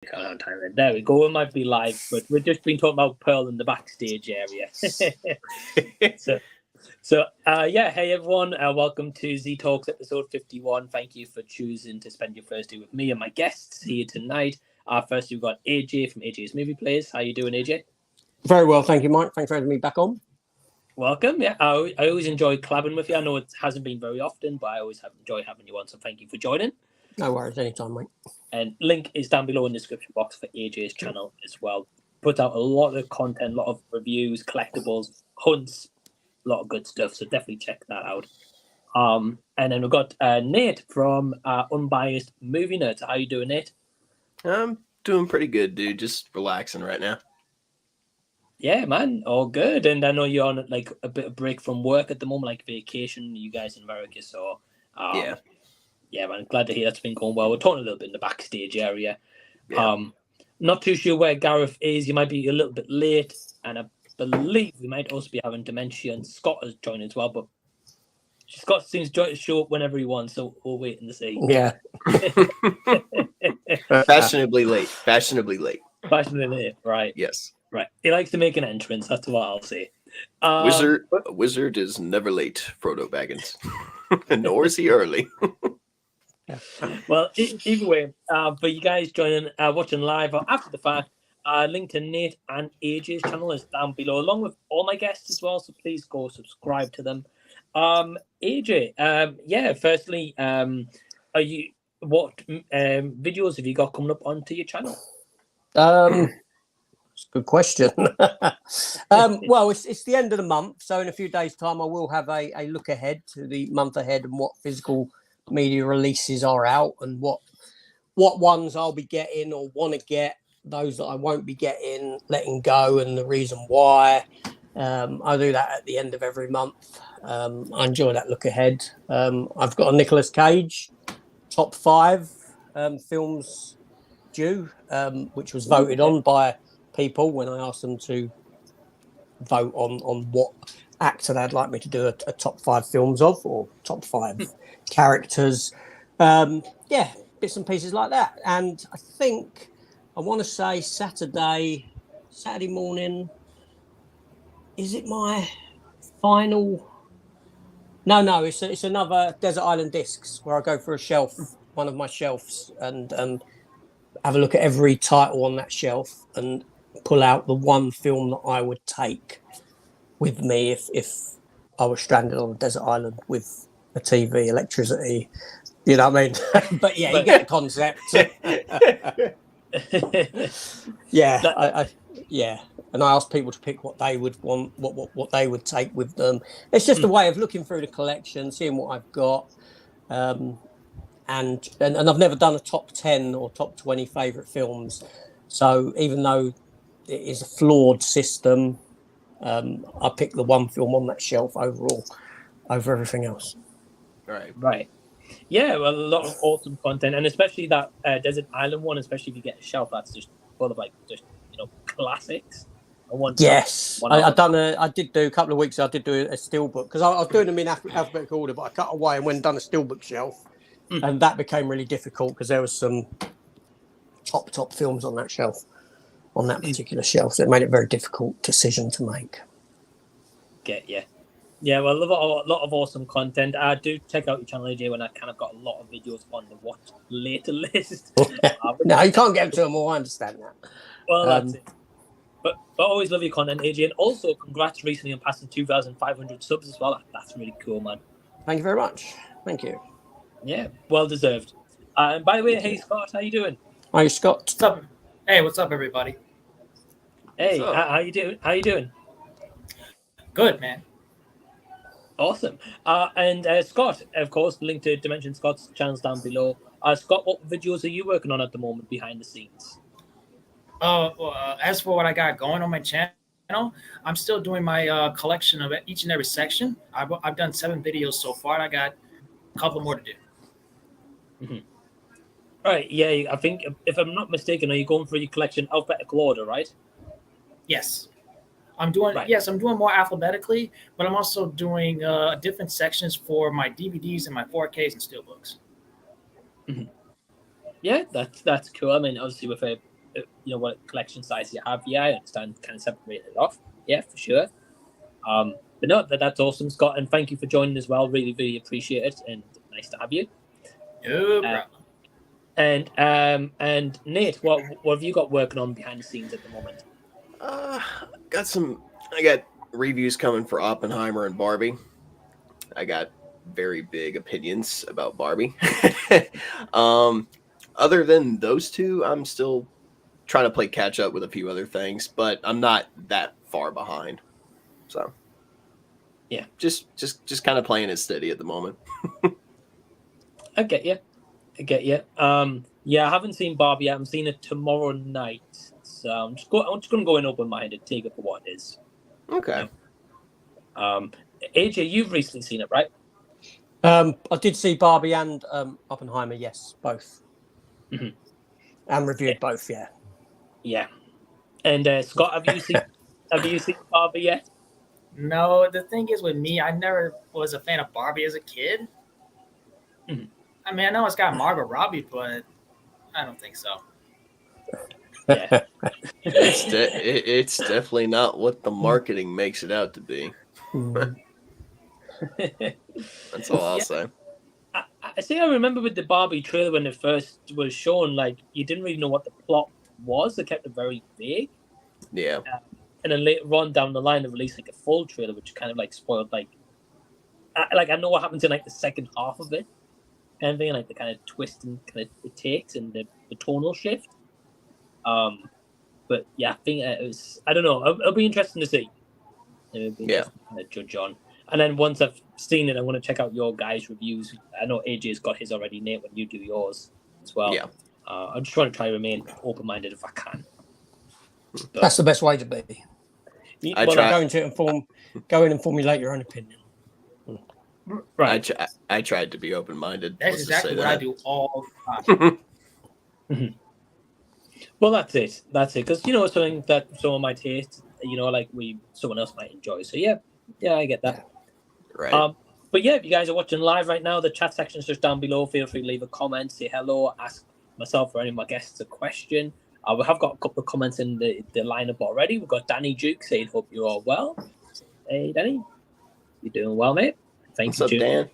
There we go. It might be live, but we've just been talking about Pearl in the backstage area. Hey everyone, welcome to Z Talks episode 51. Thank you for choosing to spend your first day with me and my guests here tonight. First, we've got AJ from AJ's Movie Plays. How you doing, AJ? Very well, thank you, Mike. Thanks for having me back on. Welcome. Yeah, I always enjoy collabing with you. I know it hasn't been very often, but I always enjoy having you on. So thank you for joining. No worries, anytime, mate. And link is down below in the description box for AJ's channel as well. Put out a lot of content, a lot of reviews, collectibles, hunts, a lot of good stuff. So definitely check that out. And then we've got Nate from Unbiased Movie Nerds. How you doing, Nate? I'm doing pretty good, dude. Just relaxing right now. Yeah, man, all good. And I know you're on like a bit of break from work at the moment, like vacation. You guys in America, so yeah, man. Glad to hear that's been going well. We're talking a little bit in the backstage area. Yeah. Not too sure where Gareth is. You might be a little bit late, and I believe we might also be having Damencion Scott as join as well. But Scott seems to show up whenever he wants, so we'll wait and see. Yeah. Fashionably late. Fashionably late. Fashionably late, right? Yes. Right. He likes to make an entrance. That's what I'll say. Wizard is never late, Frodo Baggins. Nor is he early. Well, either way, for you guys joining, watching live or after the fact, link to Nate and AJ's channel is down below, along with all my guests as well. So please go subscribe to them. AJ, firstly, what videos have you got coming up onto your channel? It's a good question. Well, it's the end of the month, so in a few days' time, I will have a look ahead to the month ahead and what physical media releases are out and what ones I'll be getting or want to get, those that I won't be getting, letting go, and the reason why. I do that at the end of every month. I enjoy that look ahead. I've got a Nicolas Cage top 5 films due, which was voted on by people when I asked them to vote on what actor they'd like me to do a top 5 films of, or top 5 characters. Bits and pieces like that. And I think I want to say Saturday morning. Is it my final? No. It's another Desert Island Discs where I go for a shelf, one of my shelves, and have a look at every title on that shelf and pull out the one film that I would take with me if I was stranded on a desert island with a TV, electricity. You know what I mean? But yeah, you get the concept. And I asked people to pick what they would want, what they would take with them. It's just a way of looking through the collection, seeing what I've got. And I've never done a top 10 or top 20 favourite films. So even though it is a flawed system, I pick the one film on that shelf overall over everything else. Right. Yeah, well, a lot of awesome content, and especially that Desert Island one, especially if you get a shelf that's just full of classics. Yes, I did do a couple of weeks ago. I did do a steelbook because I was doing them in alphabetical order, but I cut away and went and done a steelbook shelf, and that became really difficult because there was some top films on that shelf, on that particular shelf. So it made it a very difficult decision to make. Yeah, well, a lot of awesome content. I do check out your channel, AJ, when I kind of got a lot of videos on the watch later list. No, you can't get to them all. I understand that. Well, that's it. But always love your content, AJ. And also, congrats recently on passing 2,500 subs as well. That's really cool, man. Thank you very much. Thank you. Yeah, well deserved. And by the way, hey, Scott, how you doing? Hi, Scott. What's up? Hey, what's up, everybody? Hey, how you doing? How you doing? Good, man. Awesome. And Scott, of course, link to Damencion Scott's channels down below. Scott, what videos are you working on at the moment behind the scenes? As for what I got going on my channel, I'm still doing my collection of each and every section. I've done 7 videos so far. I got a couple more to do. Mm-hmm. All right. Yeah, I think, if I'm not mistaken, are you going for your collection alphabetical order, right? Yes. I'm doing more alphabetically, but I'm also doing different sections for my DVDs and my 4Ks and steelbooks. Mm-hmm. Yeah, that's cool. I mean, obviously with what collection size you have. Yeah, I understand kind of separate it off. Yeah, for sure. But no, that's awesome, Scott, and thank you for joining as well. Really, really appreciate it, and nice to have you. No problem. And Nate, what have you got working on behind the scenes at the moment? I got reviews coming for Oppenheimer and Barbie. I got very big opinions about Barbie. Other than those two, I'm still trying to play catch up with a few other things, but I'm not that far behind. So yeah, just kind of playing it steady at the moment. I get you. Yeah, I haven't seen Barbie yet. I'm seeing it tomorrow night, so I'm just going to go in open-minded, take it for what it is. Okay. AJ, you've recently seen it, right? I did see Barbie and Oppenheimer. Yes, both. Mm-hmm. And reviewed both. Yeah. Yeah. And Scott, have you seen Barbie yet? No, the thing is with me, I never was a fan of Barbie as a kid. Mm-hmm. I mean, I know it's got Margot Robbie, but I don't think so. Yeah. It's definitely not what the marketing makes it out to be. That's all I'll say. I remember with the Barbie trailer when it first was shown, like, you didn't really know what the plot was. They kept it very vague. Yeah. And then later on down the line, they released like a full trailer, which kind of like spoiled I know what happens in like the second half of it, kind of thing, like the kind of twist and kind of it takes and the tonal shift. But yeah, I think it was. I don't know. It'll be interesting to see. It'll be interesting to kind of judge on. And then once I've seen it, I want to check out your guys' reviews. I know AJ's got his already, Nate, when you do yours as well. Yeah. I'm just trying to remain open-minded if I can. But that's the best way to be. Go in and formulate your own opinion. Right. I tried to be open-minded. That's exactly what I do all the time. Well, that's it. Because something that someone might hate, someone else might enjoy. So yeah, I get that. Right. But yeah, if you guys are watching live right now, the chat section is just down below. Feel free to leave a comment, say hello, ask myself or any of my guests a question. We have got a couple of comments in the lineup already. We've got Danny Duke saying, "Hope you're all well." Hey, Danny, you doing well, mate? Thanks for tuning in.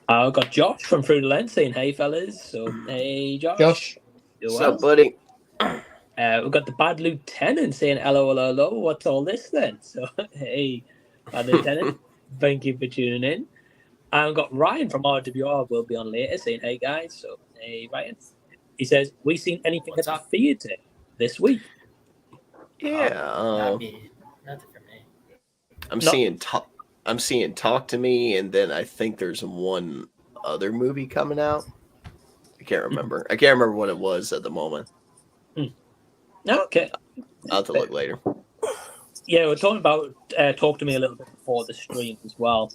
We've got Josh from Through the Lens saying, "Hey, fellas." So, hey, Josh. What's up, buddy? We've got the Bad Lieutenant saying, hello. What's all this then? So, hey, Bad Lieutenant, thank you for tuning in. And we've got Ryan from RWR, will be on later, saying, hey, guys. So, hey, Ryan. He says, we seen anything at the theatre this week? Yeah. Nothing for me. I'm seeing Talk to Me, and then I think there's one other movie coming out. I can't remember. I can't remember what it was at the moment. Okay. I'll have to look later. Yeah, we're talking about Talk to Me a little bit before the stream as well.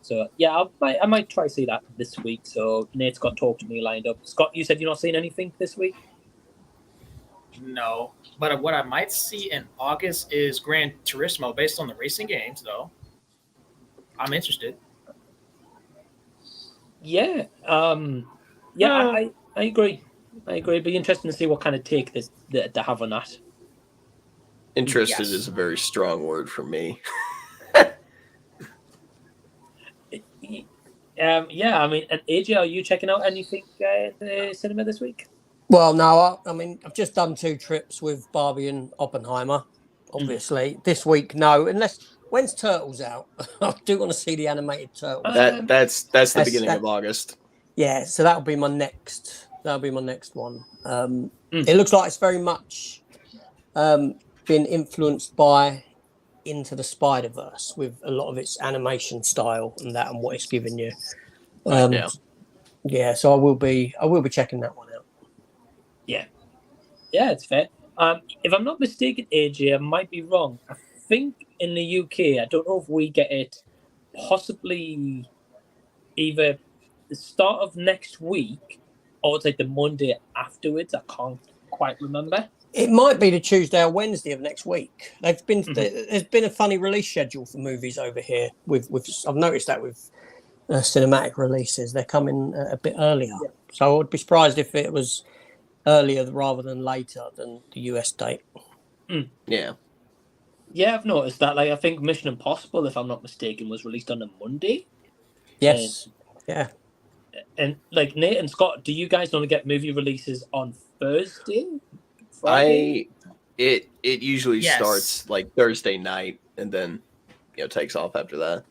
So yeah, I might try to see that this week. So Nate's got Talk to Me lined up. Scott, you said you're not seeing anything this week? No, but what I might see in August is Gran Turismo, based on the racing games, though. I'm interested. Yeah. I agree. It'd be interesting to see what kind of take they have on that. Interested is a very strong word for me. Yeah, I mean, and AJ, are you checking out anything in the cinema this week? Well, no, I mean, I've just done 2 trips with Barbie and Oppenheimer, obviously. This week, no, unless, when's Turtles out? I do want to see the animated Turtles. That's the beginning of August. Yeah, so that'll be my next one. It looks like it's very much been influenced by Into the Spider-Verse with a lot of its animation style and what it's given you. Yeah, so I will be checking that one out. Yeah, it's fair. If I'm not mistaken, AJ, I might be wrong. I think in the UK, I don't know if we get it possibly either the start of next week or it's like the Monday afterwards. I can't quite remember. It might be the Tuesday or Wednesday of next week. There's been a funny release schedule for movies over here. With I've noticed that with cinematic releases, they're coming a bit earlier. Yeah. So I would be surprised if it was earlier rather than later than the US date. Yeah. Yeah, I've noticed that. Like, I think Mission Impossible, if I'm not mistaken, was released on a Monday. Yes. Yeah. And like Nate and Scott, do you guys only get movie releases on Thursday, Friday? It usually starts like Thursday night and then takes off after that.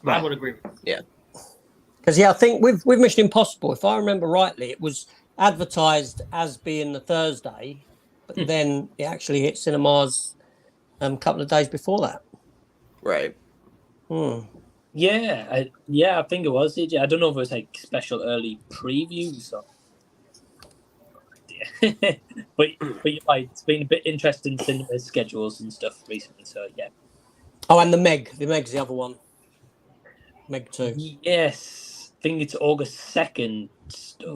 Right. I would agree. Yeah. Because I think with Mission Impossible, if I remember rightly, it was advertised as being the Thursday, but then it actually hit cinemas a couple of days before that. Right. Yeah, I think it was. I don't know if it was like special early previews or. but you're right. It's been a bit interesting cinema schedules and stuff recently. So yeah. Oh, and the Meg's the other one. Meg 2. Yes, I think it's August 2nd.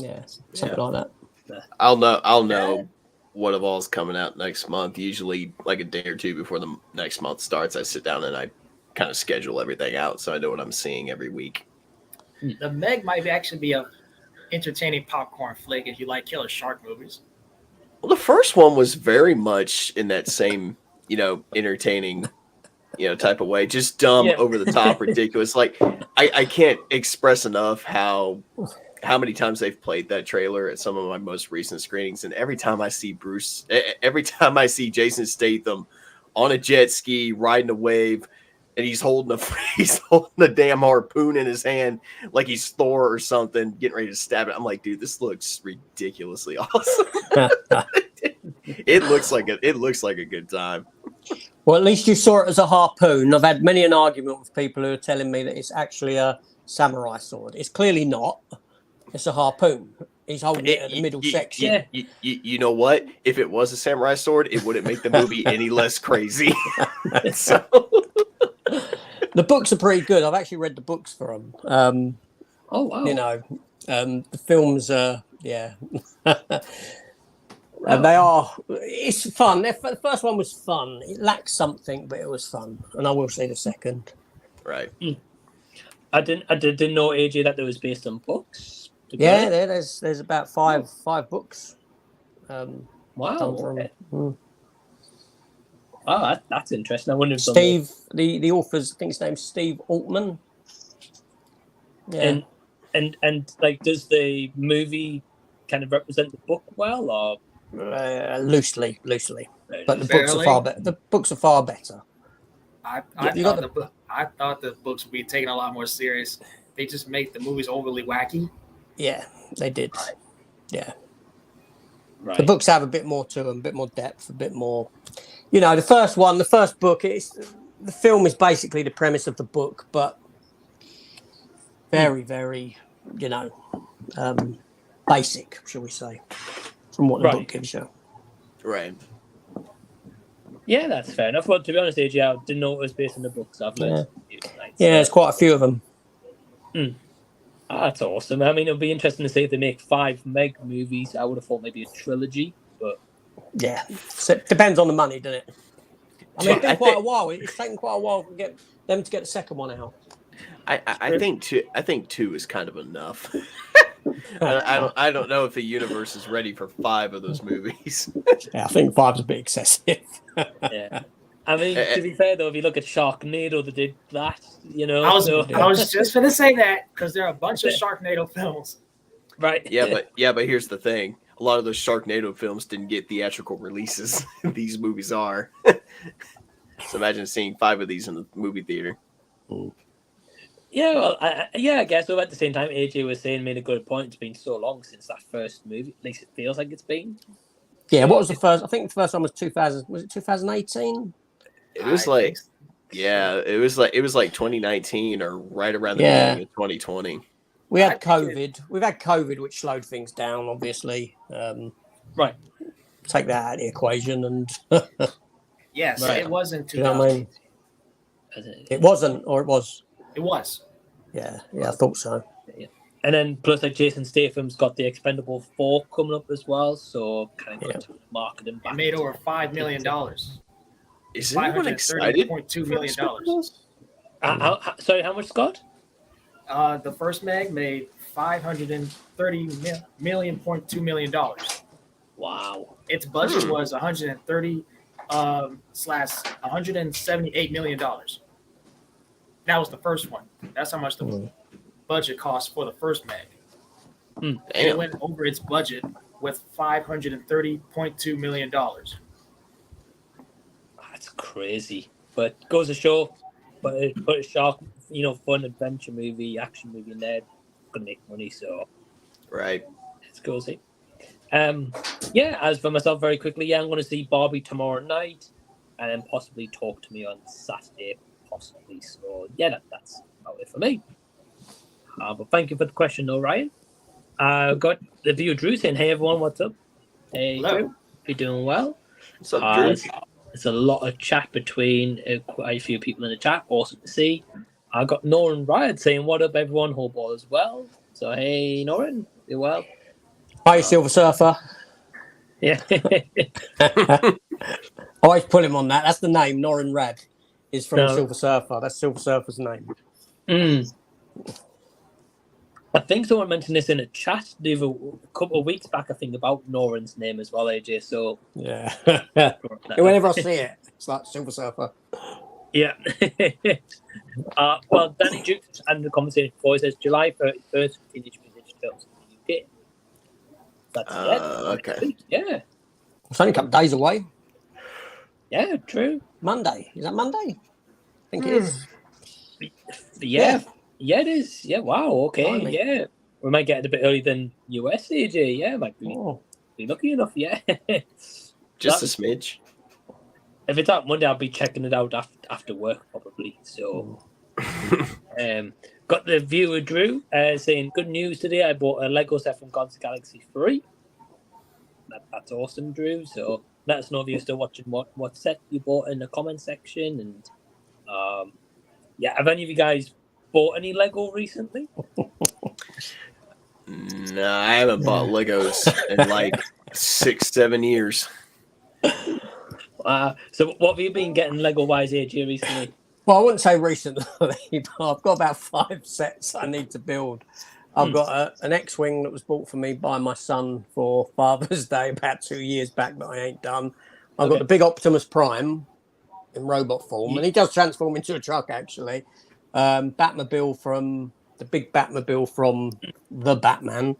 Yeah, something like that. I'll know what of all's coming out next month. Usually, like a day or two before the next month starts, I sit down and I kind of schedule everything out so I know what I'm seeing every week. The Meg might actually be a entertaining popcorn flick if you like killer shark movies. Well, the first one was very much in that same, entertaining, type of way. Just dumb, over the top, ridiculous. Like I can't express enough how many times they've played that trailer at some of my most recent screenings, and every time I see Jason Statham on a jet ski riding a wave, and he's holding a damn harpoon in his hand like he's Thor or something, getting ready to stab it. I'm like, dude, this looks ridiculously awesome. It looks like a good time. Well, at least you saw it as a harpoon. I've had many an argument with people who are telling me that it's actually a samurai sword. It's clearly not. It's a harpoon. He's holding it at the middle section. You know what? If it was a samurai sword, it wouldn't make the movie any less crazy. So. The books are pretty good. I've actually read the books for them. Oh, wow. The films are, and they are. It's fun. The first one was fun. It lacked something, but it was fun. And I will say the second. Right. I didn't know, AJ, that there was based on books. Yeah, there's about five books. Wow. Okay. Oh, that's interesting. I wonder if Steve, the author's, I think his name's Steve Altman. Yeah. And like, does the movie kind of represent the book well, or loosely? But the books are far better. The books are far better. I thought the books would be taken a lot more serious. They just make the movies overly wacky. Yeah, they did. Right. Yeah. Right. The books have a bit more to them, a bit more depth, a bit more. The first book, the film is basically the premise of the book, but very, very, basic, shall we say, from what the book gives you. Right. Yeah, that's fair enough. Well, to be honest, AJ, I didn't know it was based on the books. I've learned tonight. Yeah, there's quite a few of them. Oh, that's awesome. I mean, it'll be interesting to see if they make 5 Meg movies. I would have thought maybe a trilogy, but yeah, so it depends on the money, doesn't it? I mean, it's been quite a while. It's taken quite a while to get them to get the second one out. I think 2 is kind of enough. I don't know if the universe is ready for 5 of those movies. Yeah, I think 5's a bit excessive. Yeah. I mean, to be fair though, if you look at Sharknado, they did that. I was just going to say that because there are a bunch of Sharknado films. Right. Yeah, but here's the thing: a lot of those Sharknado films didn't get theatrical releases. These movies are. So imagine seeing 5 of these in the movie theater. Yeah, well, I guess. So at the same time, AJ was saying, made a good point. It's been so long since that first movie. At least it feels like it's been. Yeah, what was the first? I think the first one was 2000. Was it 2018? It was it was like 2019 or right around the beginning of 2020. We had COVID. We've had COVID, which slowed things down, obviously. Right. Take that out of the equation, and yes, right. It wasn't 2000. You know what I mean? It wasn't, or it was. It was. Yeah, I thought so. Yeah. And then plus, like, Jason Statham's got the Expendable 4 coming up as well, so kind of good to market him back. It made over $5 million. Is anyone excited? $530.2 million. Sorry, how much, Scott? The first Meg made $530.2 million. Wow. Its budget was 130 slash $178 million. That was the first one. That's how much the budget cost for the first Meg. It went over its budget with $530.2 million. That's crazy. But goes to show, put a shark, fun adventure movie, action movie in there, gonna make money. So, right. Let's go see. As for myself, very quickly, I'm going to see Barbie tomorrow night, and then possibly Talk to Me on Saturday, possibly. So, that's about it for me. But thank you for the question, though, Ryan. Got the viewer Drew saying, "Hey everyone, what's up?" Hey, hello. Drew, you doing well? What's up, Drew? There's a lot of chat between quite a few people in the chat. Awesome to see. I got Norin Radd saying, "What up, everyone? Hope all is well." So, hey, Norin, you well? Hi, Silver Surfer. Yeah. I always put him on that. That's the name. Norin Radd is from Silver Surfer. That's Silver Surfer's name. I think someone mentioned this in a chat a couple of weeks back, I think, about Norin's name as well, AJ. So yeah. Whenever I see it, it's like Silver Surfer. Yeah. Well, Danny Duke and the conversation before, he says July 31st, Teenage Mutant Ninja Turtles in the UK. That's okay. Yeah. It's only a couple of days away. Yeah, true. Monday. Is that Monday? I think it is. Yeah, it is. Yeah, wow, okay. Blimey. Yeah. We might get it a bit earlier than US, AJ. Yeah, might be lucky enough, yeah. Just a smidge. If it's out Monday, I'll be checking it out after work, probably. So, got the viewer Drew saying, "Good news today. I bought a Lego set from Guardians of the Galaxy 3. That's awesome, Drew. So let us know if you're still watching what set you bought in the comment section. And have any of you guys bought any Lego recently? No, I haven't bought Legos in like 6-7 years. So what have you been getting Lego-wise, AJ, recently? Well, I wouldn't say recently, but I've got about 5 sets I need to build. I've got an X-Wing that was bought for me by my son for Father's Day about 2 years back that I ain't done. I've got the big Optimus Prime in robot form, and he does transform into a truck, actually. Batmobile from the The Batman.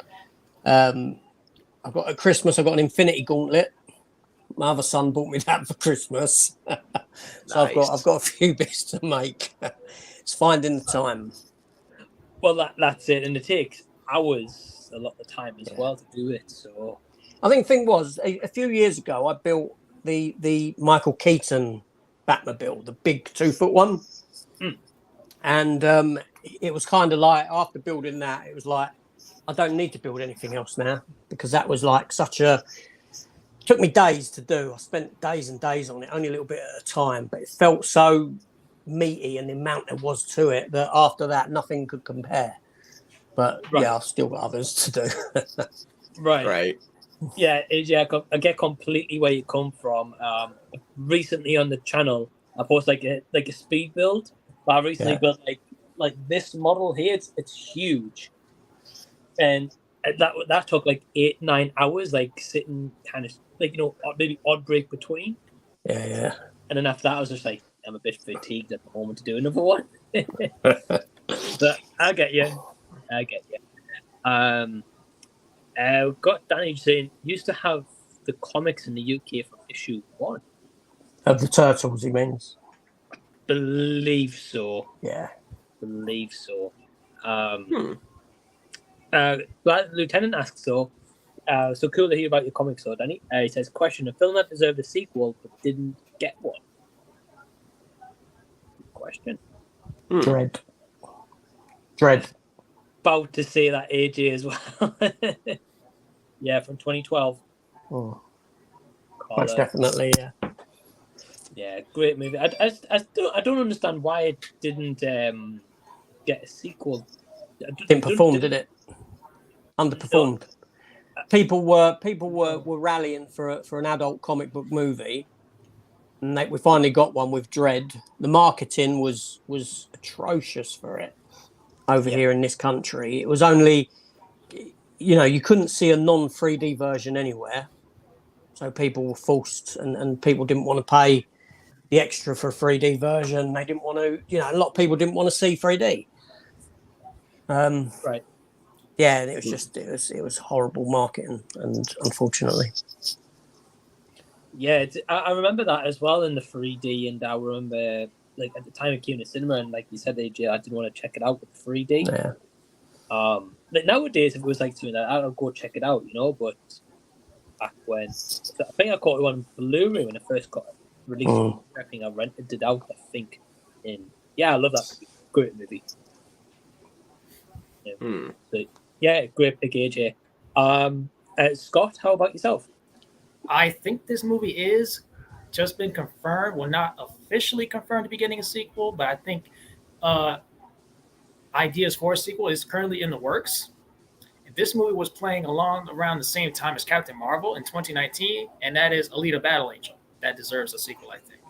I've got at Christmas, I've got an Infinity Gauntlet. My other son bought me that for Christmas. So Nice. I've got a few bits to make. It's finding the time. Well, that's it, and it takes hours a lot of the time as well to do it. So I think the thing was, a few years ago, I built the Michael Keaton Batmobile, the big 2-foot one. And it was kind of like, after building that, it was like, I don't need to build anything else now, because that was like it took me days to do. I spent days and days on it, only a little bit at a time, but it felt so meaty, and the amount there was to it, that after that, nothing could compare. But I've still got others to do. Right. Yeah, AJ, I get completely where you come from. Recently on the channel, I posted like a speed build. But I recently built like this model here. It's huge, and that took like 8-9 hours, like sitting kind of like maybe odd break between. Yeah. And then after that, I was just like, I'm a bit fatigued at the moment to do another one. But I get you. Got Danny saying, used to have the comics in the UK from issue 1. Of the Turtles, he means. Believe so. Yeah. Believe so. Lieutenant asks, so cool to hear about your comics, though, Danny. He says, question, a film that deserved a sequel but didn't get one. Good question. Dread. About to say that, AJ, as well. Yeah, from 2012. Most definitely, yeah. Yeah, great movie. I don't understand why it didn't get a sequel. Didn't perform, did it? Underperformed. No. People were rallying for an adult comic book movie, and we finally got one with Dread. The marketing was atrocious for it over here in this country. It was only you couldn't see a non-3D version anywhere. So people were forced, and people didn't want to pay the extra for a 3D version. They didn't want to, a lot of people didn't want to see 3D. Right. Yeah, and it was just it was horrible marketing, and unfortunately. Yeah, I remember that as well in the 3D, and I remember like at the time it came to cinema, and like you said, AJ, I didn't want to check it out with 3D. Yeah. Like nowadays, if it was like doing that, I'd go check it out, But back when, I think I caught it on Blu-ray when it first got released. I think I rented it out. I think I love that movie. Great movie. Yeah. So, yeah, great pick, AJ. Scott, how about yourself? I think this movie is just been confirmed. Well, not officially confirmed to be getting a sequel, but I think ideas for a sequel is currently in the works. And this movie was playing around the same time as Captain Marvel in 2019, and that is Alita Battle Angel. That deserves a sequel, I think.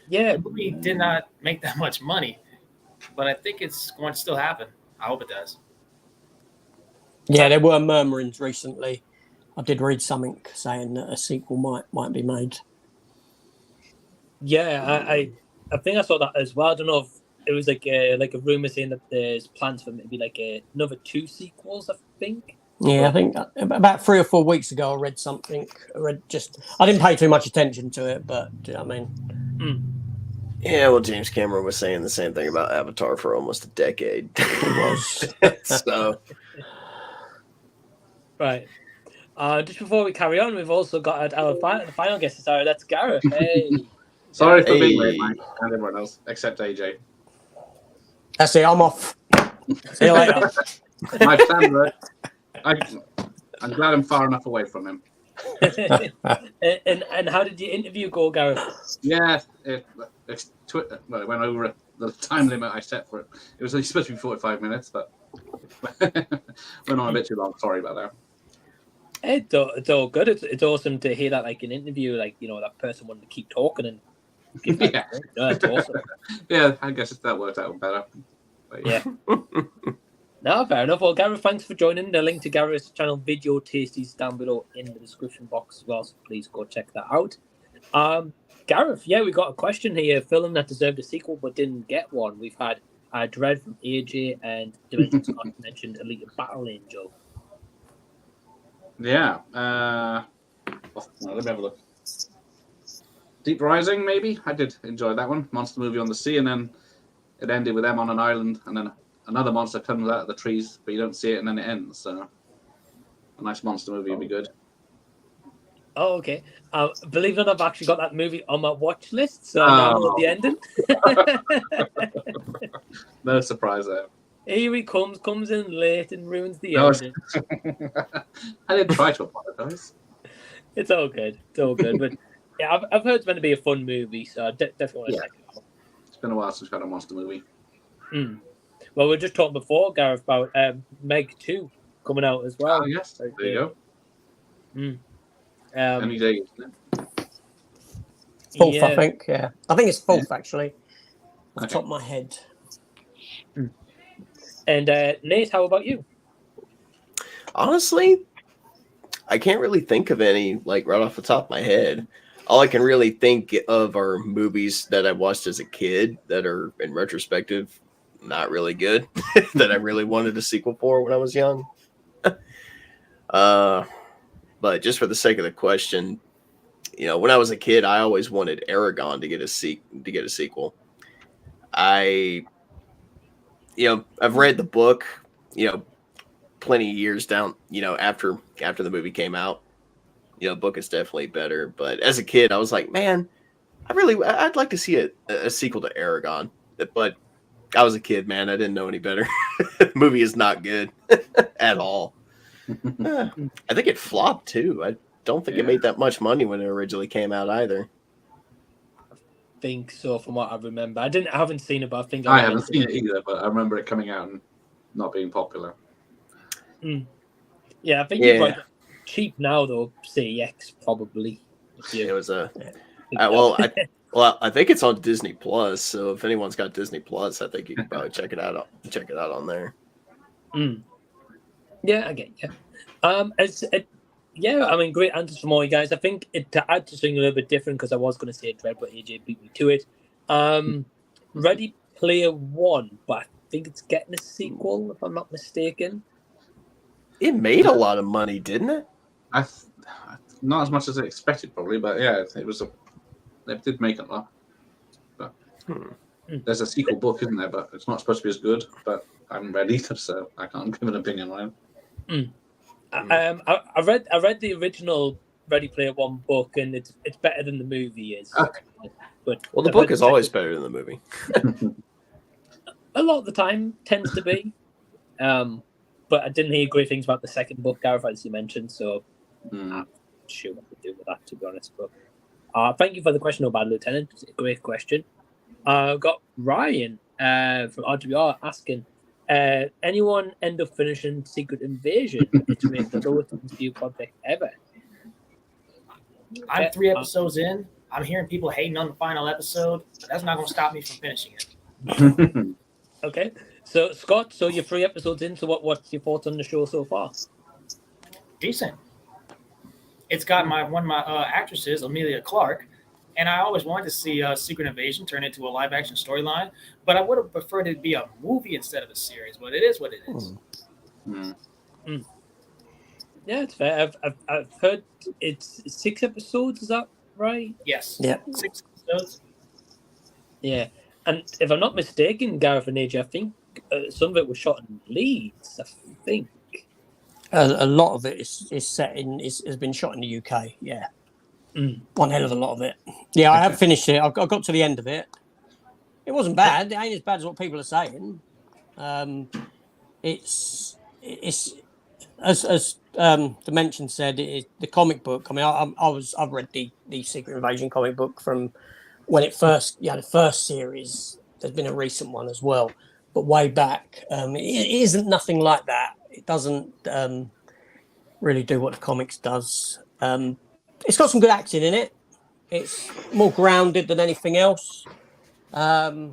Yeah. The movie did not make that much money, but I think it's going to still happen. I hope it does. Yeah, there were murmurings recently. I did read something saying that a sequel might be made. Yeah, I think I saw that as well. I don't know if it was like a rumor saying that there's plans for maybe like another 2 sequels, I think. Yeah, I think about 3 or 4 weeks ago I read something. I didn't pay too much attention to it, but do you know what I mean? Yeah, well, James Cameron was saying the same thing about Avatar for almost a decade. It was. So. Right. Just before we carry on, we've also got our final guest. Sorry, that's Gareth. Hey. Sorry for being late, Mike, and everyone else, except AJ. That's it, I'm off. See you later. My Sandra, I'm glad I'm far enough away from him. and how did your interview go, Gareth? Yeah, it went over the time limit I set for it. It was only supposed to be 45 minutes, but went on a bit too long. Sorry about that. It's all good. It's awesome to hear that, like, an interview, like, that person wanted to keep talking and give back. That's awesome. Yeah, I guess that worked out better. But yeah. No, fair enough. Well, Gareth, thanks for joining. The link to Gareth's channel, Video Tasties, down below in the description box as well, so please go check that out. Gareth, yeah, we got a question here. Film that deserved a sequel but didn't get one. We've had Dread from AJ and Damencion Scott mentioned Alita Battle Angel. Yeah. Let me have a look. Deep Rising, maybe? I did enjoy that one. Monster movie on the sea, and then it ended with them on an island, and then another monster comes out of the trees, but you don't see it, and then it ends. So a nice monster movie would be good. Oh, okay. Believe it or not, I've actually got that movie on my watch list, so I know the ending. No surprise there. Here he comes in late and ruins the ending. I did try to apologize. It's all good. But yeah, I've heard it's meant to be a fun movie, so I definitely want to check it out. It's been a while since we've had a monster movie. Well, we were just talking before, Gareth, about Meg 2 coming out as well. Oh, yes. There you go. Any day, isn't it? 4th, I think. Yeah, I think it's 4th actually. Off the top of my head. And Nate, how about you? Honestly, I can't really think of any, like, right off the top of my head. All I can really think of are movies that I watched as a kid that are, in retrospective, not really good, that I really wanted a sequel for when I was young. But just for the sake of the question, when I was a kid, I always wanted Aragon to get a sequel. I've read the book, plenty of years down, after the movie came out. Book is definitely better. But as a kid, I was like, man, I'd like to see a sequel to Aragon. But I was a kid, man. I didn't know any better. The movie is not good at all. I think it flopped too. I don't think it made that much money when it originally came out either. I think so, from what I remember. I haven't seen it, but I think I haven't seen it either. But I remember it coming out and not being popular. Yeah, I think it's like cheap now though. CX probably. It was a I think it's on Disney Plus. So if anyone's got Disney Plus, I think you can probably check it out on there. Yeah, I get you. Yeah, I mean, great answers from all you guys. I think to add to something a little bit different, because I was going to say Dread, but AJ beat me to it. Ready Player One, but I think it's getting a sequel, if I'm not mistaken. It made a lot of money, didn't it? Not as much as I expected, probably, but yeah, it did make a lot. But there's a sequel book, isn't there? But it's not supposed to be as good. But I haven't read either, so I can't give an opinion on it. I read the original Ready Player One book, and it's better than the movie is. Okay. But the book is always better than the movie. A lot of the time tends to be. But I didn't hear great things about the second book, Gareth, as you mentioned, so I'm not sure what to do with that, to be honest. But thank you for the question, O Bad Lieutenant. It's a great question. I've got Ryan from RWR asking, anyone end up finishing Secret Invasion? It's made the lowest view project ever. I'm 3 episodes in. I'm hearing people hating on the final episode, but that's not going to stop me from finishing it. Okay. So, Scott, you're 3 episodes in, so what's your thoughts on the show so far? Decent. It's got one of my actresses, Emilia Clarke, and I always wanted to see Secret Invasion turn into a live-action storyline, but I would have preferred it to be a movie instead of a series, but it is what it is. Yeah, it's fair. I've heard it's 6 episodes, is that right? Yes. Yeah. 6 episodes. Yeah. And if I'm not mistaken, Gareth and AJ, I think some of it was shot in Leeds, I think. A lot of it has been shot in the UK. Yeah, one hell of a lot of it. Yeah, I have finished it. I got to the end of it. It wasn't bad. It ain't as bad as what people are saying. It's as Damencion said. The comic book. I mean, I've read the Secret Invasion comic book from when it first. Yeah, the first series. There's been a recent one as well, but way back. It isn't nothing like that. It doesn't really do what the comics does. It's got some good acting in it. It's more grounded than anything else. Yeah,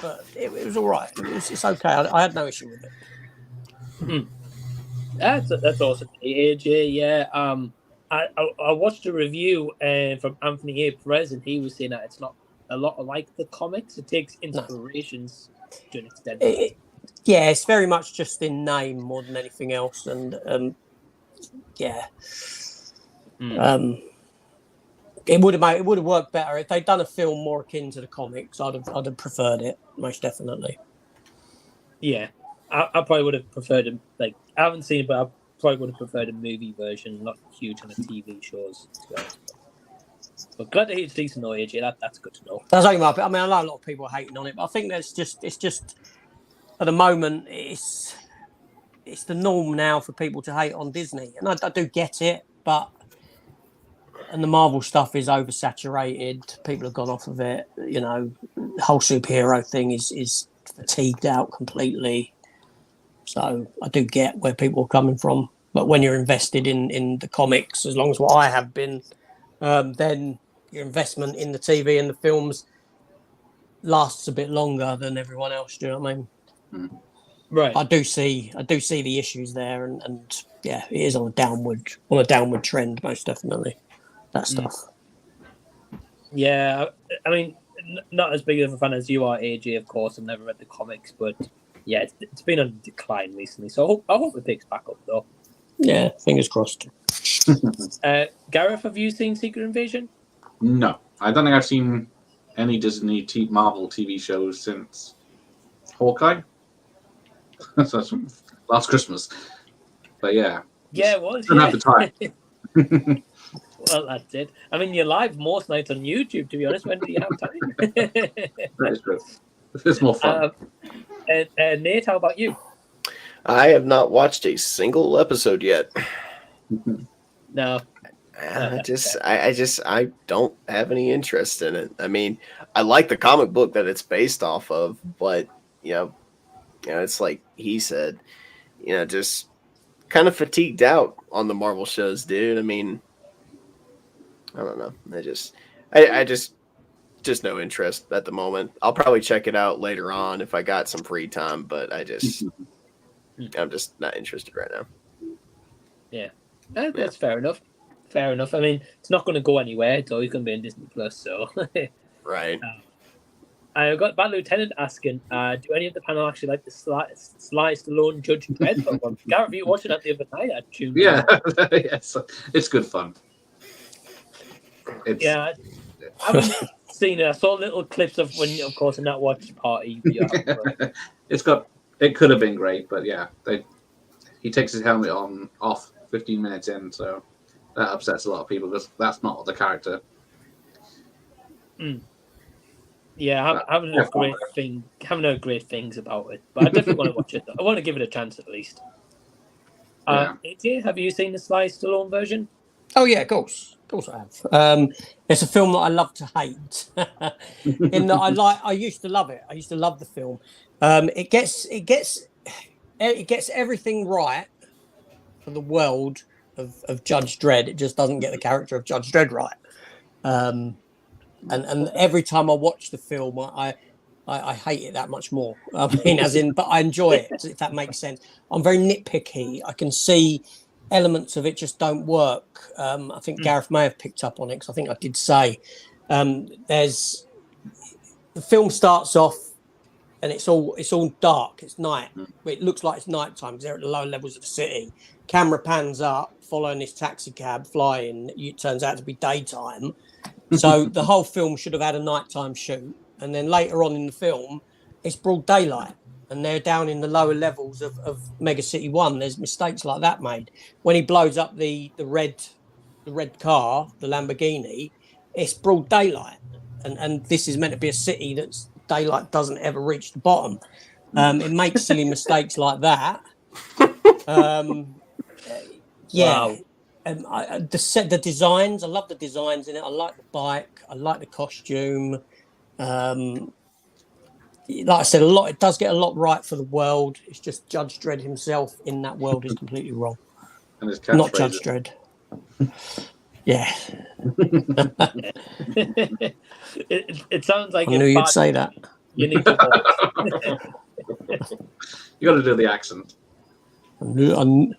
but it was all right. It's okay. I had no issue with it. That's awesome, AJ. Yeah. I watched a review from Anthony A. Perez, and he was saying that it's not a lot like the comics. It takes inspirations to an extent. Yeah, it's very much just in name more than anything else, and it would have worked better if they'd done a film more akin to the comics. I'd have preferred it most definitely. Yeah, I probably would have preferred it. Like, I haven't seen it, but I probably would have preferred a movie version, not huge on the TV shows. But glad to hear it's decent though, AJ. That's good to know. That's only my. I mean, I know a lot of people are hating on it, but I think it's just at the moment it's the norm now for people to hate on Disney, and I do get it, but and the Marvel stuff is oversaturated. People have gone off of it. You know, the whole superhero thing is fatigued out completely. So I do get where people are coming from, but when you're invested in the comics, as long as what I have been, then your investment in the TV and the films lasts a bit longer than everyone else. Do you know what I mean? Right. I do see the issues there, and yeah, it is on a downward trend, most definitely. That stuff. Yeah, I mean, not as big of a fan as you are, AJ. Of course, I've never read the comics, but yeah, it's been on decline recently. So I hope it picks back up, though. Yeah, fingers crossed. Gareth, have you seen Secret Invasion? No, I don't think I've seen any Disney Marvel TV shows since Hawkeye. So last Christmas. But yeah. Yeah, it was. Don't have the time. Well, that's it. I mean, you're live most nights on YouTube, to be honest. When do you have time? That is true. It's more fun. Nate, how about you? I have not watched a single episode yet. No. I don't have any interest in it. I mean, I like the comic book that it's based off of, but you know, it's like he said, just kind of fatigued out on the Marvel shows, dude. I mean, I don't know. I just just no interest at the moment. I'll probably check it out later on if I got some free time, but I'm just not interested right now. Yeah, that's fair enough. Fair enough. I mean, it's not going to go anywhere. It's always going to be in Disney Plus. So, right. I got Bad Lieutenant asking, do any of the panel actually like the Sly Stallone Judge Dredd film? Gareth, you watched that the other night. I tuned in. Yes, it's good fun. Yeah, I haven't seen it. I saw little clips of when, of course, in that watch party. It could have been great, but yeah, he takes his helmet off 15 minutes in, so that upsets a lot of people because that's not the character. Yeah, I haven't heard great things about it, but I definitely want to watch it. I want to give it a chance at least. AJ, have you seen the Sly Stallone version? Oh yeah, of course I have. It's a film that I love to hate. In that I used to love it. I used to love the film. It gets everything right for the world of Judge Dredd. It just doesn't get the character of Judge Dredd right. And every time I watch the film, I hate it that much more. I mean, but I enjoy it, if that makes sense. I'm very nitpicky. I can see elements of it just don't work. I think Gareth may have picked up on it because I think I did say the film starts off and it's all dark. It's night. It looks like it's nighttime because they're at the lower levels of the city. Camera pans up, following this taxi cab flying. It turns out to be daytime. So the whole film should have had a nighttime shoot, and then later on in the film, it's broad daylight, and they're down in the lower levels of Mega City 1. There's mistakes like that made. When he blows up the red car, the Lamborghini, it's broad daylight, and this is meant to be a city that's daylight doesn't ever reach the bottom. It makes silly mistakes like that. Wow. The designs, I love the designs in it. I like the bike. I like the costume. Like I said, it does get a lot right for the world. It's just Judge Dredd himself in that world is completely wrong. And his Not Judge Dredd. Yeah. It sounds like I knew you'd say that. You need to watch. You got to do the accent. No,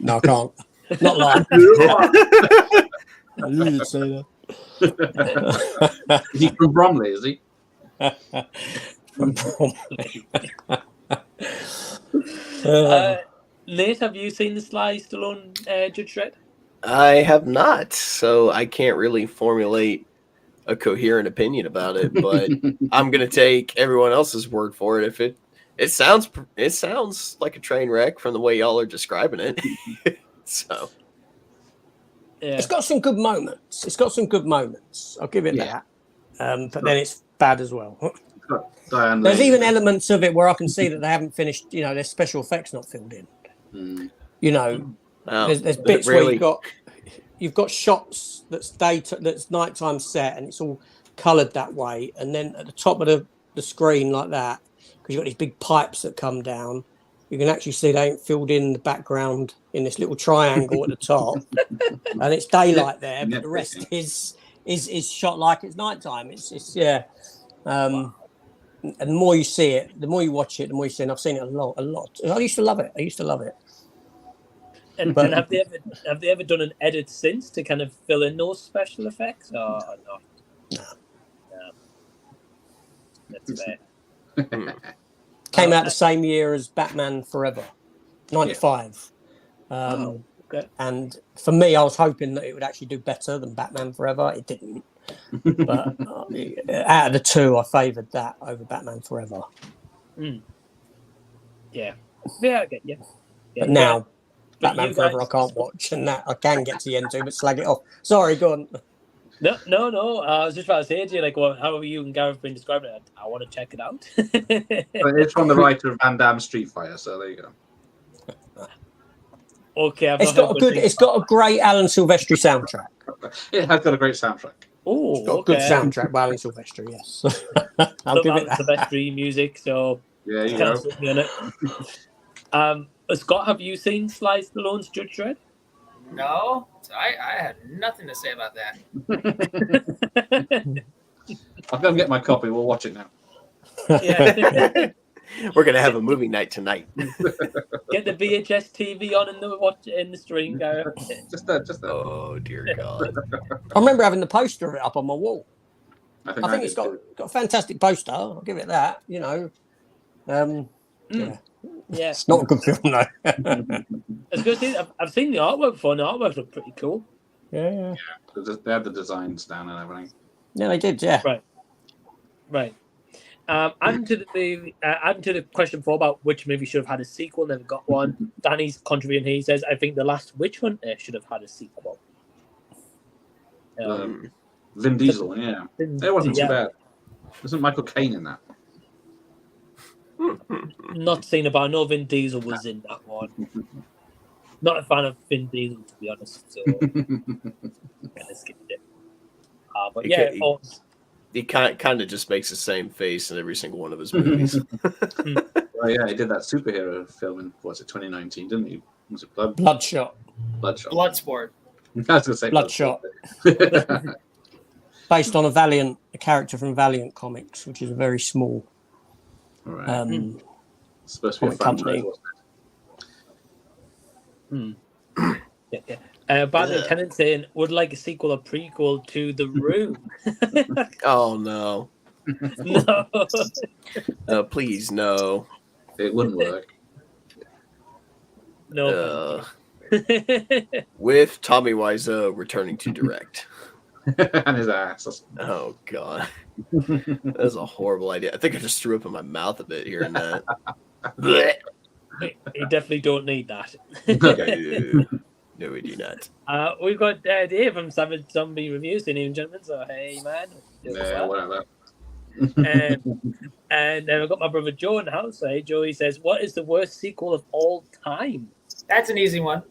I can't. Not like. I knew you'd say that. Is he from Bromley? Is he? From Bromley. Nate, have you seen the Sly Stallone Judge Dredd? I have not, so I can't really formulate a coherent opinion about it. But I'm gonna take everyone else's word for it. If it sounds like a train wreck from the way y'all are describing it. So yeah. It's got some good moments. I'll give it that. But then it's bad as well. There's even elements of it where I can see that they haven't finished. There's special effects not filled in. There's bits where you've got shots that's nighttime set and it's all coloured that way, and then at the top of the screen like that, because you've got these big pipes that come down, you can actually see they ain't filled in the background in this little triangle at the top, and it's daylight there, but the rest is shot like it's nighttime. It's yeah. And the more you see it, the more you watch it, the more you see it. And I've seen it a lot. I used to love it. And have they ever done an edit since to kind of fill in those special effects, or not? No. That's fair. Came out the same year as Batman Forever, 95. Okay. And for me, I was hoping that it would actually do better than Batman Forever. It didn't. But out of the two, I favoured that over Batman Forever. Yeah. Yeah, okay. Yeah. But now, Batman Forever I can't watch, and that I can get to the end too, but slag it off. Sorry, go on. No. I was just about to say to you, how have you and Gareth been describing it? I want to check it out. It's from the writer of Van Damme Street Fighter, so there you go. Okay, it's got a great Alan Silvestri soundtrack. It has got a great soundtrack. Oh, it's got a good soundtrack by Alan Silvestri. Yes, I'll give it that. Silvestri music, so yeah, you know. Scott, have you seen Sly Stallone's Judge Dredd? No, I had nothing to say about that. I'll go and get my copy. We'll watch it now. Yeah. We're gonna have a movie night tonight. Get the VHS TV on and watch it in the stream, go. Just that. Oh dear God! I remember having the poster of it up on my wall. I I think it's got a fantastic poster. I'll give it that. You know, yeah. It's not a good film though. I was going to say, I've seen the artwork before, and the artwork looked pretty cool. Yeah. They had the designs down and everything. Yeah, they did. Yeah. Right. And to the question 4 about which movie should have had a sequel, never got one. Danny's contributing here. He says, I think The Last Witch Hunter should have had a sequel. Vin Diesel, yeah. It wasn't too bad. Wasn't Michael Caine in that? Not seen it, but I know Vin Diesel was in that one. Not a fan of Vin Diesel, to be honest. So, I skipped it. But yeah, he kind of just makes the same face in every single one of his movies. Oh yeah, he did that superhero film in 2019, didn't he? Was it Bloodshot? Bloodsport. I was going to say Bloodshot. Based on a character from Valiant Comics, which is a very small supposed to be a franchise, wasn't it? Yeah. Bad Lieutenant saying, would like a sequel or prequel to The Room. Oh no. No. Please no. It wouldn't work. No. With Tommy Wiseau returning to direct. And his ass. Oh god. That's a horrible idea. I think I just threw up in my mouth a bit hearing that. You definitely don't need that. No, we do not. We've got Dave from Savage Zombie Reviews, ladies and gentlemen. So, hey, man. Yeah, whatever. And I've got my brother Joe in the house. So, hey, Joe, he says, what is the worst sequel of all time? That's an easy one.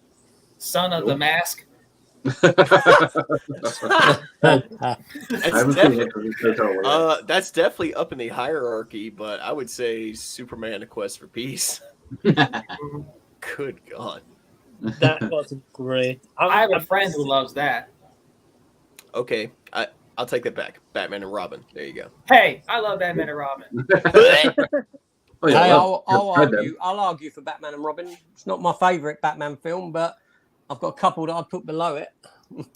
Son of the Mask. That's definitely up in the hierarchy, but I would say Superman: A Quest for Peace. Good God. That wasn't great. I have a friend who loves that. Okay, I'll take that back. Batman and Robin. There you go. Hey, I love Batman and Robin. I'll argue for Batman and Robin. It's not my favourite Batman film, but I've got a couple that I'd put below it.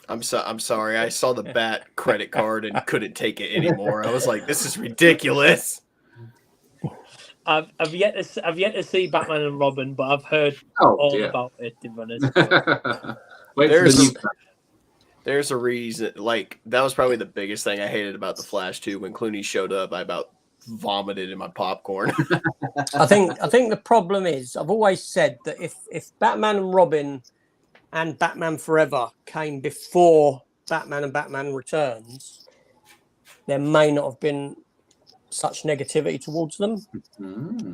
I'm sorry. I saw the Bat credit card and couldn't take it anymore. I was like, this is ridiculous. I've yet to see Batman and Robin, but I've heard all about it. To be honest. There's a reason. Like, that was probably the biggest thing I hated about The Flash too. When Clooney showed up, I about vomited in my popcorn. I think the problem is, I've always said that if Batman and Robin and Batman Forever came before Batman and Batman Returns, there may not have been such negativity towards them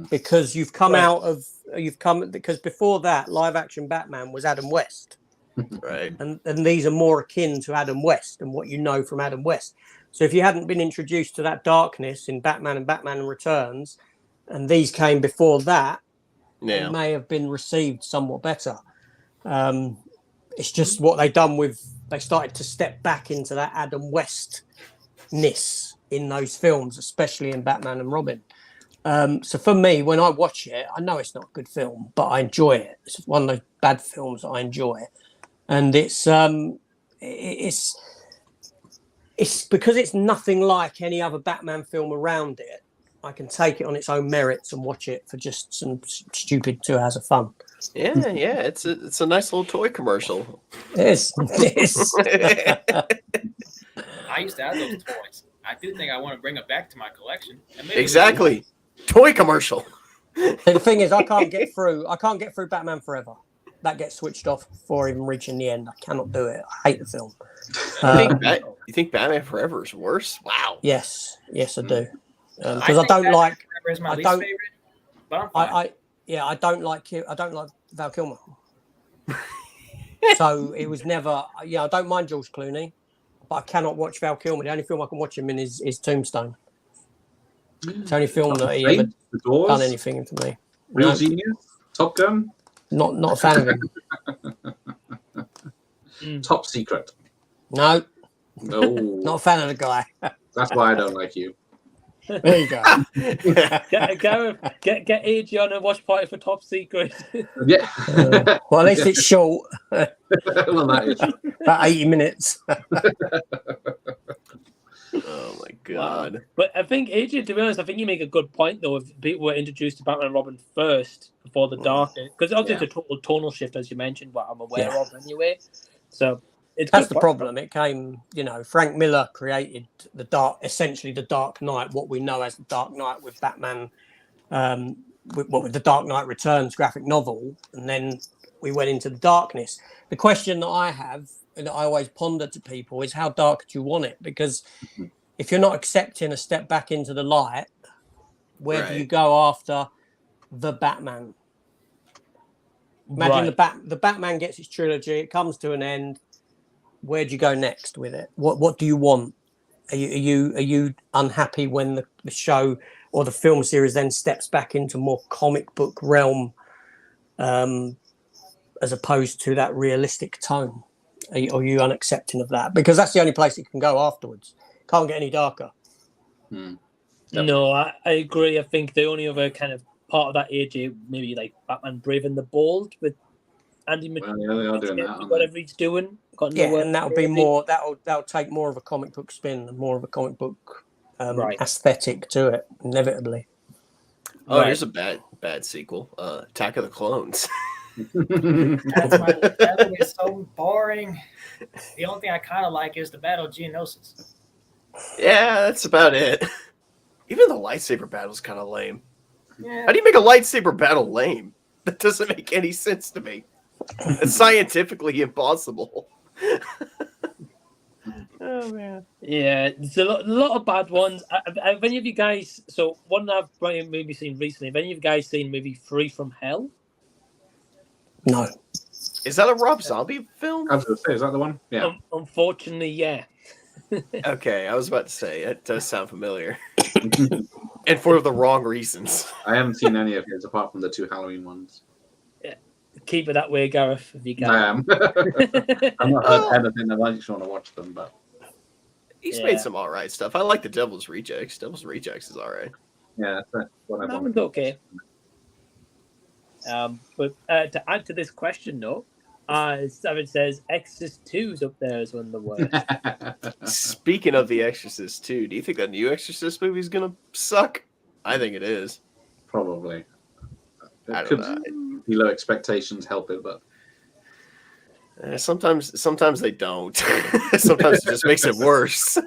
because because before that, live action Batman was Adam West. Right. And these are more akin to Adam West and what you know from Adam West. So if you hadn't been introduced to that darkness in Batman and Batman Returns, and these came before that, it may have been received somewhat better. It's just what they started to step back into that Adam West-ness in those films, especially in Batman and Robin. So for me, when I watch it, I know it's not a good film, but I enjoy it. It's one of those bad films that I enjoy. And it's because it's nothing like any other Batman film around it. I can take it on its own merits and watch it for just some stupid 2 hours of fun. Yeah, it's a nice little toy commercial. It is. I used to have those toys. I do think I want to bring it back to my collection. Exactly, toy commercial. The thing is, I can't get through Batman Forever. That gets switched off before even reaching the end. I cannot do it. I hate the film. You think Batman Forever is worse? Wow. Yes, I do. Because I don't like. Is my least favorite, but I don't like Val Kilmer. So it was never. Yeah, I don't mind George Clooney, but I cannot watch Val Kilmer. The only film I can watch him in is Tombstone. It's the only film that he ever done anything for me. Real Genius, Top Gun. Not a fan of him. Top Secret. No. No. Not a fan of the guy. That's why I don't like you. There you go. Get AJ on a watch party for Top Secret. Yeah. Well, at least it's short. Well, that is. About 80 minutes. Oh my god! Wow. But I think AJ, to be honest, I think you make a good point though. If people were introduced to Batman and Robin first before the Dark, because obviously it's a total tonal shift, as you mentioned, what I'm aware of anyway. So that's the problem. It came, Frank Miller created essentially the Dark Knight, what we know as the Dark Knight with Batman, with the Dark Knight Returns graphic novel, and then we went into the darkness. The question that I have, and that I always ponder to people, is how dark do you want it? Because if you're not accepting a step back into the light, where do you go after the Batman? Imagine the Batman gets its trilogy, it comes to an end. Where do you go next with it? What do you want? Are you unhappy when the show or the film series then steps back into more comic book realm, as opposed to that realistic tone? Are you unaccepting of that? Because that's the only place it can go afterwards. Can't get any darker. No, I agree. I think the only other kind of part of that AJ, maybe like Batman Brave and the Bold with Andy Well, yeah, they are doing that. Whatever he's doing. And that'll be more. That'll take more of a comic book spin and more of a comic book aesthetic to it, inevitably. Oh, here's a bad sequel. Attack of the Clones. That movie is so boring. The only thing I kind of like is the Battle of Geonosis. Yeah, that's about it. Even the lightsaber battle's kind of lame. Yeah. How do you make a lightsaber battle lame? That doesn't make any sense to me. It's scientifically impossible. Oh man. Yeah, there's a lot of bad ones. Have any of you guys? So one I've maybe seen recently. Have any of you guys seen movie Free from Hell? No. Is that a Rob Zombie film? I was going to say, is that the one? Yeah. Unfortunately, yeah. Okay, I was about to say it does sound familiar, and for the wrong reasons. I haven't seen any of his apart from the 2 Halloween ones. Yeah, keep it that way, Gareth. If you can. I am. I'm not heard anything. I just want to watch them, but he's made some all right stuff. I like the Devil's Rejects. Devil's Rejects is all right. Yeah, that's what I That want. one's okay. But to add to this question, though, Savage says Exorcist 2's up there as one of the worst. Speaking of The Exorcist 2, do you think that new Exorcist movie is gonna suck? I think it is. Probably. I It don't could know. be low expectations help it, but Sometimes they don't. Sometimes it just makes it worse.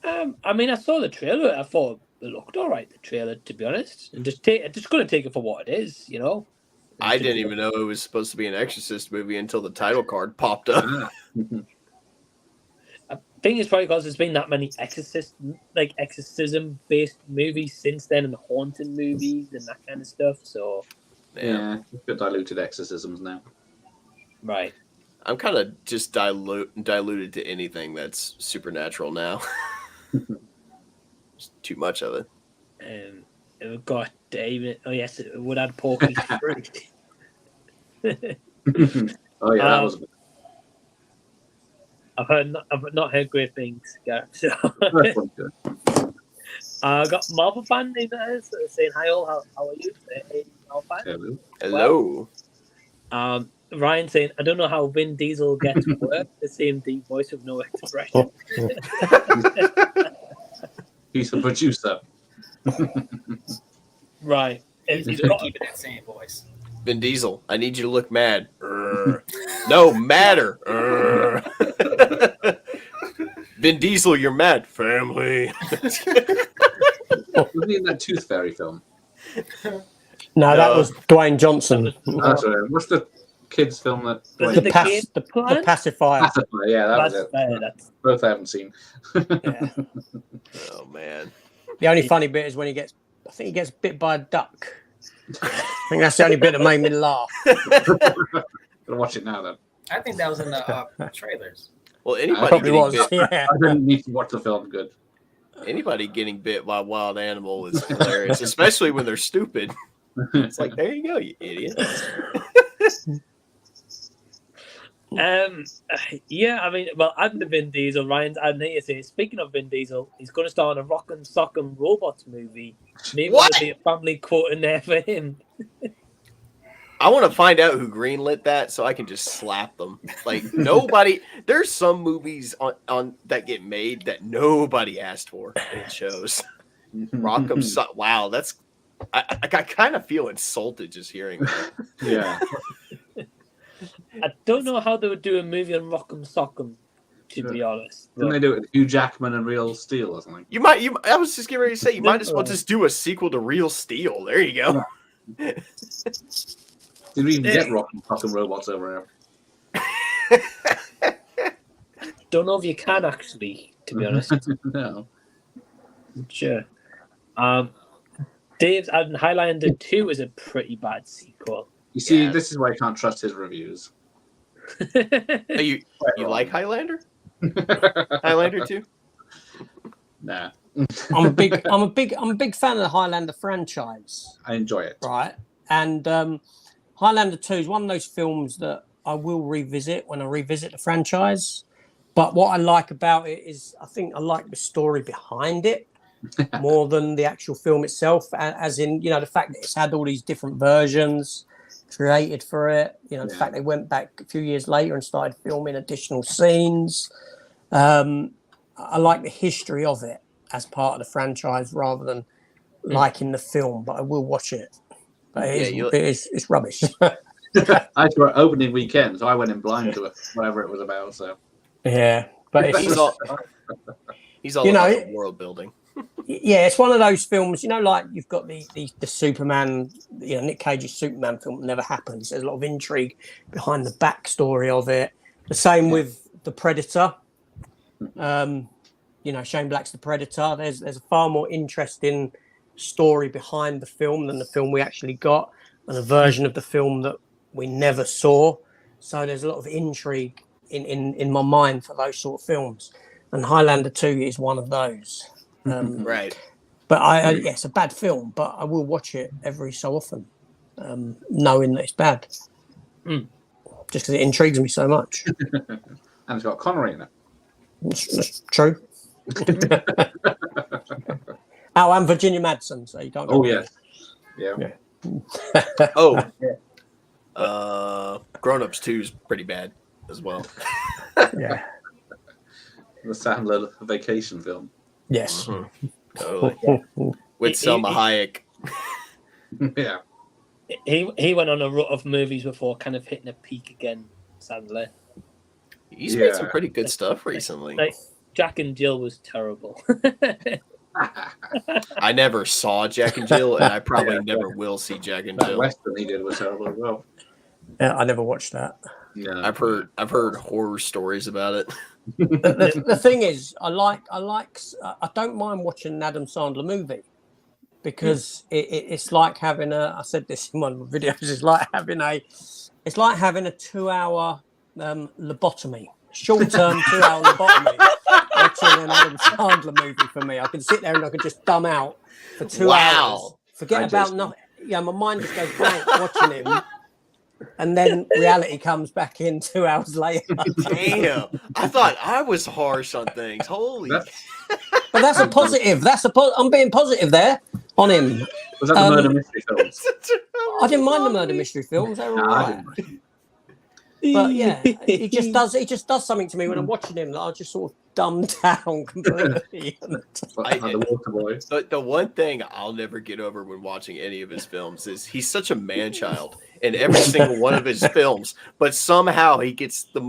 I mean, I saw the trailer. I thought it looked all right. The trailer, to be honest, and just going to take it for what it is, you know. I didn't even know it was supposed to be an Exorcist movie until the title card popped up. I think it's probably because there's been that many exorcism-based movies since then, and haunting movies and that kind of stuff. So, yeah, a bit diluted exorcisms now. Right. I'm kind of just diluted to anything that's supernatural now. Just too much of it. We've got David. Oh yes, it would add Porky 3. Oh yeah, that was. I've not heard great things. Yeah, so. I got Marvel fan named saying hi all. How are you? Hey, Marvel fan. Hello. Well, Ryan saying, I don't know how Vin Diesel gets work. The same deep voice with no expression. He's the producer. Right. He's going to keep it that same voice. Vin Diesel, I need you to look mad. No, madder. Vin Diesel, you're mad. Family. Was he in that Tooth Fairy film? No, that was Dwayne Johnson. That's right. What's the kids' film that? The Pacifier. Pacifier. Yeah, that was it. Both I haven't seen. Yeah. Oh man. The only funny bit is when he gets bit by a duck. I think that's the only bit that made me laugh. Gonna watch it now then. I think that was in the trailers. Well, anybody Probably getting was. bit, Yeah. I didn't need to watch the film. Good. anybody getting bit by a wild animal is hilarious, especially when they're stupid. It's like, there you go, you idiot. Yeah, I mean, well, and the Vin Diesel, Ryan's adding here saying, speaking of Vin Diesel, he's going to star in a Rock'em Sock'em Robots movie. Maybe What? there'll be a family quote in there for him. I want to find out who greenlit that so I can just slap them. Like nobody. There's some movies on that get made that nobody asked for. And it shows. Rock'em wow, that's. I kind of feel insulted just hearing that. Yeah. I don't know how they would do a movie on Rock'em Sock'em, to be honest. Didn't they do it with Hugh Jackman and Real Steel or something? I was just getting ready to say, you might as well just do a sequel to Real Steel. There you go. Yeah. Did we even get Rock'em Sock'em Robots over here? Don't know if you can actually, to be honest. No. Sure. Dave's adding Highlander 2 is a pretty bad sequel. You see, this is why I can't trust his reviews. You like Highlander? Highlander 2? Nah. I'm a big fan of the Highlander franchise. I enjoy it. Right. And Highlander 2 is one of those films that I will revisit when I revisit the franchise. But what I like about it is I think I like the story behind it more than the actual film itself. As in, you know, the fact that it's had all these different versions created for it. You know, the fact they went back a few years later and started filming additional scenes. I like the history of it as part of the franchise rather than liking the film, but I will watch it. But it's rubbish. I saw it opening weekend, so I went in blind to it, whatever it was about. So yeah, but he's all about world building. Yeah, it's one of those films, you know, like you've got the Superman, you know, Nick Cage's Superman film that never happens. There's a lot of intrigue behind the backstory of it. The same with The Predator. You know, Shane Black's The Predator. There's a far more interesting story behind the film than the film we actually got, and a version of the film that we never saw. So there's a lot of intrigue in my mind for those sort of films. And Highlander 2 is one of those. Right. But it's a bad film, but I will watch it every so often, knowing that it's bad. Just because it intrigues me so much. And it's got Connery in it. That's true. Oh, and Virginia Madsen, so you can't go. Oh, yes. Yeah. Grown Ups 2 is pretty bad as well. Yeah. The Sandler vacation film. Yes. Mm-hmm. Totally. With Selma Hayek. Yeah. He went on a rut of movies before kind of hitting a peak again, Sandler. He's made some pretty good stuff recently. Like Jack and Jill was terrible. I never saw Jack and Jill, and I probably never will see Jack and Jill. That Western he did was terrible as well. Yeah, I never watched that. Yeah. I've heard horror stories about it. The thing is, I don't mind watching an Adam Sandler movie because it's like having I said this in one of my videos. It's like having a 2-hour lobotomy, short-term 2-hour lobotomy. Watching an Adam Sandler movie for me, I can sit there and I can just dumb out for 2 hours. Forget about nothing. Yeah, my mind just goes blank watching him. And then reality comes back in 2 hours later. Damn. I thought I was harsh on things. Holy. But that's a positive. I'm being positive there on him. Was that the murder mystery films? I didn't mind the murder mystery films. They were all right. But yeah, he just does something to me when I'm watching him that I just sort of dumb down completely. The one thing I'll never get over when watching any of his films is he's such a man-child in every single one of his films, but somehow he gets the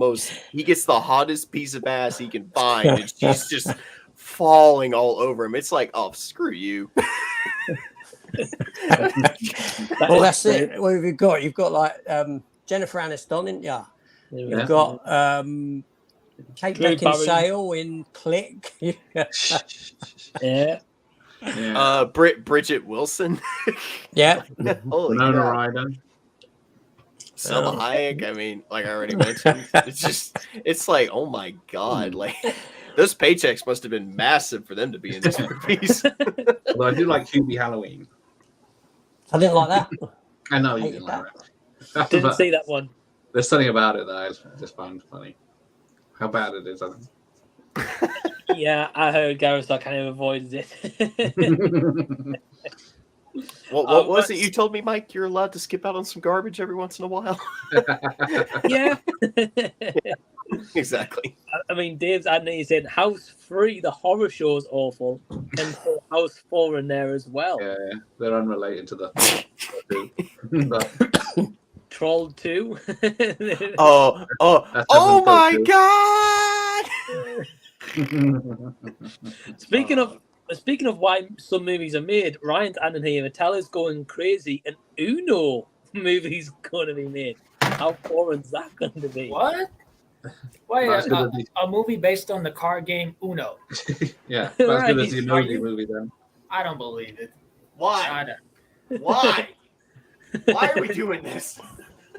hottest piece of ass he can find, and she's just falling all over him. It's like, oh, screw you. Well, that's it. What have you got? You've got like Jennifer Aniston, isn't ya? You've got Kate Beckinsale in Click. Yeah. Bridget Wilson. Yeah. Winona Ryder. Selma Hayek. I mean, like I already mentioned, it's like, oh my god, like those paychecks must have been massive for them to be in these movies. Although I do like Hubie Halloween. I didn't like that. I know you didn't like that. Didn't see that one. There's something about it that I just find funny. How bad it is, I think. Yeah, I heard Gareth kind of avoids it. What was it you told me, Mike? You're allowed to skip out on some garbage every once in a while. Yeah. Exactly. I mean, Dave's adding, he said, House 3, the horror show's awful. And House 4 in there as well. Yeah, they're unrelated to the but Troll 2. Oh my God! Speaking of why some movies are made, Ryan's adding here, Metallica's going crazy, and Uno movie's going to be made. How boring is that going to be? What? Wait, a movie based on the card game Uno. Yeah, that's good as the emoji movie then. I don't believe it. Why? Why? Why are we doing this?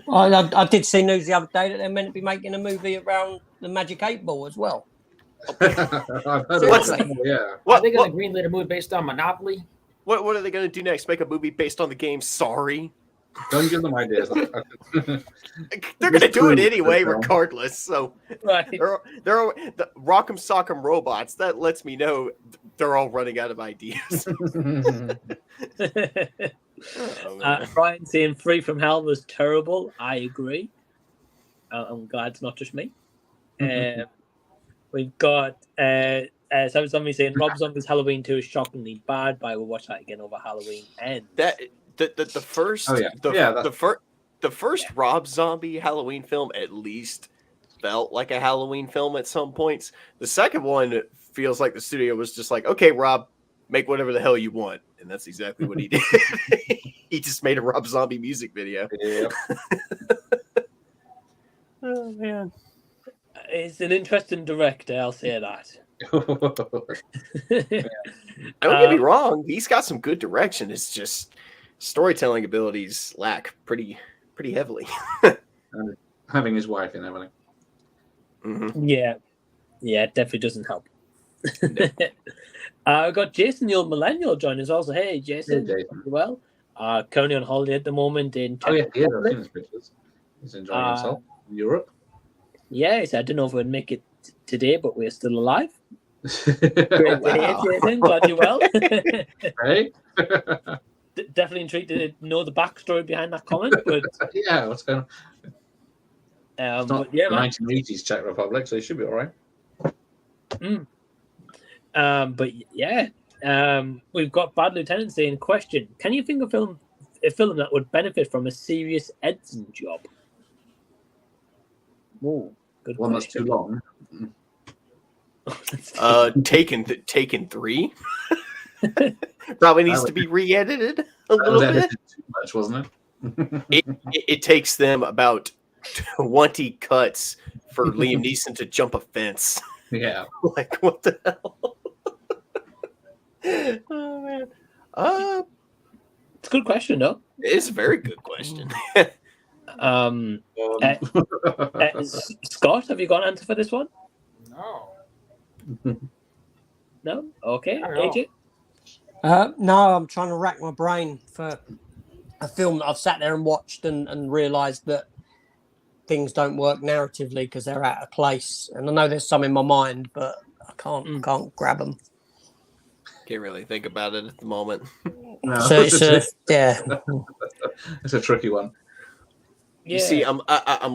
I did see news the other day that they're meant to be making a movie around the Magic 8 Ball as well. I've heard of that. Yeah. Are they going to greenlit a movie based on Monopoly? What are they going to do next? Make a movie based on the game Sorry? Don't give them ideas. They're going to do it anyway, regardless. So Right. they're the Rock'em Sock'em Robots. That lets me know they're all running out of ideas. Ryan saying Free From Hell was terrible. I agree. I'm glad it's not just me. We've got somebody saying Rob Zombie's Halloween 2 is shockingly bad, but I will watch that again over Halloween ends. The first the first Rob Zombie Halloween film at least felt like a Halloween film at some points. The second one feels like the studio was just like, okay, Rob, make whatever the hell you want. And that's exactly what he did. He just made a Rob Zombie music video. Yeah. Oh, man. It's an interesting director, I'll say that. Don't get me wrong. He's got some good direction. It's just storytelling abilities lack pretty heavily. And having his wife and everything. Mm-hmm. Yeah, it definitely doesn't help. We've got Jason, the Old Millennial, joining us also. Hey, Jason. Hey, Jason. Well, currently on holiday at the moment in Czech I've seen Republic. his pictures. He's enjoying himself in Europe. Yeah, he said, I don't know if we'd make it today, but we're still alive. Great Great to hear, Jason. Glad you're well. Hey? Definitely intrigued to know the backstory behind that comment. But Yeah, what's going on? It's not but yeah, man. 1980s Czech Republic, so he should be all right. But yeah, we've got Bad Lieutenant saying, question, can you think of a film that would benefit from a serious Edson job? Oh, good One question. that's too long. Taken 3 probably needs to be re-edited a little bit. Too much, wasn't it? It takes them about 20 cuts for Liam Neeson to jump a fence. Yeah. Like, what the hell? Oh man. It's a good question, though. It's a very good question. Scott, have you got an answer for this one? No. No? Okay. I don't know. AJ? No, I'm trying to rack my brain for a film that I've sat there and watched and realised that things don't work narratively because they're out of place. And I know there's some in my mind, but I can't grab them. Can't really think about it at the moment. No. So yeah. It's a tricky one. You see, I'm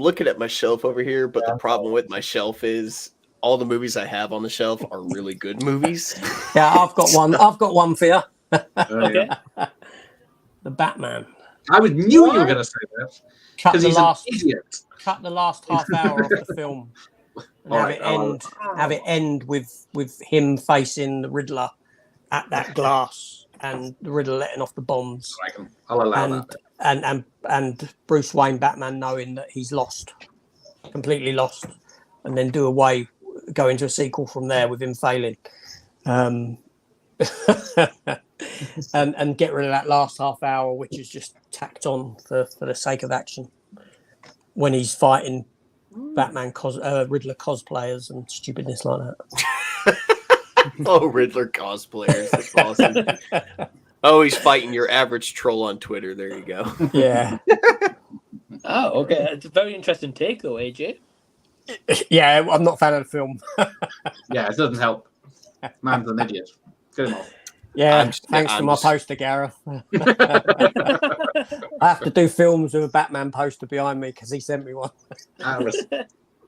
looking at my shelf over here, but the problem with my shelf is all the movies I have on the shelf are really good movies. Yeah, I've got one. I've got one for you. Okay. The Batman. I knew you were going to say that. Cut Because the he's last an idiot. cut the last half hour of the film and have it end with him facing the Riddler at that glass and the Riddler letting off the bombs. I'll allow that. And Bruce Wayne Batman knowing that he's lost, completely lost, and then go into a sequel from there with him failing. And get rid of that last half hour, which is just tacked on for the sake of action. When he's fighting Batman Riddler cosplayers and stupidness like that. Oh, Riddler cosplayers. That's awesome. Oh, he's fighting your average troll on Twitter. There you go. Yeah. Oh, okay. It's a very interesting take, though, AJ. Yeah, I'm not a fan of the film. Yeah, it doesn't help. Man's an idiot. Get him off. Yeah, thanks to my poster, Gareth. I have to do films with a Batman poster behind me because he sent me one.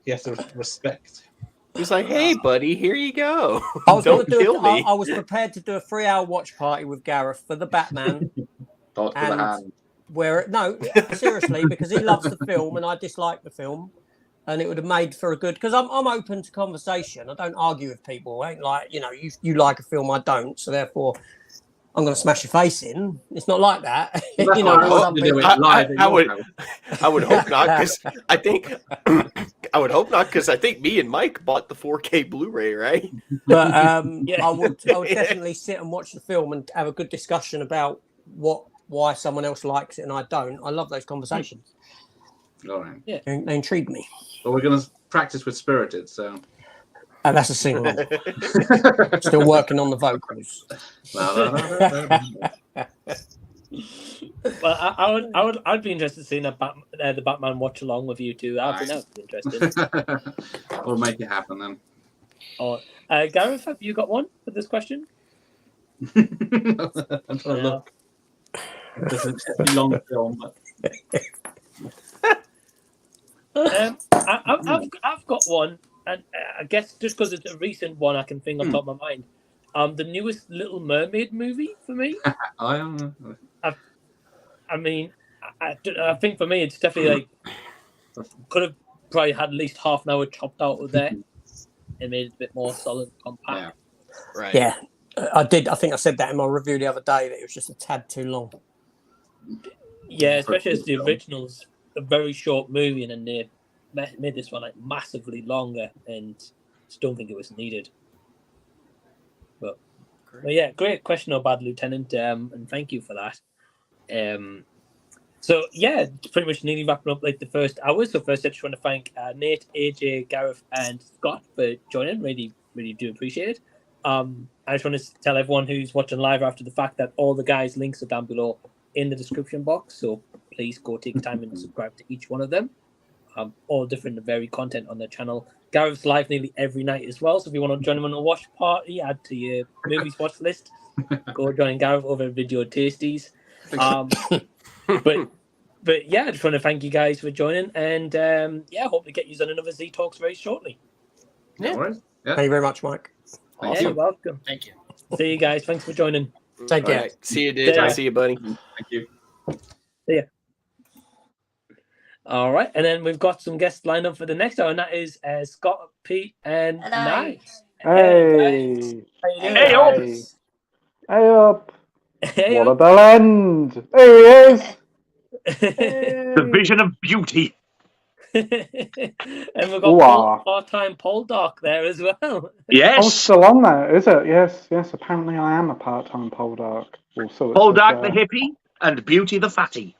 Yes, respect. He's like, "Hey, buddy, here you go. I was Don't kill me." I was prepared to do a 3-hour watch party with Gareth for the Batman. Dot with a hand. Where no, seriously, because he loves the film and I dislike the film, and it would have made for a good. Because I'm open to conversation. I don't argue with people. I ain't like you like a film, I don't. So therefore, I'm going to smash your face in. It's not like that. I would hope not, because I think I would hope not, because I think me and Mike bought the 4K Blu-ray, right? But I would definitely sit and watch the film and have a good discussion about why someone else likes it and I don't. I love those conversations. All right. Yeah, they intrigue me. Well, we're going to practice with Spirited, so. And that's a single. Still working on the vocals. Well, I'd be interested in seeing the Batman watch along with you two. I think that would be interesting. We'll make it happen then. Oh, Gareth, have you got one for this question? I'm trying to look. It's a long film, but. I've got one, and I guess just because it's a recent one, I can think on top of my mind. The newest Little Mermaid movie for me. I think for me it's definitely like could have probably had at least half an hour chopped out of there and made it a bit more solid, compact. Yeah. Right. Yeah, I did. I think I said that in my review the other day that it was just a tad too long. Yeah, especially as the original's a very short movie, and then they made this one like massively longer, and just don't think it was needed. But yeah, great question, Bad Lieutenant, and thank you for that. So yeah, pretty much nearly wrapping up like the first hour. So first, I just want to thank Nate, AJ, Gareth, and Scott for joining. Really, really do appreciate it. I just want to tell everyone who's watching live after the fact that all the guys' links are down below in the description box. So please go take time and subscribe to each one of them. All different and varied content on their channel. Gareth's live nearly every night as well. So if you want to join him on a watch party, add to your movies watch list, go join Gareth over at Video Tasties. But yeah, I just want to thank you guys for joining, and hope to get you on another Z Talks very shortly. Yeah. Thank you very much, Mike. Awesome. Yeah, you're welcome. Thank you. See you guys. Thanks for joining. Take care. Right. See you, dude. See you, buddy. Thank you. See ya. All right, and then we've got some guests lined up for the next hour, and that is Scott, Pete, and Knight. Hey. Hey up. Hey up. Hey what up. a bell end. There he is. The vision of beauty. And we've got part-time Poldark there as well. Yes. Oh, still on there, is it? Yes. Apparently, I am a part-time Poldark. Poldark the hippie and Beauty the fatty.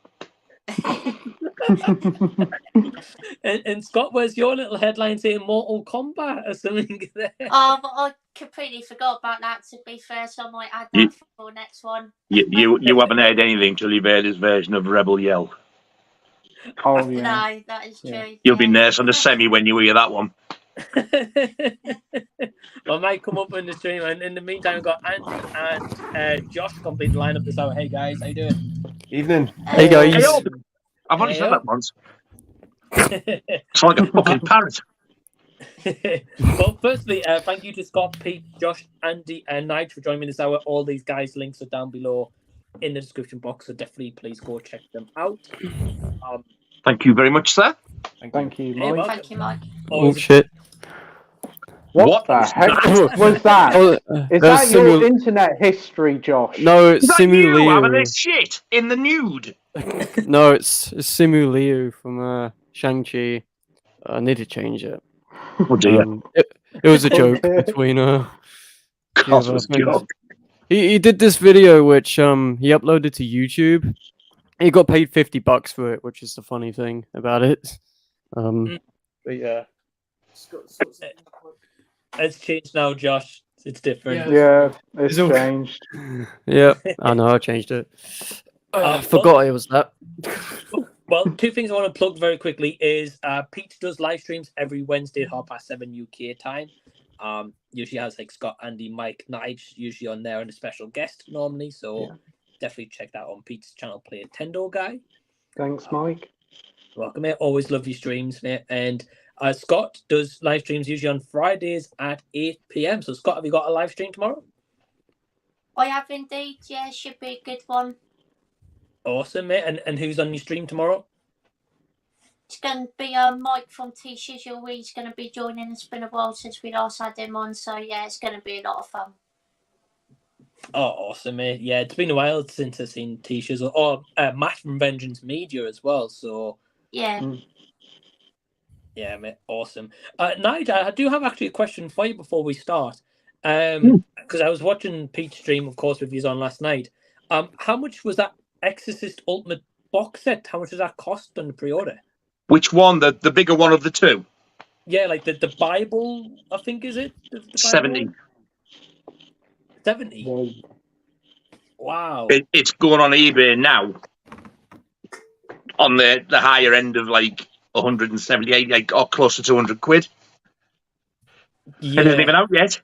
and Scott, where's your little headline saying Mortal Kombat or something there? I completely forgot about that, to be fair, so I might add that for the next one. You haven't heard anything till you've heard his version of Rebel Yell. Oh, yeah. No, that is true. You'll be nurse on the semi when you hear that one. Well, I might come up in the stream, and in the meantime, we've got Andy and Josh complete the lineup this hour. Hey guys, how you doing? Evening. Hey guys. Hey, I've only said that once. It's like a fucking parrot. Well, firstly, thank you to Scott, Pete, Josh, Andy, and Nige for joining me this hour. All these guys' links are down below in the description box, so definitely please go check them out. Thank you very much, sir. Thank you, Mike. Thank you, Mike. Oh shit. What the heck was that? Is that your internet history, Josh? No, it's You having Simu this shit in the nude. Liu. No, it's Simu Liu from Shang-Chi. I need to change it. Oh dear. It was a joke between God, it was a joke. He did this video which he uploaded to YouTube. He got paid $50 for it, which is the funny thing about it. But yeah. It's changed now, Josh. It's different. Yeah, it's changed. Yeah, I know, I changed it. I forgot it was that. Well, two things I want to plug very quickly is Pete does live streams every Wednesday at 7:30 UK time. Usually has like Scott, Andy, Mike, Nige usually on there and a special guest normally. So definitely check that on Pete's channel, PLAYTENDOGUY. Thanks, Mike. Welcome, mate. Always love your streams, mate. And Scott does live streams usually on Fridays at 8 p.m. So, Scott, have you got a live stream tomorrow? I have indeed. Yeah, should be a good one. Awesome, mate. And who's on your stream tomorrow? It's going to be Mike from T Shizzle. He's going to be joining. It's been a while since we last had him on. So, yeah, it's going to be a lot of fun. Oh, awesome, mate. Yeah, it's been a while since I've seen T Shizzle. Or Matt from Vengeance Media as well. So, yeah. Yeah, mate. Awesome. Nigel, I do have actually a question for you before we start. Because I was watching Pete's stream, of course, reviews on last night. How much was that Exorcist Ultimate box set? How much does that cost on the pre-order? Which one? The bigger one of the two? Yeah, like the Bible, I think, is it? The 70. 70? Wow. It's going on eBay now. On the higher end of like 178, like or close to 200 quid. Yeah. It isn't even out yet.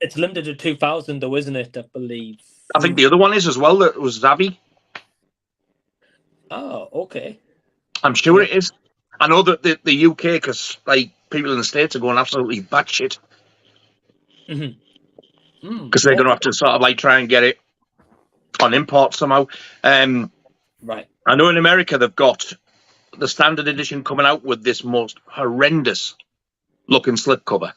It's limited to 2,000 though, isn't it? I believe. I think the other one is as well. That was Zavi. Oh, okay. I'm sure it is. I know that the UK, because like people in the States are going absolutely batshit. Because they're going to have to sort of like try and get it on import somehow. Right. I know in America they've got the standard edition coming out with this most horrendous looking slipcover.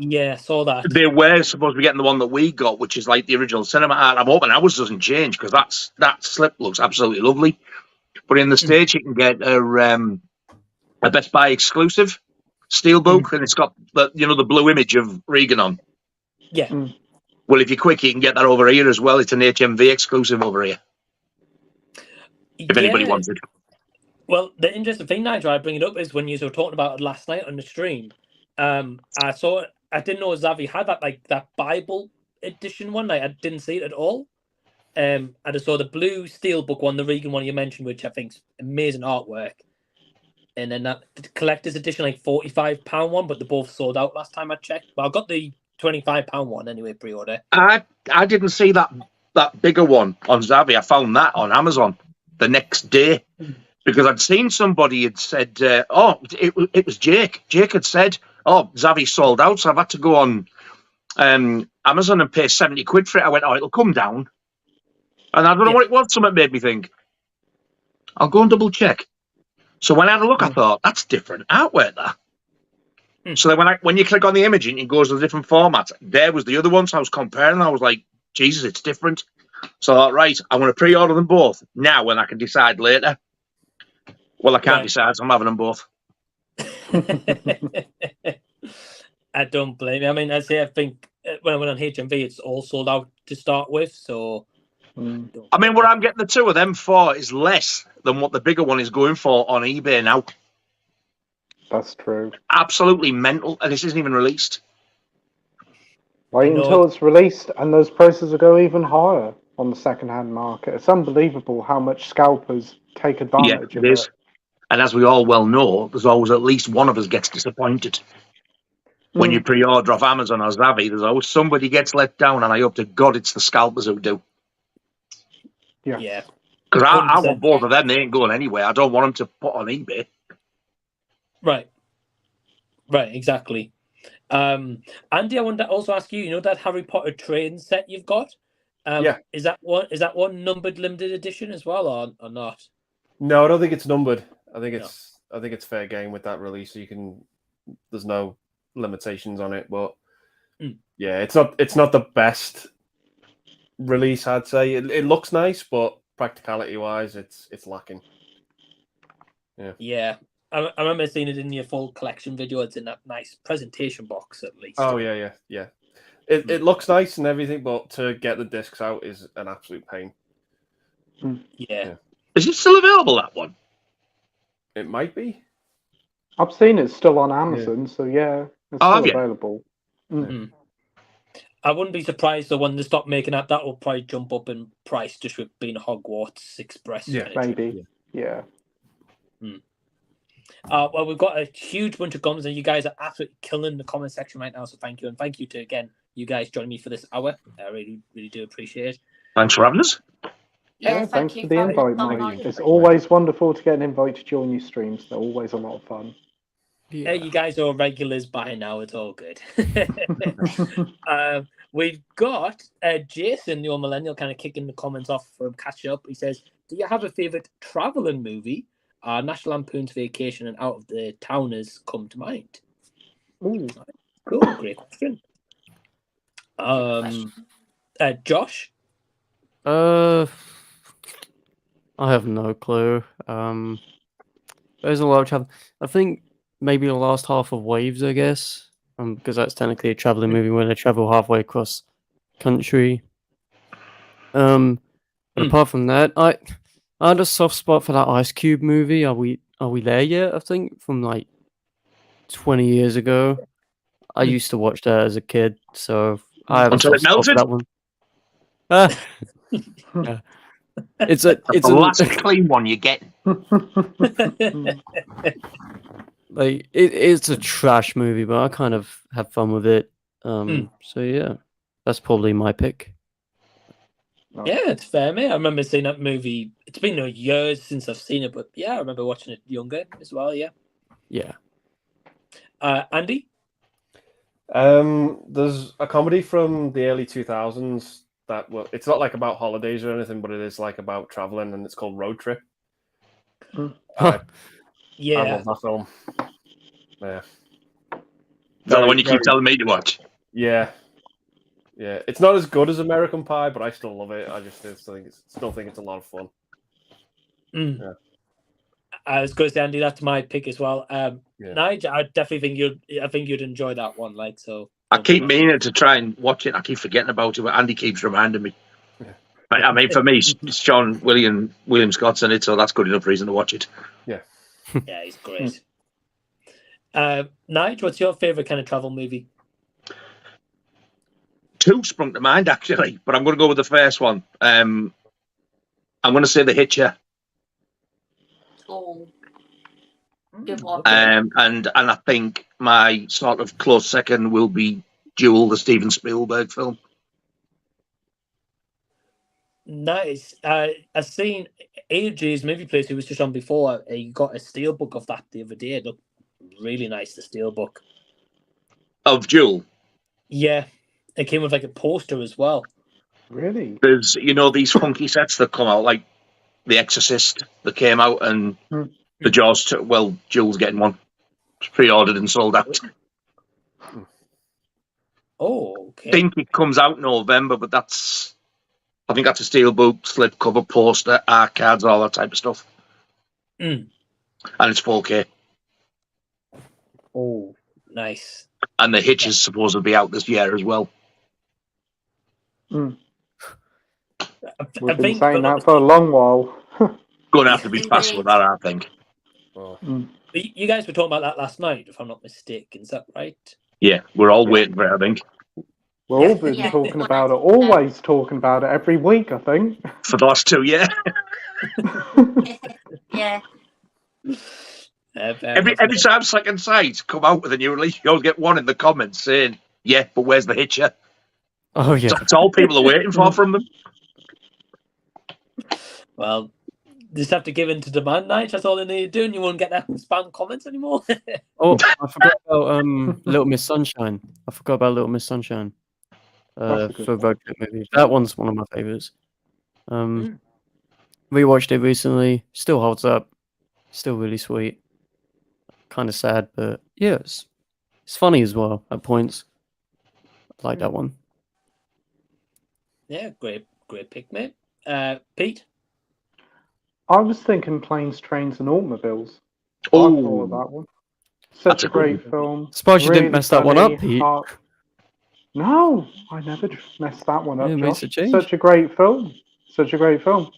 Yeah, saw that. They were supposed to be getting the one that we got, which is like the original cinema art. I'm hoping ours doesn't change because that slip looks absolutely lovely. But in the States, you can get a Best Buy exclusive steelbook, and it's got the blue image of Regan on. Yeah. Well, if you're quick, you can get that over here as well. It's an HMV exclusive over here. If anybody wants it. Well, the interesting thing, Nigel, I bring it up is when you were talking about it last night on the stream. I saw it. I didn't know Zavi had that Bible edition one. I didn't see it at all. I just saw the blue steelbook one, the Regan one you mentioned, which I think's amazing artwork. And then that the collector's edition, like £45 one, but they both sold out last time I checked. But I got the £25 one anyway, pre-order. I didn't see that bigger one on Zavi. I found that on Amazon the next day because I'd seen somebody had said, it was Jake. Jake had said, Zavi sold out, so I've had to go on Amazon and pay 70 quid for it. I went, it'll come down. And I don't know what it was. Something made me think, I'll go and double check. So when I had a look, I thought, that's different artwork there. So then when you click on the image and it goes to a different format, there was the other one. So I was comparing. I was like, Jesus, it's different. So I thought, right, I'm going to pre-order them both now when I can decide later. Well, I can't decide, so I'm having them both. I don't blame you. I mean, I think when I went on HMV, it's all sold out to start with. So, I mean, what I'm getting the two of them for is less than what the bigger one is going for on eBay now. That's true. Absolutely mental, and this isn't even released. Wait until it's released, and those prices will go even higher on the second-hand market. It's unbelievable how much scalpers take advantage of it. And as we all well know, there's always at least one of us gets disappointed. When you pre-order off Amazon or Zavi, there's always somebody gets let down, and I hope to God it's the scalpers who do. Yeah. Because I want both of them. They ain't going anywhere. I don't want them to put on eBay. Right, exactly. Andy, I want to also ask you, that Harry Potter train set you've got? Is that one numbered limited edition as well or not? No, I don't think it's numbered. I think it's fair game with that release. There's no limitations on it, but yeah, it's not the best release, I'd say. It looks nice, but practicality wise, it's lacking. Yeah. I remember seeing it in your full collection video. It's in that nice presentation box, at least. Oh yeah. It looks nice and everything, but to get the discs out is an absolute pain. Yeah. Is it still available, that one? It might be. I've seen it still on Amazon, so yeah, it's still available. I wouldn't be surprised though when they stop making that will probably jump up in price just with being Hogwarts Express. Yeah, maybe. Yeah. Well, we've got a huge bunch of comments, and you guys are absolutely killing the comment section right now. So thank you, and thank you to again you guys joining me for this hour. I really, really do appreciate it. Thanks for having us. Yeah, Thanks you for the invite, mate. It's always wonderful to get an invite to join your streams. They're always a lot of fun. Yeah. You guys are regulars by now. It's all good. We've got Jason, the Old Millennial, kind of kicking the comments off from catch up. He says, "Do you have a favorite traveling movie? National Lampoon's Vacation and Out of the Towners come to mind." Ooh. Cool, great question. Josh. I have no clue. There's a lot of travel. I think maybe the last half of Waves, I guess, because that's technically a traveling movie where they travel halfway across country. But apart from that, I had a soft spot for that Ice Cube movie. Are we there yet? I think from like 20 years ago. I used to watch that as a kid, so I have a soft spot for that one. Yeah. It's the last clean one you get. Like it's a trash movie, but I kind of have fun with it. So yeah, that's probably my pick. Yeah, it's fair, mate. I remember seeing that movie. It's been years since I've seen it, but yeah, I remember watching it younger as well. Yeah. Yeah. Andy. There's a comedy from the early 2000s that, well, it's not like about holidays or anything, but it is like about traveling, and it's called Road Trip. Yeah, I love that film. Yeah, Is that the one you keep telling me to watch? Yeah, yeah. It's not as good as American Pie, but I still love it. I just still think it's a lot of fun. Yeah. I was going to say, Andy, that's my pick as well. Nigel, I definitely think you'd enjoy that one. Like, so I keep meaning to try and watch it. I keep forgetting about it, but Andy keeps reminding me. Yeah. I mean, for me, it's John William Scott's in it, so that's good enough reason to watch it. Yeah. Yeah, he's great. Nigel, what's your favourite kind of travel movie? Two sprung to mind, actually, but I'm going to go with the first one. I'm going to say The Hitcher. Oh, good one. And I think my sort of close second will be Jewel, the Steven Spielberg film. Nice. I've seen AJ's Movie Place, who was just on before. He got a steelbook of that the other day. It looked really nice, the steelbook. Of Jewel? Yeah. It came with like a poster as well. Really? There's, these funky sets that come out, like The Exorcist that came out, and the Jaws, Jewel's getting one. It's pre-ordered and sold out. Oh, okay. I think it comes out in November, but I think that's a steelbook, slipcover, poster, art cards, all that type of stuff. And it's 4K. Oh, nice. And The Hitch is supposed to be out this year as well. We've been saying that for a long while. Going to have to be fast with that, I think. You guys were talking about that last night, if I'm not mistaken. Is that right? Yeah, we're all waiting for it, I think. We're all been talking about it, always talking about it every week, I think. For the last 2 years. Yeah. Every time Second Sight come out with a new release, you always get one in the comments saying, "Yeah, but where's the Hitcher?" Oh yeah, that's all people are waiting for from them. Well, just have to give in to demand, Nige. That's all they need to do, and you won't get that spam comments anymore. Oh, I forgot about Little Miss Sunshine. For road trip movies. That one's one of my favorites. Rewatched it recently. Still holds up. Still really sweet. Kind of sad, but yeah, it's funny as well at points. I like that one. Yeah, great pick, mate. Pete? I was thinking Planes, Trains and Automobiles. Oh, I thought of that one. Such a great film. Surprised you didn't mess that one up, Pete. No, I never messed that one up, Makes a change. Such a great film.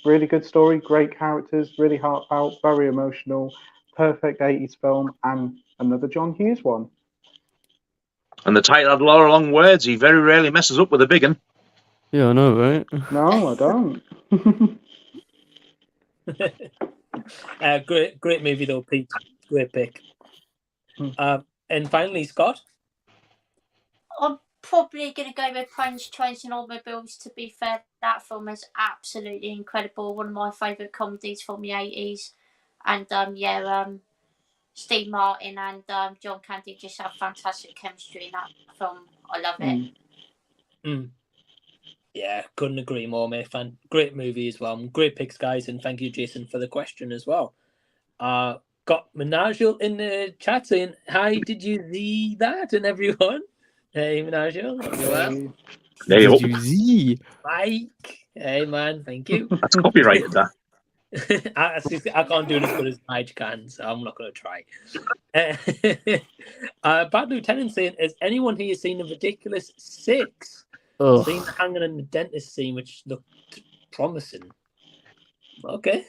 Really good story, great characters, really heartfelt, very emotional, perfect 80s film, and another John Hughes one. And the title had a lot of long words. He very rarely messes up with a big one. Yeah, I know, right? No, I don't. Great movie though, Pete. Great pick. And finally, Scott. I'm probably going to go with Planes, Trains and Automobiles. To be fair, that film is absolutely incredible. One of my favourite comedies from the 80s. And Steve Martin and John Candy just have fantastic chemistry in that film. I love it. Yeah, couldn't agree more, mate. Great movie as well. Great picks, guys, and thank you, Jason, for the question as well. Got Menagel in the chat saying, "Hi, did you see that?" And everyone, hey, Menagel, everyone. Did you see? Mike, hey, man, thank you. That's copyrighted, that. I can't do it as good as Nige can, so I'm not going to try. Bad Lieutenant saying, "Has anyone here seen The Ridiculous 6? Seen the hanging in the dentist scene, which looked promising." Okay.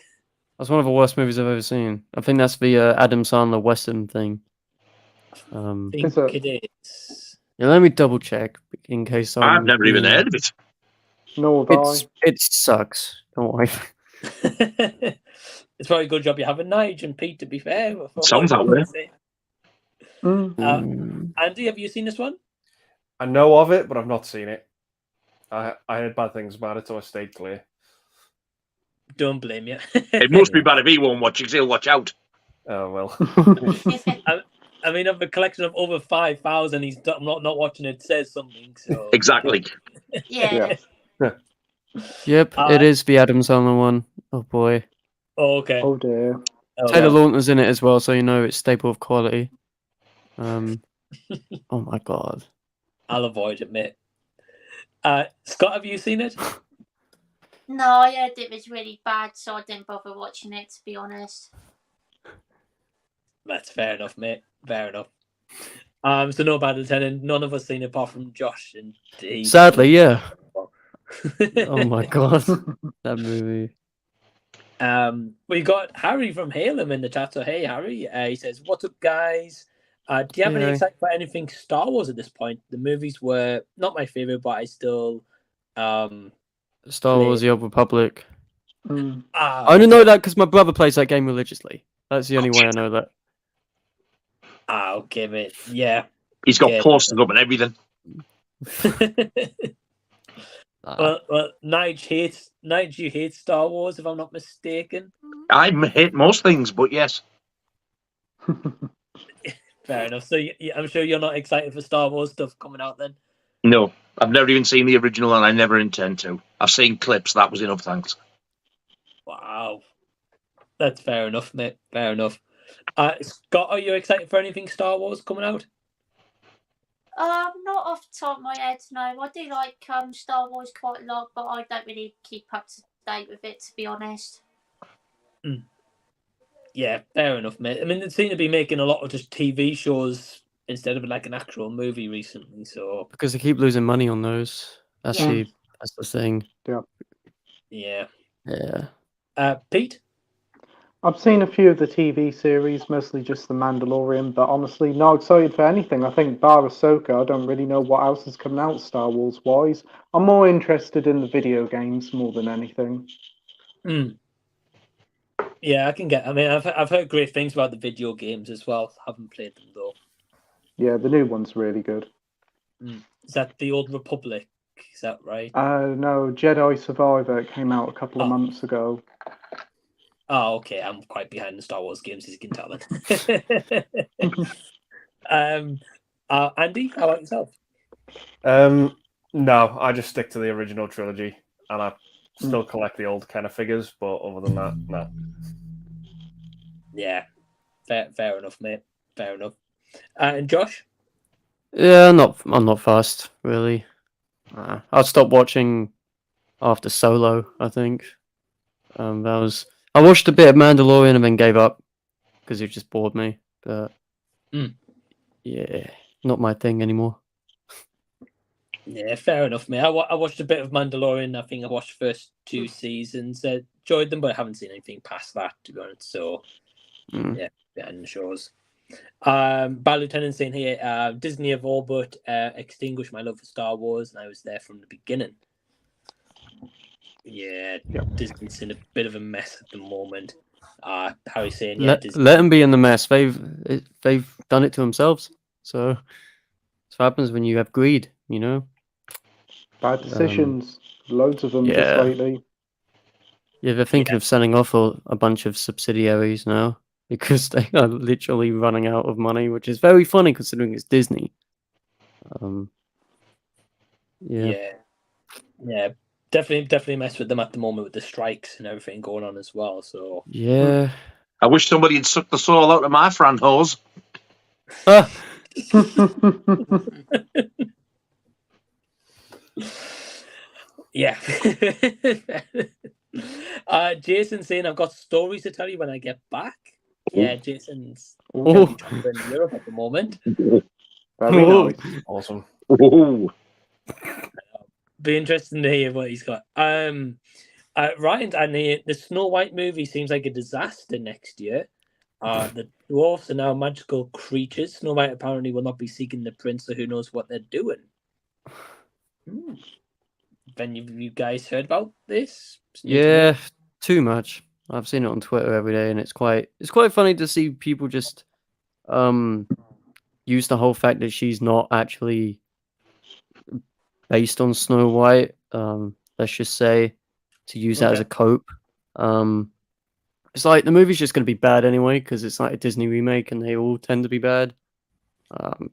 That's one of the worst movies I've ever seen. I think that's the Adam Sandler Western thing. I think it is. Yeah, let me double check in case I've never even heard of it. No, it sucks. Don't worry. It's a very good job you have a Nige and Pete, to be fair. Sounds that way. Andy, have you seen this one? I know of it, but I've not seen it. I heard bad things about it, so I stayed clear. Don't blame you. It must be bad if he won't watch it, 'cause he'll watch out. Oh, well. I mean, of a collection of over 5,000, he's not watching it says something. So Exactly. Yeah. Yep, it is the Adam Sandler one. Oh, boy. Oh, okay. Oh, dear. Taylor Lautner's in it as well, so you know it's staple of quality. Oh, my God. I'll avoid it, mate. Scott, have you seen it? No, I heard it was really bad, so I didn't bother watching it, to be honest. That's fair enough, mate. Fair enough. So no Bad Lieutenant. None of us seen it apart from Josh and Dave. Sadly, yeah. Oh my God, that movie. We got Harry from Halem in the chat. So hey, Harry. He says, "What's up, guys? Do you have any excitement for anything Star Wars at this point? The movies were not my favorite, but I still Star Wars: The Old Republic. Mm. I only know that because my brother plays that game religiously. That's the only way I know that. I'll give it. Yeah, he's got posters up and everything. Well, Nige, you hate Star Wars, if I'm not mistaken. I hate most things, but yes. Fair enough. So I'm sure you're not excited for Star Wars stuff coming out then? No, I've never even seen the original, and I never intend to. I've seen clips. That was enough, thanks. Wow. That's fair enough, mate. Fair enough. Scott, are you excited for anything Star Wars coming out? Not off the top of my head, no. I do like Star Wars quite a lot, but I don't really keep up to date with it, to be honest. Yeah, fair enough, mate. I mean, they seem to be making a lot of just TV shows instead of like an actual movie recently. So because they keep losing money on those. That's the thing. Yeah. Pete? Pete? I've seen a few of the TV series, mostly just The Mandalorian, but honestly, not excited for anything. I think bar Ahsoka, I don't really know what else is coming out Star Wars-wise. I'm more interested in the video games more than anything. Yeah, I can get... I mean, I've heard great things about the video games as well. Haven't played them, though. Yeah, the new one's really good. Is that the Old Republic? Is that right? No, Jedi Survivor. It came out a couple of months ago. Oh, okay. I'm quite behind the Star Wars games, as you can tell. Andy, how about yourself? No, I just stick to the original trilogy, and I still collect the old kind of figures. But other than that, no. Yeah, fair enough, mate. Fair enough. And Josh? Yeah, I'm not fast, really. I'll stop watching after Solo, I think. I watched a bit of Mandalorian and then gave up because it just bored me. But yeah, not my thing anymore. Yeah, fair enough, mate. I watched a bit of Mandalorian. I think I watched the first 2 seasons. Enjoyed them, but I haven't seen anything past that, to be honest. So, yeah, behind the shows. Bad Lieutenant saying here, Disney have all but extinguished my love for Star Wars, and I was there from the beginning. Yeah, Disney's in a bit of a mess at the moment. Harry's saying, yeah, Disney. Let them be in the mess. They've done it to themselves. So that's what happens when you have greed, you know. Bad decisions. Loads of them just lately. Yeah, they're thinking of selling off a bunch of subsidiaries now because they are literally running out of money, which is very funny considering it's Disney. Yeah, definitely mess with them at the moment with the strikes and everything going on as well. So yeah, I wish somebody had sucked the soul out of my friend hose. Yeah. Jason saying I've got stories to tell you when I get back. Yeah, Jason's in Europe at the moment. Very nice. Awesome. Be interesting to hear what he's got. Ryan, and the Snow White movie seems like a disaster next year. The dwarfs are now magical creatures. Snow White apparently will not be seeking the prince, so who knows what they're doing. Have any of you guys heard about this? Yeah, too much. I've seen it on Twitter every day, and it's quite funny to see people just use the whole fact that she's not actually based on Snow White. Let's just say to use that as a cope. It's like the movie's just going to be bad anyway because it's like a Disney remake, and they all tend to be bad.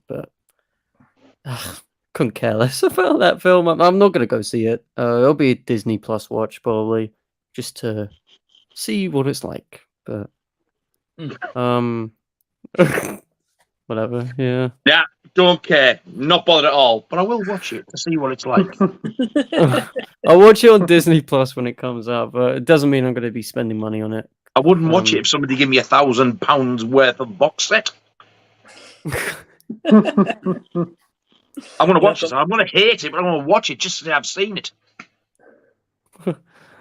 But couldn't care less about that film. I'm not going to go see it. It'll be a Disney Plus watch probably, just to see what it's like. But whatever. Yeah. Yeah, don't care. Not bothered at all. But I will watch it to see what it's like. I'll watch it on Disney Plus when it comes out, but it doesn't mean I'm going to be spending money on it. I wouldn't watch it if somebody gave me £1,000 worth of box set. I'm going to watch it. I'm going to hate it, but I'm going to watch it just to say I've seen it.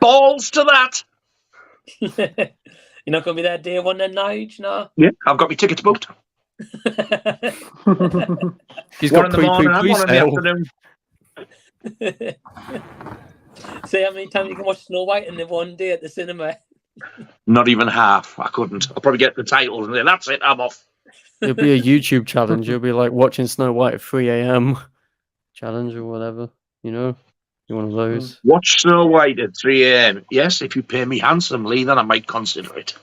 Balls to that. You're not going to be there day one then, Nige? No? Yeah, I've got my tickets booked. He's one got in the morning and one in the afternoon. Say how many times you can watch Snow White in the one day at the cinema. Not even half. I couldn't. I'll probably get the titles and say, that's it, I'm off. It'll be a YouTube challenge. You'll be like watching Snow White at 3 a.m. challenge or whatever. You know? You're one of those. Watch Snow White at 3 a.m. Yes, if you pay me handsomely, then I might consider it.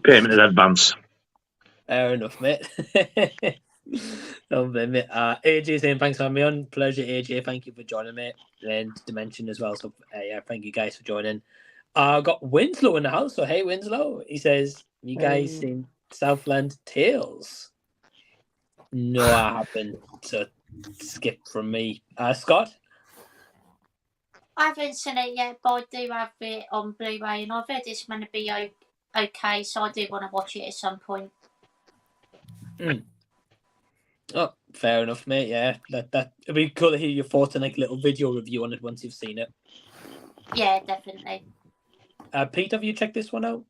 Payment in advance. Fair enough, mate. Don't blame me. AJ saying thanks for having me on. Pleasure, AJ. Thank you for joining me. And Damencion as well. So yeah, thank you guys for joining. I've got Winslow in the house. So hey, Winslow. He says, you guys seen Southland Tales? No, I haven't. So skip from me. Scott? I haven't seen it yet, but I do have it on Blu-ray, and I've heard it's going to be okay, so I do want to watch it at some point. Oh, fair enough, mate. Yeah, that it'd be cool to hear your thoughts and like a little video review on it once you've seen it. Yeah, definitely. Pete, have you checked this one out?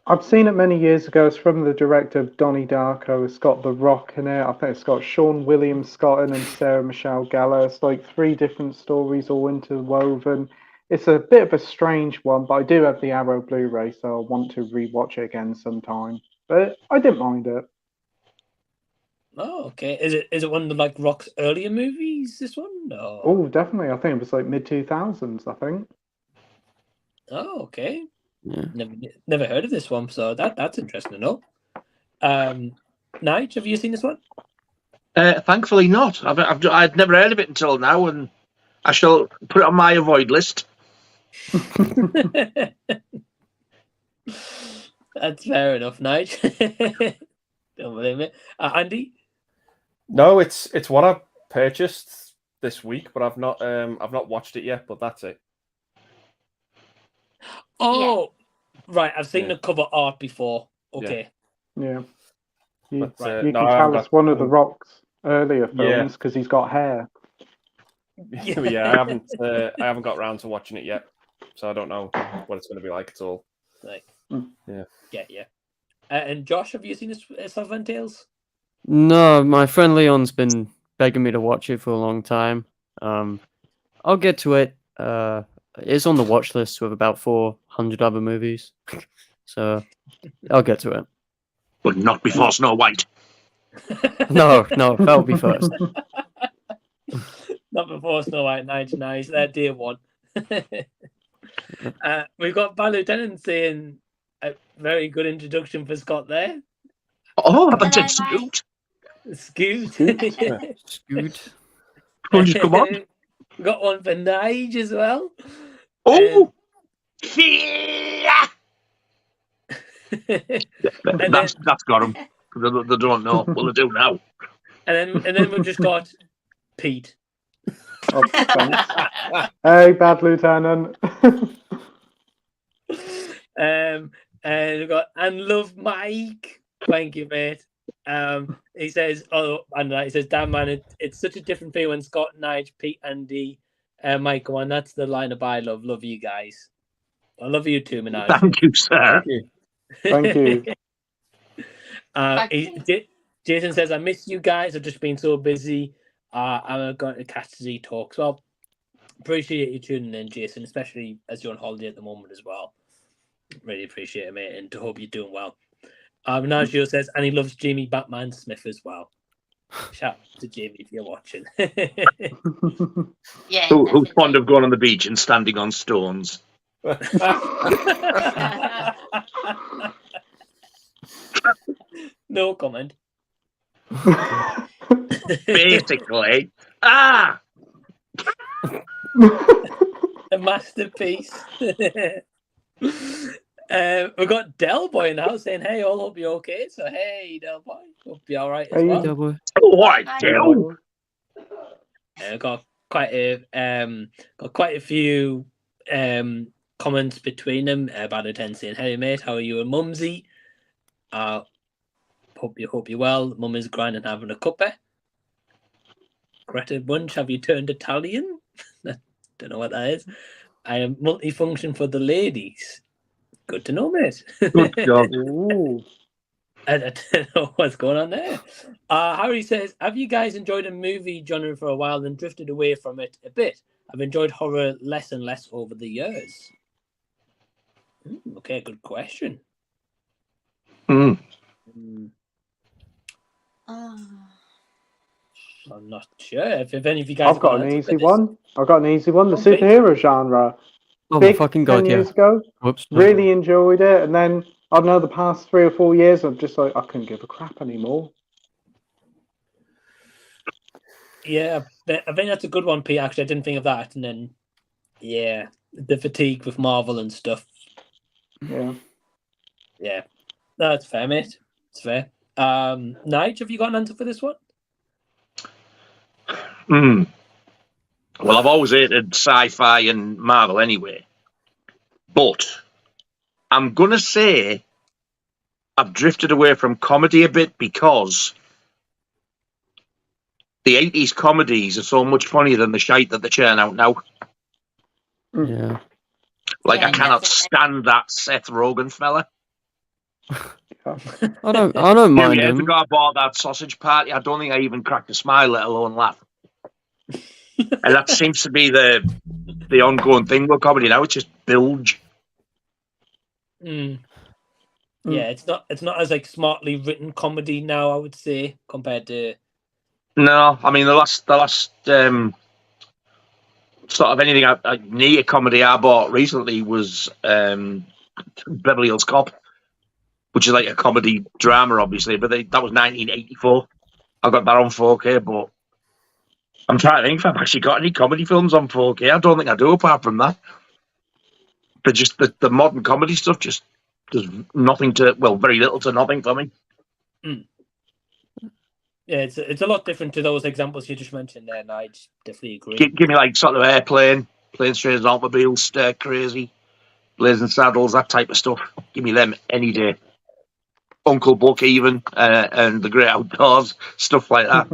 I've seen it many years ago. It's from the director of Donnie Darko. It's got The Rock in it. I think it's got Sean William Scott in and Sarah Michelle Gellar. It's like 3 different stories all interwoven. It's a bit of a strange one, but I do have the Arrow Blu-ray, so I want to rewatch it again sometime. But I didn't mind it. Oh, okay. Is it one of like Rock's earlier movies? This one? No. Oh, definitely. I think it was like mid-2000s. I think. Oh, okay. Yeah. Never heard of this one, so that's interesting to know. Nige, have you seen this one? Thankfully not. I'd never heard of it until now, and I shall put it on my avoid list. That's fair enough, Nige. Don't believe it. Andy? No, it's what I purchased this week, but I've not watched it yet. But that's it. Oh, right. I've seen the cover art before. Okay. Yeah. You But, can tell it's one of the Rock's earlier films because he's got hair. Yeah, I haven't got around to watching it yet, so I don't know what it's going to be like at all. Right. Yeah. Yeah. And Josh, have you seen Southland Tales? No, my friend Leon's been begging me to watch it for a long time. I'll get to it. It's on the watch list with about 400 other movies, so I'll get to it. But not before Snow White. No, that'll be first. Not before Snow White 99. So that day one. We've got Bad Lieutenant saying a very good introduction for Scott there. Oh, I haven't said Scoot. Scoot. Scoot. Oh, just come on. Got one for Nige as well. Oh! Yeah! That's got them. They don't know. Well, they do now. And then we've just got Pete. Oh, thanks. Hey, Bad Lieutenant. And we've got and love Mike. Thank you, mate. He says, he says, damn man, it's such a different feel when Scott, Nige, Pete, Andy, Mike go on. That's the line of I love you guys. I love you too, Minaj. Thank you, sir. Thank you. Jason says, I miss you guys. I've just been so busy. I'm going to catch the talks. Well, appreciate you tuning in, Jason, especially as you're on holiday at the moment as well. Really appreciate it, mate, and hope you're doing well. Nigel says, and he loves Jamie Batman Smith as well. Shout out to Jamie if you're watching. Yeah. Who's fond of going on the beach and standing on stones? No comment. Basically. A masterpiece. We've got Del Boy now saying, hey, all hope you're okay. So, hey, Del Boy, hope you're all right as well. Del Boy. Why, Del? Got quite a few comments between them about a 10 saying, hey, mate, how are you and Mumsy? Hope you're well. Mum is grinding having a cuppa. Greta Bunch, have you turned Italian? Don't know what that is. I am multifunction for the ladies. Good to know, mate. Good job. I don't know what's going on there. Harry says, have you guys enjoyed a movie genre for a while and drifted away from it a bit? I've enjoyed horror less and less over the years. Okay, good question. I'm not sure if any of you guys. I've got an easy one. The superhero genre. Oh Big my fucking 10 god! years Yeah. ago. Whoops. Really enjoyed it, and then I don't know, the past 3 or 4 years, I'm just like, I couldn't give a crap anymore. Yeah, I think that's a good one, Pete. Actually, I didn't think of that, and then the fatigue with Marvel and stuff. Yeah. No, that's fair, mate. It's fair. Nige, have you got an answer for this one? Well, I've always hated sci-fi and Marvel anyway. But I'm going to say I've drifted away from comedy a bit because the 80s comedies are so much funnier than the shite that they churn out now. Yeah. Like, I cannot stand that Seth Rogen fella. I don't mind Years him. ago, I bought that Sausage Party. I don't think I even cracked a smile, let alone laugh. And that seems to be the ongoing thing with comedy now. It's just bilge. Yeah, it's not as like smartly written comedy now, I would say, compared to. No, I mean the last sort of anything near comedy I bought recently was Beverly Hills Cop, which is like a comedy drama, obviously, but that was 1984. I got that on 4K, but I'm trying to think if I've actually got any comedy films on 4K. I don't think I do, apart from that. But just the modern comedy stuff, just there's very little to nothing for me. Yeah, it's a lot different to those examples you just mentioned there, and I definitely agree. Give me like sort of Airplane, Planes, Trains and Automobiles, Stir Crazy, Blazing Saddles, that type of stuff. Give me them any day. Uncle Buck even, and The Great Outdoors, stuff like that.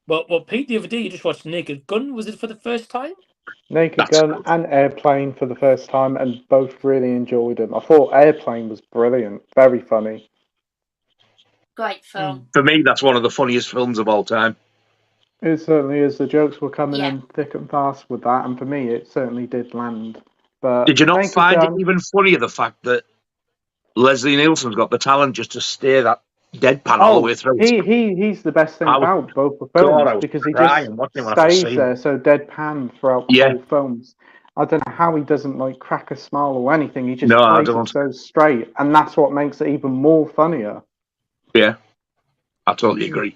Well, Pete, the other day you just watched Naked Gun. Was it for the first time? Naked Gun and Airplane for the first time, and both really enjoyed them. I thought Airplane was brilliant, very funny. Great film. For me, that's one of the funniest films of all time. It certainly is. The jokes were coming in thick and fast with that, and for me, it certainly did land. But did you not Naked find Gun, it even funnier, the fact that Leslie Nielsen's got the talent just to stare that deadpan all the way through? He's the best thing about both the films, because he just stays there so deadpan throughout the whole films. I don't know how he doesn't like crack a smile or anything. He just plays it so straight, and that's what makes it even more funnier. Yeah, I totally agree.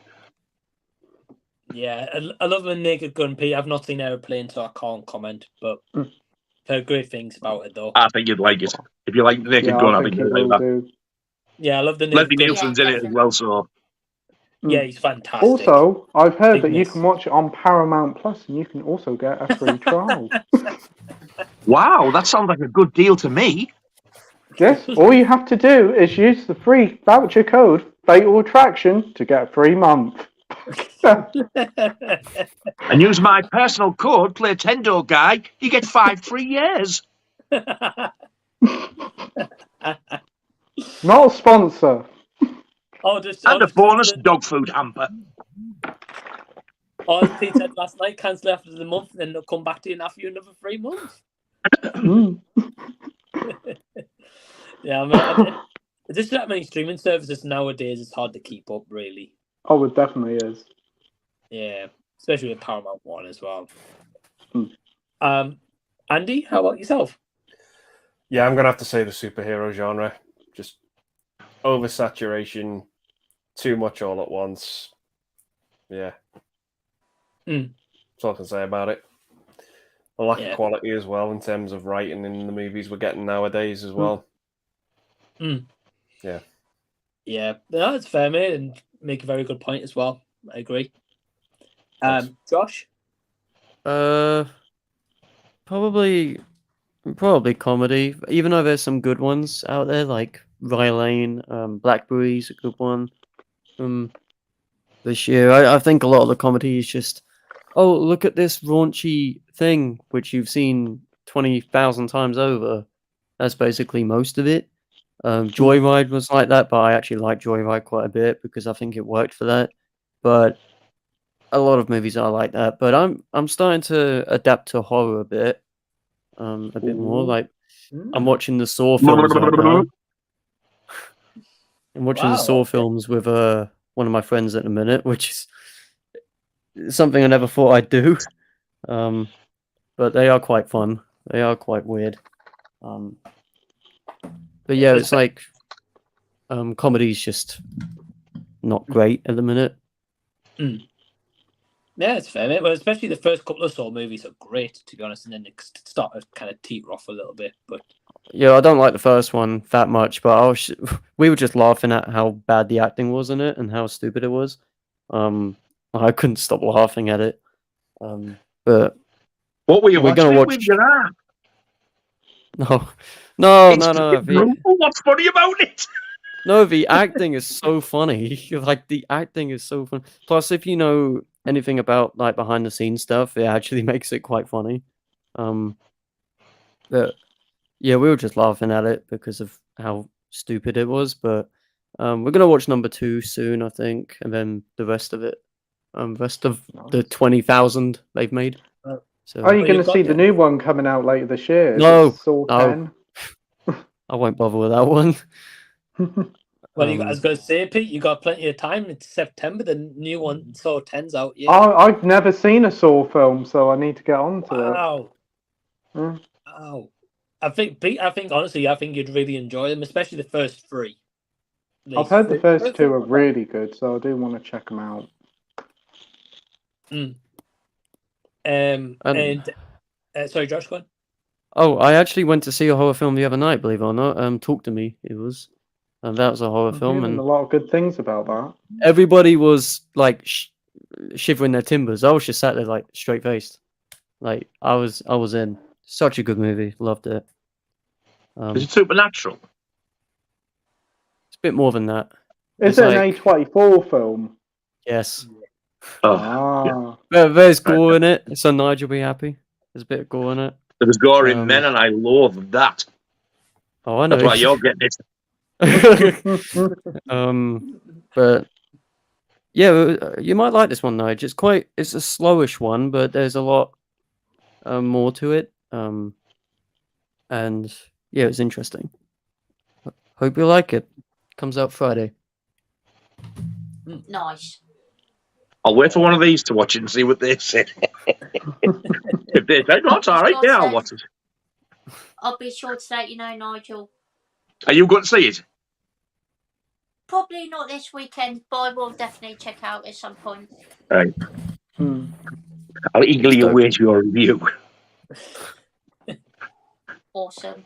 Yeah, I love the Naked Gun, Pete. I've not seen Airplane, so I can't comment, but I've heard great things about it, though. I think you'd like it. If you like Naked Gun, I think you'd like that. Yeah, I love the Naked Leslie Nielsen's in it as well, so... Yeah, he's fantastic. Also, I've heard that you can watch it on Paramount Plus, and you can also get a free trial. Wow, that sounds like a good deal to me. Yes, all you have to do is use the free voucher code Fatal Attraction to get a free month. And use my personal code, PLAYTENDOGUY, you get 5 free years. Not a sponsor. And a bonus dog food hamper. As Pete said last night, cancel after the month, then they'll come back to you and offer you another 3 months. Yeah, I mean, there's that many streaming services nowadays, it's hard to keep up, really. Oh, it definitely is. Yeah, especially with Paramount One as well. Andy, how about yourself? Yeah, I'm gonna have to say the superhero genre. Just oversaturation, too much all at once. Yeah. That's all I can say about it. A lack of quality as well in terms of writing in the movies we're getting nowadays as well. Yeah. Yeah, that's fair, mate, and make a very good point as well. I agree. Josh? Probably comedy. Even though there's some good ones out there, like Rye Lane, Blackberry's a good one this year. I think a lot of the comedy is just, oh, look at this raunchy thing which you've seen 20,000 times over. That's basically most of it. Joyride was like that, but I actually like Joyride quite a bit because I think it worked for that. But a lot of movies are like that. But I'm starting to adapt to horror a bit more. Like I'm watching the Saw films right now. I'm watching the Saw films with one of my friends at the minute, which is something I never thought I'd do. But they are quite fun. They are quite weird. But yeah, it's like comedy's just not great at the minute. Yeah, it's fair, mate. Well, especially the first couple of Saw movies are great, to be honest, and then it started to kind of teeter off a little bit. But yeah, I don't like the first one that much, but we were just laughing at how bad the acting was in it and how stupid it was. I couldn't stop laughing at it. But what were you gonna watch? With your app? No. What's funny about it? No, the acting is so funny. Like the acting is so fun. Plus, if you know anything about like behind the scenes stuff, it actually makes it quite funny. But yeah, we were just laughing at it because of how stupid it was. But we're gonna watch number 2 soon, I think, and then the rest of it, rest of the 20,000 they've made. So, are you going to see the new one coming out later this year? No, Saw 10? I won't bother with that one. Well, I was going to say, Pete, you got plenty of time. It's September. The new one, Saw 10's out. Yeah. I've never seen a Saw film, so I need to get on to it. Wow. I think, Pete, honestly, I think you'd really enjoy them, especially the first 3. I've heard the first 2 are really good, so I do want to check them out. Sorry, Josh, go on. Oh, I actually went to see a horror film the other night, believe it or not. Talk to Me, it was. And that was a horror film. And a lot of good things about that. Everybody was like shivering their timbers. I was just sat there like straight faced. Like I was in. Such a good movie. Loved it. Is it supernatural? It's a bit more than that. Is it an A24 film? Yes. Oh, yeah. There's gore in it, so Nigel will be happy. There's a bit of gore in it. There was gore in Men, and I loathe that. Oh, I know. That's why you're getting it. But yeah, you might like this one, Nige. It's a slowish one, but there's a lot more to it. And yeah, it's interesting. Hope you like it. Comes out Friday. Nice. I'll wait for one of these to watch it and see what they say. If they say, no, it's all right, yeah, I'll watch it. I'll be sure to let you know, Nigel. Are you going to see it? Probably not this weekend, but I will definitely check out at some point. Right. I'll eagerly await your review. Awesome.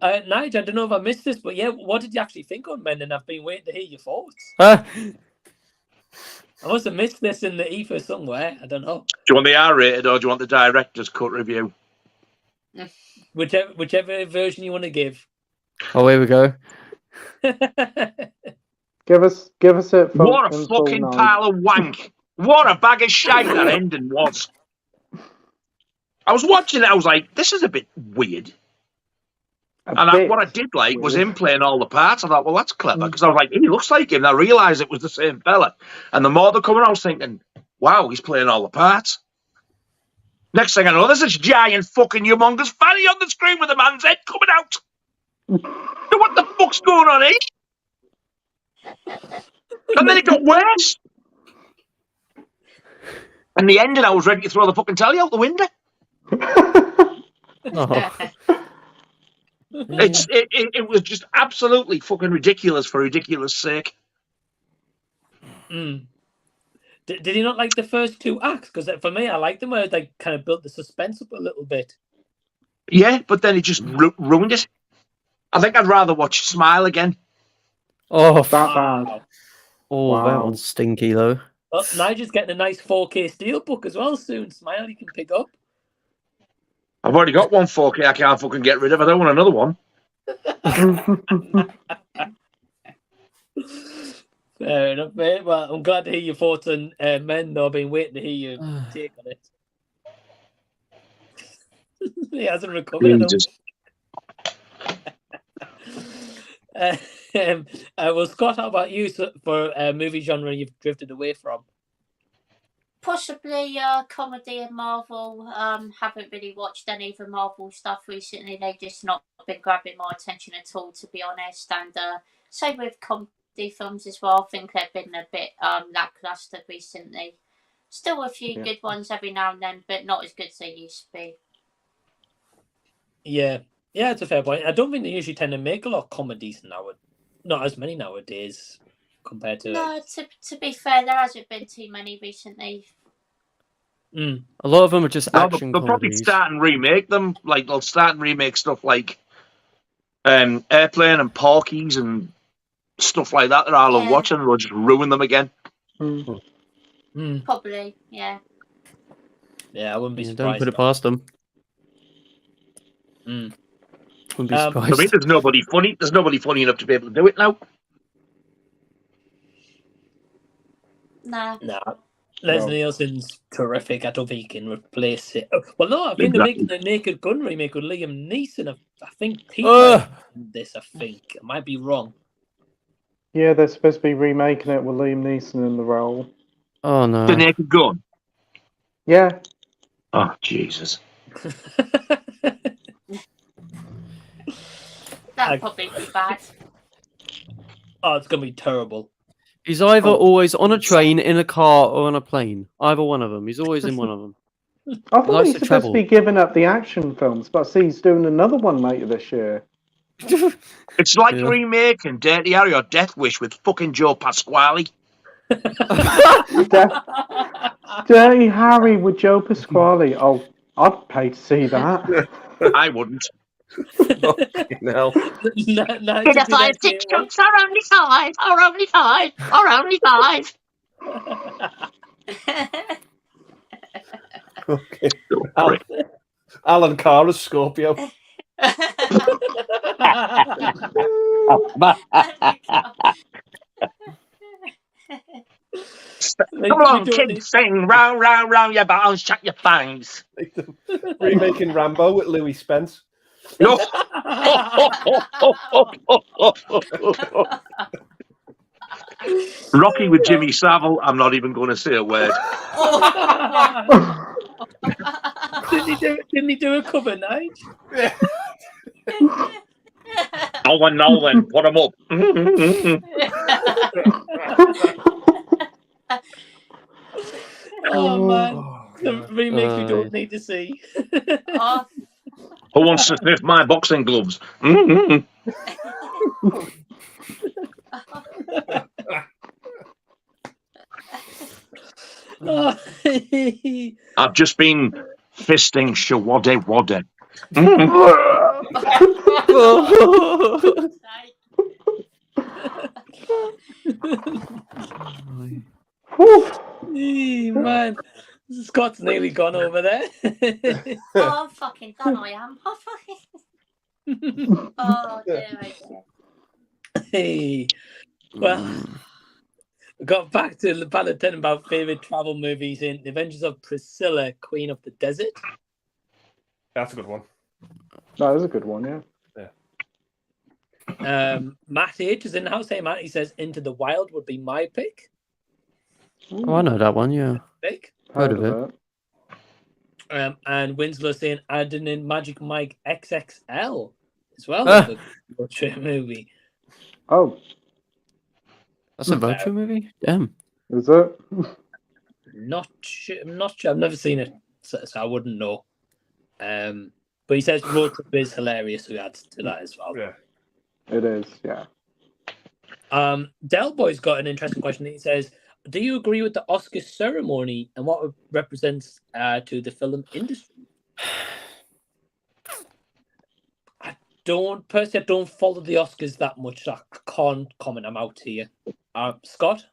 Nigel, I don't know if I missed this, but yeah, what did you actually think on Men? And I've been waiting to hear your thoughts. I must have missed this in the ether somewhere. I don't know. Do you want the R-rated or do you want the director's cut review? Whichever version you want to give. Oh, here we go. Give us it. From What a fucking pile of wank! What a bag of shite that ending was. I was watching it. I was like, "This is a bit weird." What I did like was him playing all the parts. I thought, well, that's clever because I was like, he looks like him. And I realised it was the same fella. And the more they're coming, I was thinking, wow, he's playing all the parts. Next thing I know, there's this giant fucking humongous fanny on the screen with a man's head coming out. So what the fuck's going on here? And then it got worse. And the ending, I was ready to throw the fucking telly out the window. It was just absolutely fucking ridiculous for ridiculous sake. Did he not like the first two acts? Because for me, I liked them where they kind of built the suspense up a little bit. Yeah, but then it just ruined it. I think I'd rather watch Smile again. Oh, that bad. Oh, wow. That one's stinky though. Well, Nigel's getting a nice 4K steelbook as well soon. Smile, you can pick up. I've already got one 4K I can't fucking get rid of. I don't want another one. Fair enough, mate. Well, I'm glad to hear your thoughts on Men, though. I've been waiting to hear your take on it. He hasn't recovered. Well, Scott, how about you for a movie genre you've drifted away from? Possibly comedy and Marvel. Haven't really watched any of the Marvel stuff recently. They've just not been grabbing my attention at all, to be honest. And same with comedy films as well. I think they've been a bit lackluster recently. Still a few good ones every now and then, but not as good as they used to be. Yeah, it's a fair point. I don't think they usually tend to make a lot of comedies now. Not as many nowadays compared to... No, to be fair, there hasn't been too many recently. A lot of them are just action they'll probably start and remake them. Like, they'll start and remake stuff like Airplane and Porky's and stuff like that I love watching, and they'll just ruin them again. Probably, yeah. Yeah, I wouldn't be surprised. Don't put it past them. Wouldn't be surprised. I mean, there's nobody funny enough to be able to do it now. Nah. Leslie Nielsen's terrific. I don't think he can replace it. Well, no, I think they're making the Naked Gun remake with Liam Neeson. I think this. I think I might be wrong. Yeah, they're supposed to be remaking it with Liam Neeson in the role. Oh no, The Naked Gun. Yeah. Oh Jesus. That'd probably be bad. Oh, it's gonna be terrible. He's either always on a train, in a car, or on a plane. Either one of them. He's always in one of them. I thought he's supposed to be giving up the action films, but I see he's doing another one later this year. It's like remaking Dirty Harry or Death Wish with fucking Joe Pasquale. Dirty Harry with Joe Pasquale. Oh, I'd pay to see that. I wouldn't. No. Did a 5 6 chunks are only 5, or only 5, or only 5. Okay. Alan Carr as Scorpio. Come on, kids, sing round, round, round your bones, shut your fangs. Remaking Rambo with Louis Spence. No. Rocky with Jimmy Savile. I'm not even going to say a word. Didn't he do a cover, Nige? Now then, put him up. Oh man, the remakes we don't need to see. Who wants to sniff my boxing gloves? I've just been fisting Shawade Wade. Man, Scott's nearly gone over there. I'm fucking done. I am. Oh dear. Hey, well, we got back to the ballot 10 about favorite travel movies in The Adventures of Priscilla, Queen of the Desert. That's a good one. That is a good one, yeah. Matt H is in the house. Hey, Matt, he says Into the Wild would be my pick. Oh, I know that one, yeah. Pick. Heard of it. And Winslow saying adding in Magic Mike XXL as well. The Vulture movie. Oh. That's a Vulture movie? Damn. Is it? Not sure. I'm not sure. I've never seen it, so I wouldn't know. But he says Road Trip is hilarious, so he adds to that as well. Yeah. It is, yeah. Del Boy's got an interesting question. He says, do you agree with the Oscar ceremony and what it represents to the film industry? I don't follow the Oscars that much, so I can't comment. I'm out here. Scott?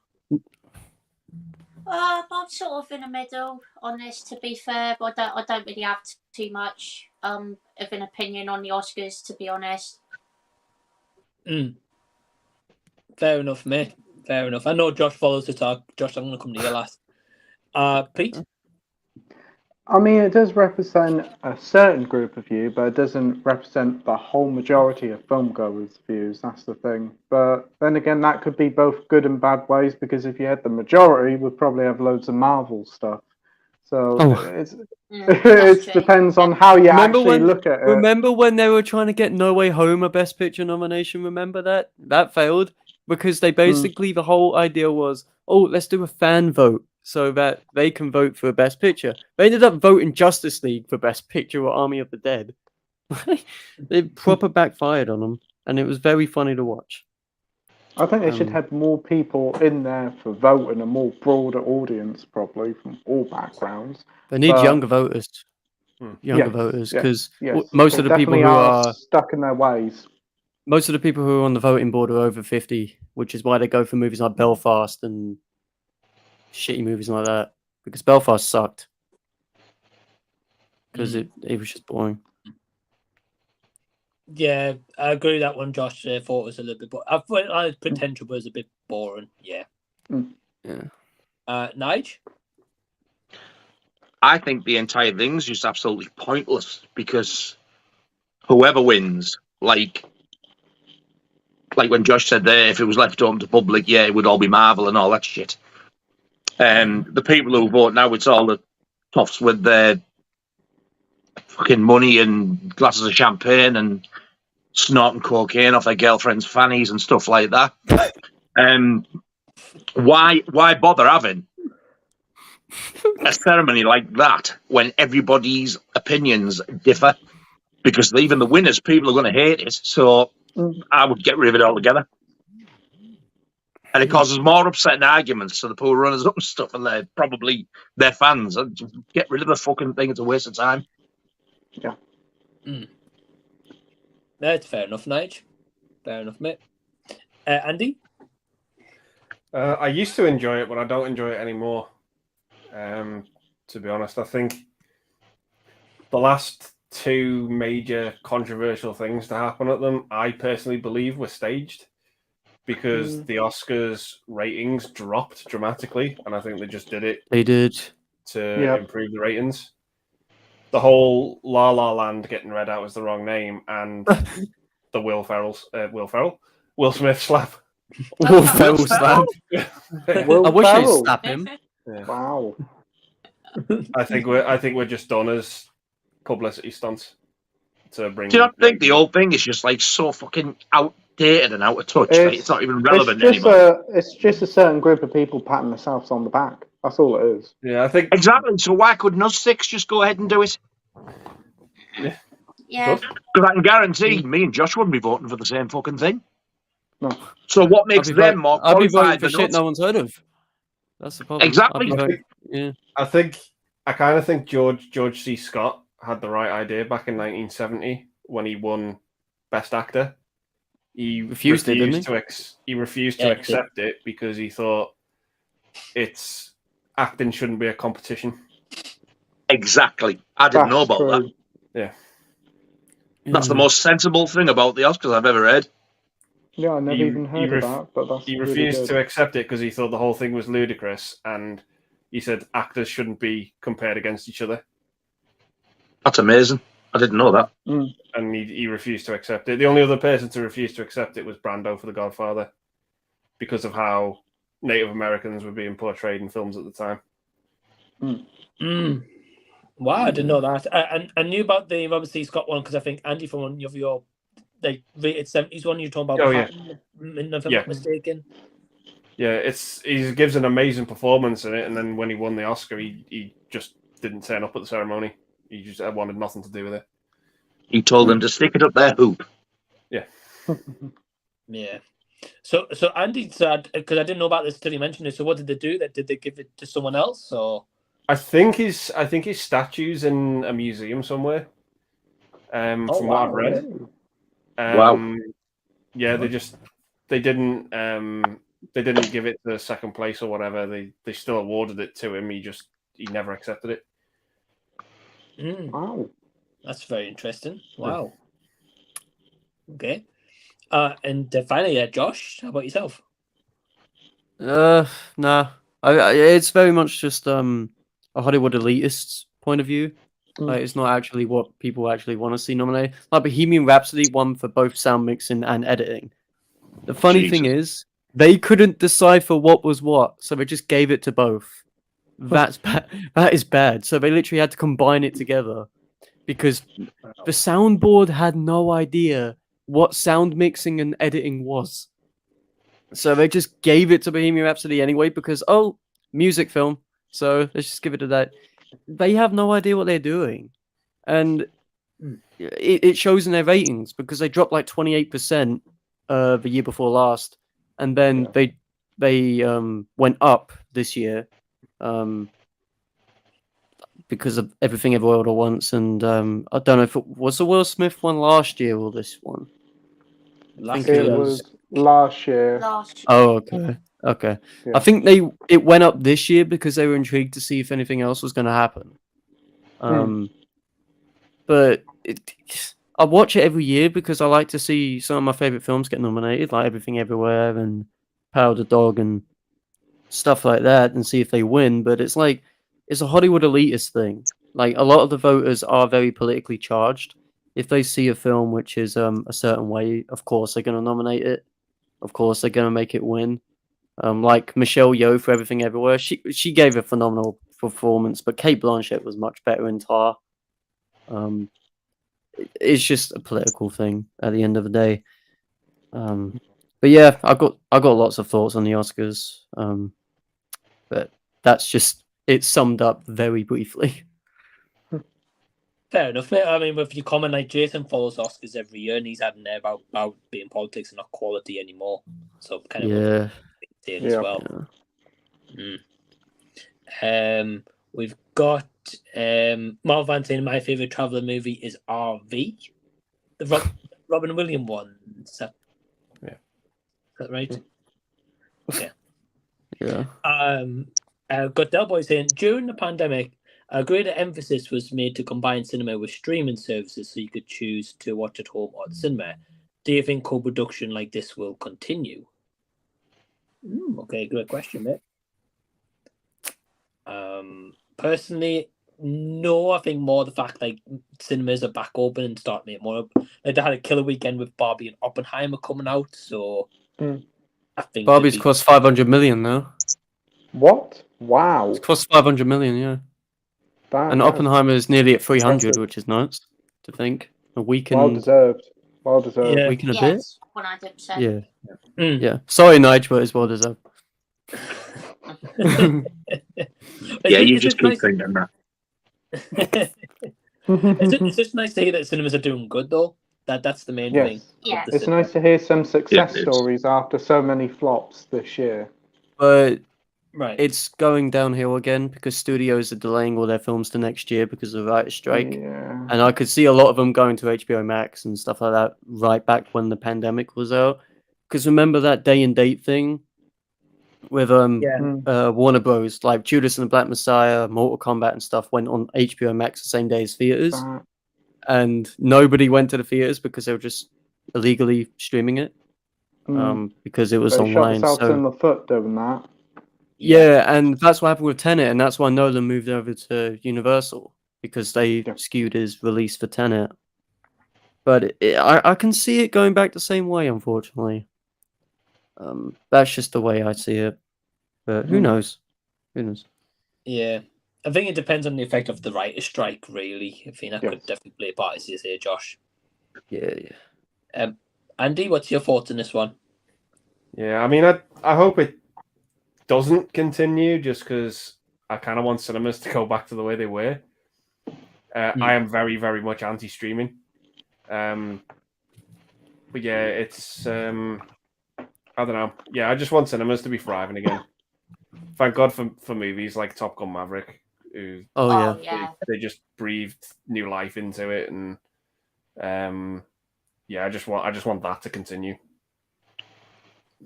I'm sort of in the middle on this, to be fair, but I don't really have too much of an opinion on the Oscars, to be honest. Fair enough, mate. Fair enough. I know Josh follows the talk. Josh, I'm going to come to you last. Pete? I mean, it does represent a certain group of you, but it doesn't represent the whole majority of filmgoers' views. That's the thing. But then again, that could be both good and bad ways, because if you had the majority, we'd probably have loads of Marvel stuff. So it depends on how you look at it. Remember when they were trying to get No Way Home a Best Picture nomination? Remember that? That failed because they basically, the whole idea was, oh, let's do a fan vote so that they can vote for a Best Picture. They ended up voting Justice League for Best Picture or Army of the Dead. They proper backfired on them, and it was very funny to watch. I think they should have more people in there for voting, a more broader audience, probably from all backgrounds. They need younger voters. Younger voters, because most of the people who are stuck in their ways. Most of the people who are on the voting board are over 50, which is why they go for movies like Belfast and shitty movies like that. Because Belfast sucked. Because it was just boring. Yeah, I agree with that one, Josh. I thought it was a little bit, but I thought potential was a bit boring. Yeah. Yeah. Nige? I think the entire thing's just absolutely pointless because whoever wins, like when Josh said there, if it was left open to public, yeah, it would all be Marvel and all that shit. The people who vote now, it's all the toffs with their fucking money and glasses of champagne and snorting cocaine off their girlfriends' fannies and stuff like that. Why bother having a ceremony like that when everybody's opinions differ? Because even the winners, people are going to hate it. So I would get rid of it altogether. And it causes more upsetting arguments to the poor runners up and stuff, and they're probably their fans. Get rid of the fucking thing. It's a waste of time. Yeah. That's fair enough, Nige. Fair enough, mate. Andy? I used to enjoy it, but I don't enjoy it anymore. To be honest, I think the last two major controversial things to happen at them, I personally believe, were staged because the Oscars ratings dropped dramatically, and I think they just did it. They did to improve the ratings. the whole La La Land getting read out as the wrong name, and the Will Smith slap. Will Ferrell slap. Will I wish they'd Ferrell. slap him. Yeah. Wow. I think we're just done as publicity stunts to bring. Do you not think the whole thing is just like so fucking outdated and out of touch? Like, it's not even relevant anymore. It's just a certain group of people patting themselves on the back. That's all it is. Yeah, I think exactly. So why couldn't us six just go ahead and do it? Yeah. Because I can guarantee me and Josh wouldn't be voting for the same fucking thing. No. So what makes them more I'd be voting qualified for than shit us? no one's heard of. That's the problem. Exactly. I kind of think George C. Scott had the right idea back in 1970 when he won Best Actor. He refused to accept it because he thought acting shouldn't be a competition. Exactly. I didn't know about that. Yeah. That's the most sensible thing about the Oscars I've ever read. Yeah, I never even heard of that, but that's he really refused good. to accept it because he thought the whole thing was ludicrous, and he said actors shouldn't be compared against each other. That's amazing. I didn't know that. And he refused to accept it. The only other person to refuse to accept it was Brando for The Godfather, because of how Native Americans were being portrayed in films at the time. Wow, I didn't know that. I knew about the obviously Scott one because I think Andy from one of your like rated 70s one you're talking about. If I'm not mistaken. Yeah, he gives an amazing performance in it, and then when he won the Oscar, he just didn't turn up at the ceremony. He just wanted nothing to do with it. He told them to stick it up their hoop. Yeah. Yeah. So Andy said, because I didn't know about this till you mentioned it. So what did they do? Did they give it to someone else, or? I think his statue's in a museum somewhere. From what I've read. Wow. Yeah, they didn't give it the second place or whatever. They still awarded it to him. He never accepted it. Wow. That's very interesting. Wow. Okay. And finally, Josh, how about yourself? Nah. It's very much just a Hollywood elitist's point of view. Like, it's not actually what people actually want to see nominated. Like Bohemian Rhapsody won for both sound mixing and editing. The funny thing is, they couldn't decipher what was what, so they just gave it to both. That's bad. That is bad. So they literally had to combine it together because the soundboard had no idea what sound mixing and editing was. So they just gave it to Bohemian Rhapsody anyway because, music film. So let's just give it to that. They have no idea what they're doing. And it shows in their ratings because they dropped like 28% the year before last. And then they went up this year because of Everything Everywhere All at Once. And I don't know if it was the Will Smith one last year or this one. I think it was last year. Oh, okay. Yeah. I think it went up this year because they were intrigued to see if anything else was going to happen. But I watch it every year because I like to see some of my favorite films get nominated, like Everything Everywhere and Power of the Dog and stuff like that, and see if they win. But it's like it's a Hollywood elitist thing. Like a lot of the voters are very politically charged. If they see a film which is a certain way, of course they're going to nominate it. Of course they're going to make it win. Like Michelle Yeoh for Everything Everywhere, she gave a phenomenal performance, but Cate Blanchett was much better in Tar. It's just a political thing at the end of the day. But yeah, I got lots of thoughts on the Oscars. But that's just it summed up very briefly. Fair enough, mate. I mean, with your comment, like Jason follows Oscars every year, and he's had in there about being politics and not quality anymore. So kind of as well. Yeah. We've got Mark Van saying my favorite traveler movie is RV, the Robin Williams one. Is that right? Yeah. Got Del Boy saying during the pandemic, a greater emphasis was made to combine cinema with streaming services so you could choose to watch at home or at the cinema. Do you think co-production like this will continue? Okay, good question, mate. Personally, No, I think more the fact like cinemas are back open and start making more. Like they had a killer weekend with Barbie and Oppenheimer coming out, so I think Barbie's cost 500 million now. What? Wow. It's cost 500 million, yeah. That, And that's Oppenheimer is nearly at 300, impressive. which is nuts to think. A week Well and deserved. Well deserved. Yeah. week and a bit. Yes, 100%. Yeah, Mm. yeah. Sorry, Nigel, but it's well deserved. Yeah, you just keep thinking that. It's just nice to hear that cinemas are doing good, though. That's the main thing. Yeah. It's nice to hear some success it is. stories after so many flops this year. But Right. it's going downhill again because studios are delaying all their films to next year because of the writer's strike. Yeah. And I could see a lot of them going to HBO Max and stuff like that right back when the pandemic was out. Because remember that day and date thing with Warner Bros. Like Judas and the Black Messiah, Mortal Kombat and stuff went on HBO Max the same day as theaters. And nobody went to the theaters because they were just illegally streaming it because it was They shot online. themselves in the foot doing that. Yeah, and that's what happened with Tenet, and that's why Nolan moved over to Universal because they skewed his release for Tenet. But I can see it going back the same way, unfortunately. That's just the way I see it. But who knows? Who knows? Yeah. I think it depends on the effect of the writer's strike, really. I think that could definitely play a part, as you say, Josh. Yeah, yeah. Andy, what's your thoughts on this one? Yeah, I mean, I hope it doesn't continue just because I kind of want cinemas to go back to the way they were. I am very, very much anti-streaming. But yeah, it's... I don't know. Yeah, I just want cinemas to be thriving again. Thank God for movies like Top Gun Maverick. Who, they just breathed new life into it, and yeah, I just want that to continue.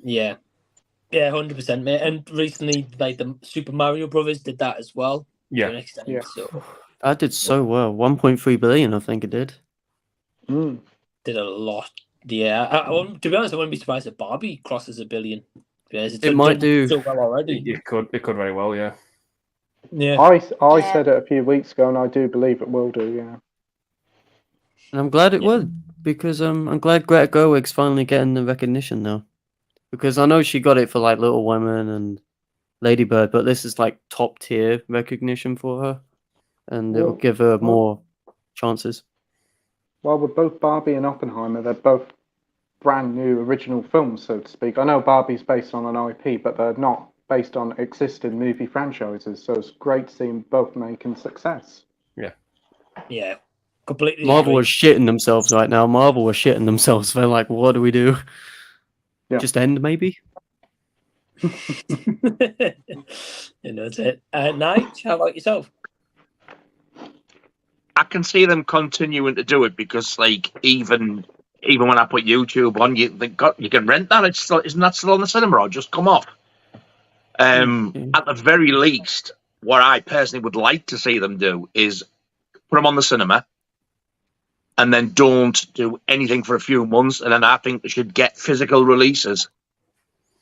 Yeah, 100%, mate. And recently, like the Super Mario Brothers did that as well. Yeah, to an extent, so that did so well. 1.3 billion, I think it did. Did a lot. Yeah, to be honest, I wouldn't be surprised if Barbie crosses $1 billion. It might do so well already. It could very well, yeah. Yeah, I said it a few weeks ago, and I do believe it will do. Yeah, and I'm glad it would because I'm glad Greta Gerwig's finally getting the recognition now. Because I know she got it for like Little Women and Lady Bird, but this is like top tier recognition for her, and it will give her more chances. Well, with both Barbie and Oppenheimer, they're both brand new original films, so to speak. I know Barbie's based on an IP, but they're not based on existing movie franchises, so it's great to see them both making success. Yeah, completely. Marvel was shitting themselves right now. Marvel was shitting themselves. They're like, what do we do? Yeah. Just end, maybe? That's it. Nige, how about yourself? I can see them continuing to do it because, like, even when I put YouTube on, you can rent that. Isn't that still on the cinema or just come off? At the very least, what I personally would like to see them do is put them on the cinema and then don't do anything for a few months, and then I think they should get physical releases.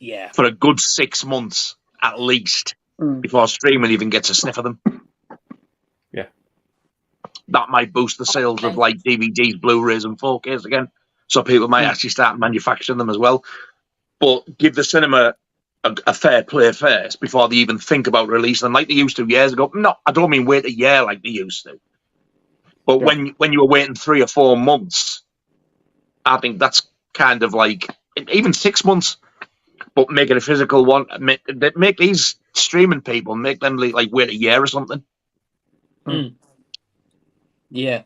Yeah. For a good 6 months at least before streaming even gets a sniff of them. Yeah. That might boost the sales of like DVDs, Blu-rays, and 4Ks again. So people might actually start manufacturing them as well. But give the cinema a fair play first before they even think about releasing them like they used to years ago. No, I don't mean wait a year like they used to. But when you were waiting 3 or 4 months, I think that's kind of like even 6 months. But make it a physical one. Make these streaming people make them like wait a year or something. Yeah,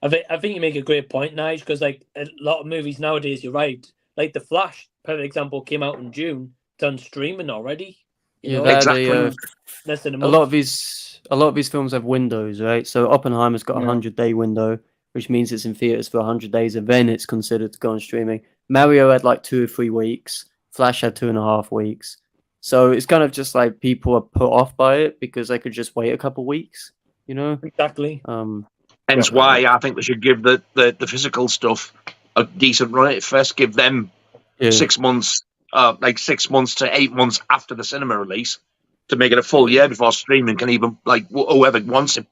I think you make a great point, Nige, because like a lot of movies nowadays, you're right. Like The Flash, for example, came out in June. It's on streaming already. Exactly. Less than a a month. lot of these films have windows, right? So Oppenheimer's got a 100-day window, which means it's in theaters for 100 days, and then it's considered to go on streaming. Mario had like 2 or 3 weeks. Flash had 2.5 weeks. So it's kind of just like people are put off by it because they could just wait a couple weeks, you know? Exactly. Hence why I think they should give the physical stuff a decent run at first. Give them 6 months, like 6 months to 8 months after the cinema release to make it a full year before streaming can even, like, whoever wants it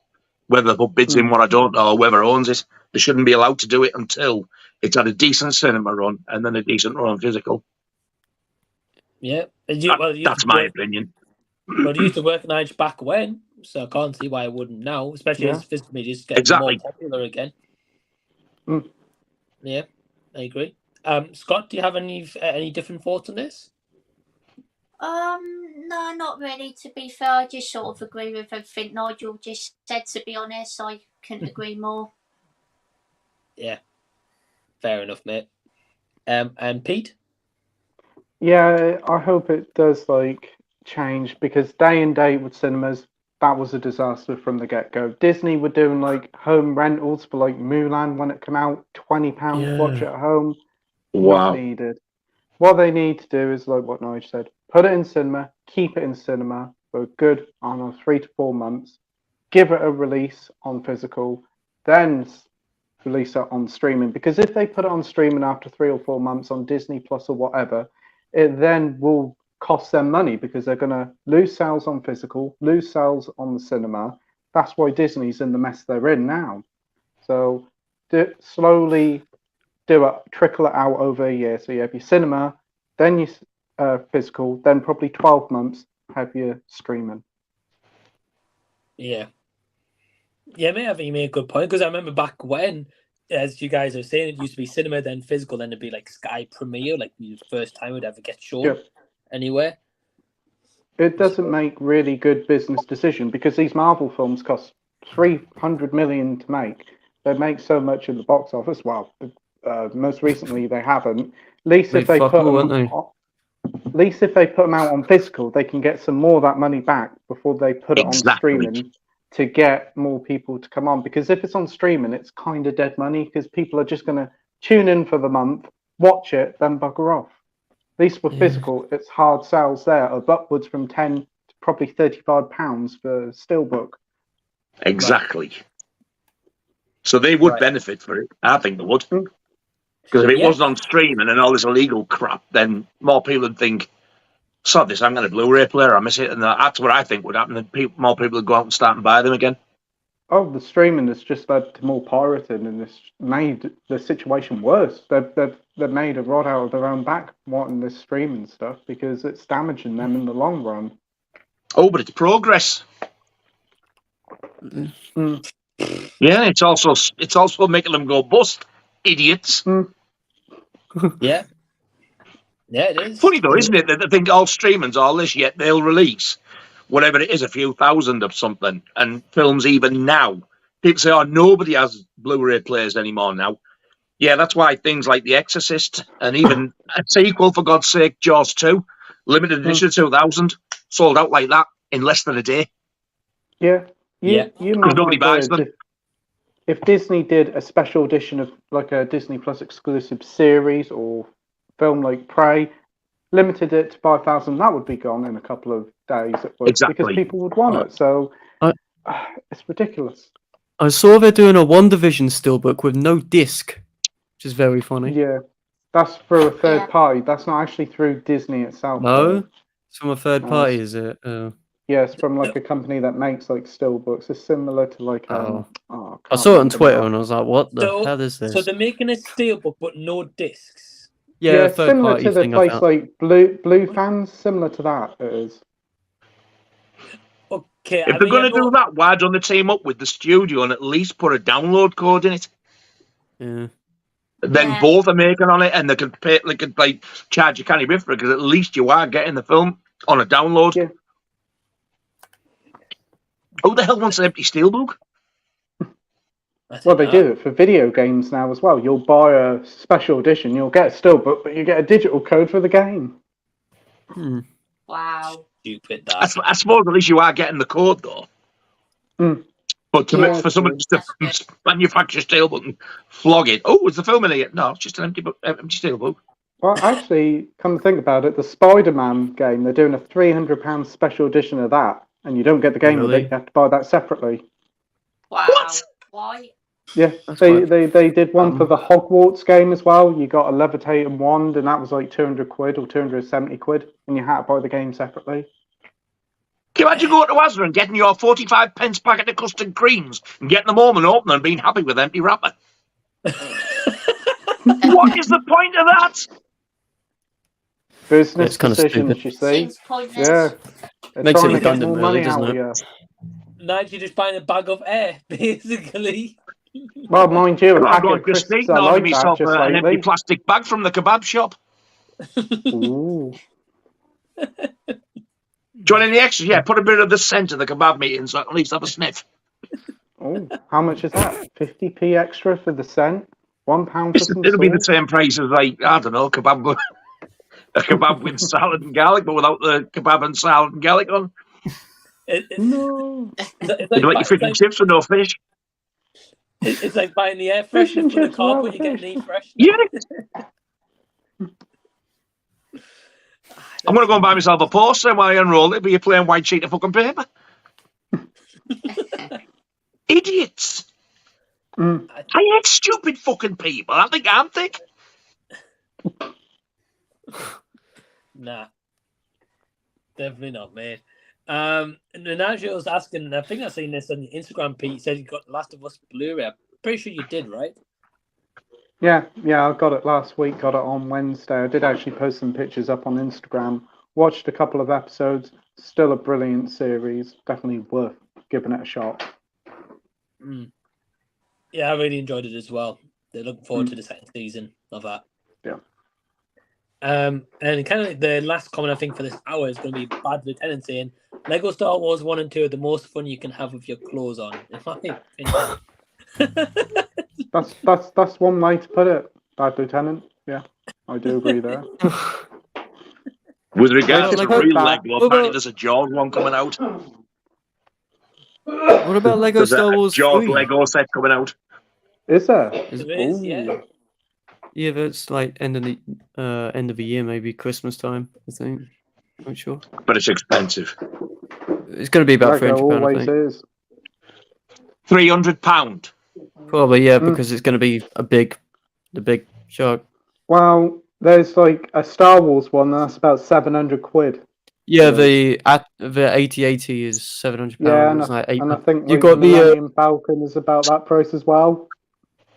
Whether they put bids in what I don't know, or whoever owns it. They shouldn't be allowed to do it until it's had a decent cinema run and then a decent run on physical. Yeah. That's my opinion. Well, they used to work nights back when, so I can't see why it wouldn't now, especially as physical media is getting more popular again. Yeah, I agree. Scott, do you have any different thoughts on this? No, not really. To be fair, I just sort of agree with everything Nigel just said. To be honest, I couldn't agree more. Yeah, fair enough, mate. And Pete? Yeah, I hope it does change, because day and date with cinemas, that was a disaster from the get-go. Disney were doing home rentals for Mulan when it came out, £20 to watch it at home. Wow. Not needed. What they need to do is what Nigel said, put it in cinema, keep it in cinema for a good, 3 to 4 months, give it a release on physical, then release it on streaming. Because if they put it on streaming after 3 or 4 months on Disney Plus or whatever, it then will cost them money, because they're going to lose sales on physical, lose sales on the cinema. That's why Disney's in the mess they're in now. So slowly trickle it out over a year. So you have your cinema, then your physical, then probably 12 months have your streaming. Yeah. Yeah, mate, I think you made a good point, because I remember back when, as you guys are saying, it used to be cinema, then physical, then it'd be Sky Premiere, the first time it would ever get shown anywhere. It doesn't make really good business decision, because these Marvel films cost $300 million to make. They make so much in the box office. Well, most recently they haven't. At least if they put them out on physical, they can get some more of that money back before they put it on streaming to get more people to come on. Because if it's on streaming, it's kind of dead money, because people are just going to tune in for the month, watch it, then bugger off. At least for physical, it's hard sales there of upwards from £10 to probably £35 for Steelbook. Exactly. So they would benefit for it. I think they would. Because if it wasn't on streaming and all this illegal crap, then more people would think, sod this, I'm going to Blu-ray player, I miss it. And that's what I think would happen. And more people would go out and start and buy them again. Oh, the streaming has just led to more pirating, and it's made the situation worse. They've made a rod out of their own back wanting this streaming stuff, because it's damaging them in the long run. Oh, but it's progress. Yeah, it's also making them go bust, idiots. Yeah. Yeah, it is. Funny though, isn't it, that they think all streaming's all this, yet they'll release whatever it is, a few thousand of something, and films even now. People say, oh, nobody has Blu-ray players anymore now. Yeah, that's why things like The Exorcist and even a sequel, for God's sake, Jaws 2, limited edition 2000, sold out like that in less than a day. Yeah. You because nobody buys them. If Disney did a special edition of a Disney Plus exclusive series or film like Prey, limited it to 5,000, that would be gone in a couple of days at work, because people would want it. So it's ridiculous. I saw they're doing a WandaVision steelbook with no disc, which is very funny. Yeah, that's through a third party. That's not actually through Disney itself. No, it's from a third party, is it? Yeah, it's from a company that makes steelbooks. It's similar to I saw it on Twitter and I was like, "What the hell is this?" So they're making a steelbook but no discs. Yeah, similar to the place like Blue Fans. Similar to that, it is. Okay, if they're going to do that, why don't they team up with the studio and at least put a download code in it? Yeah. Then both are making on it, and they could charge you canny bit for it, because at least you are getting the film on a download. Yeah. Who the hell wants an empty steelbook? Well, they do it for video games now as well. You'll buy a special edition, you'll get a steelbook, but you get a digital code for the game. Wow. Stupid. I suppose at least you are getting the code, though. But for someone to manufacture a steelbook and flog it, is the film in it? No, it's just an empty steelbook. Well, actually, come to think about it, the Spider-Man game, they're doing a £300 special edition of that, and you don't get the game with it. You have to buy that separately. Wow. What? Why? Yeah, they did one for the Hogwarts game as well. You got a levitating wand, and that was like £200 or £270, and you had to buy the game separately. Can you imagine going to Asda and getting your 45 pence packet of custard creams and getting them home and opening them and being happy with empty wrapper? What is the point of that? Business It's kind of decisions, stupid. you see. Seems pointless. Yeah. They're Makes it trying to get redundant, more really, money out doesn't of it? you. Now you're just buying a bag of air, basically. Well, mind you, a Well, I'm packet going of to crisps sneak are and order like that myself just an empty lately. plastic bag from the kebab shop. Ooh. Do you want any extra? Yeah, put a bit of the scent of the kebab meat in so I can at least have a sniff. Oh, how much is that? 50p extra for the scent? £1 for some It'll be the salt? same price as, like, I don't know, a kebab with salad and garlic, but without the kebab and salad and garlic on. No. It's You'd like your fish and chips with no fish. It's like buying the air Fish and freshener for the chips car, without but you get fish. an freshener. Yeah. I'm going to go and buy myself a poster while I unroll it. It'll be a plain white sheet of fucking paper. Idiots. Mm. I hate stupid fucking people. I think I'm thick. Nah. Definitely not, mate. And Nigel was asking, and I think I've seen this on your Instagram, Pete. You said you got Last of Us Blu-ray. I'm pretty sure you did, right? Yeah, I got it last week, got it on Wednesday. I did actually post some pictures up on Instagram. Watched a couple of episodes. Still a brilliant series. Definitely worth giving it a shot. Mm. Yeah, I really enjoyed it as well. They're looking forward to the second season of that. Yeah. And kind of like the last comment I think for this hour is going to be Bad Lieutenant saying, Lego Star Wars 1 and 2 are the most fun you can have with your clothes on. That's one way to put it, Bad Lieutenant. Yeah, I do agree there. With regards to Lego- real that- Lego, apparently there's a Jaws one coming out. What about Lego There's Star a Wars Jaws 3? Lego set coming out. Is there? It is, yeah. Ooh. Yeah, that's like end of the year, maybe Christmas time. I think. Not sure. But it's expensive. It's going to be about Lego £300, I always think. is. £300. Probably, yeah, because it's going to be the big shark. Well, there's like a Star Wars one that's about £700. Yeah, the 8080 is £700. Yeah, and It's like I £8. think You like, got the Millennium Falcon is about that price as well.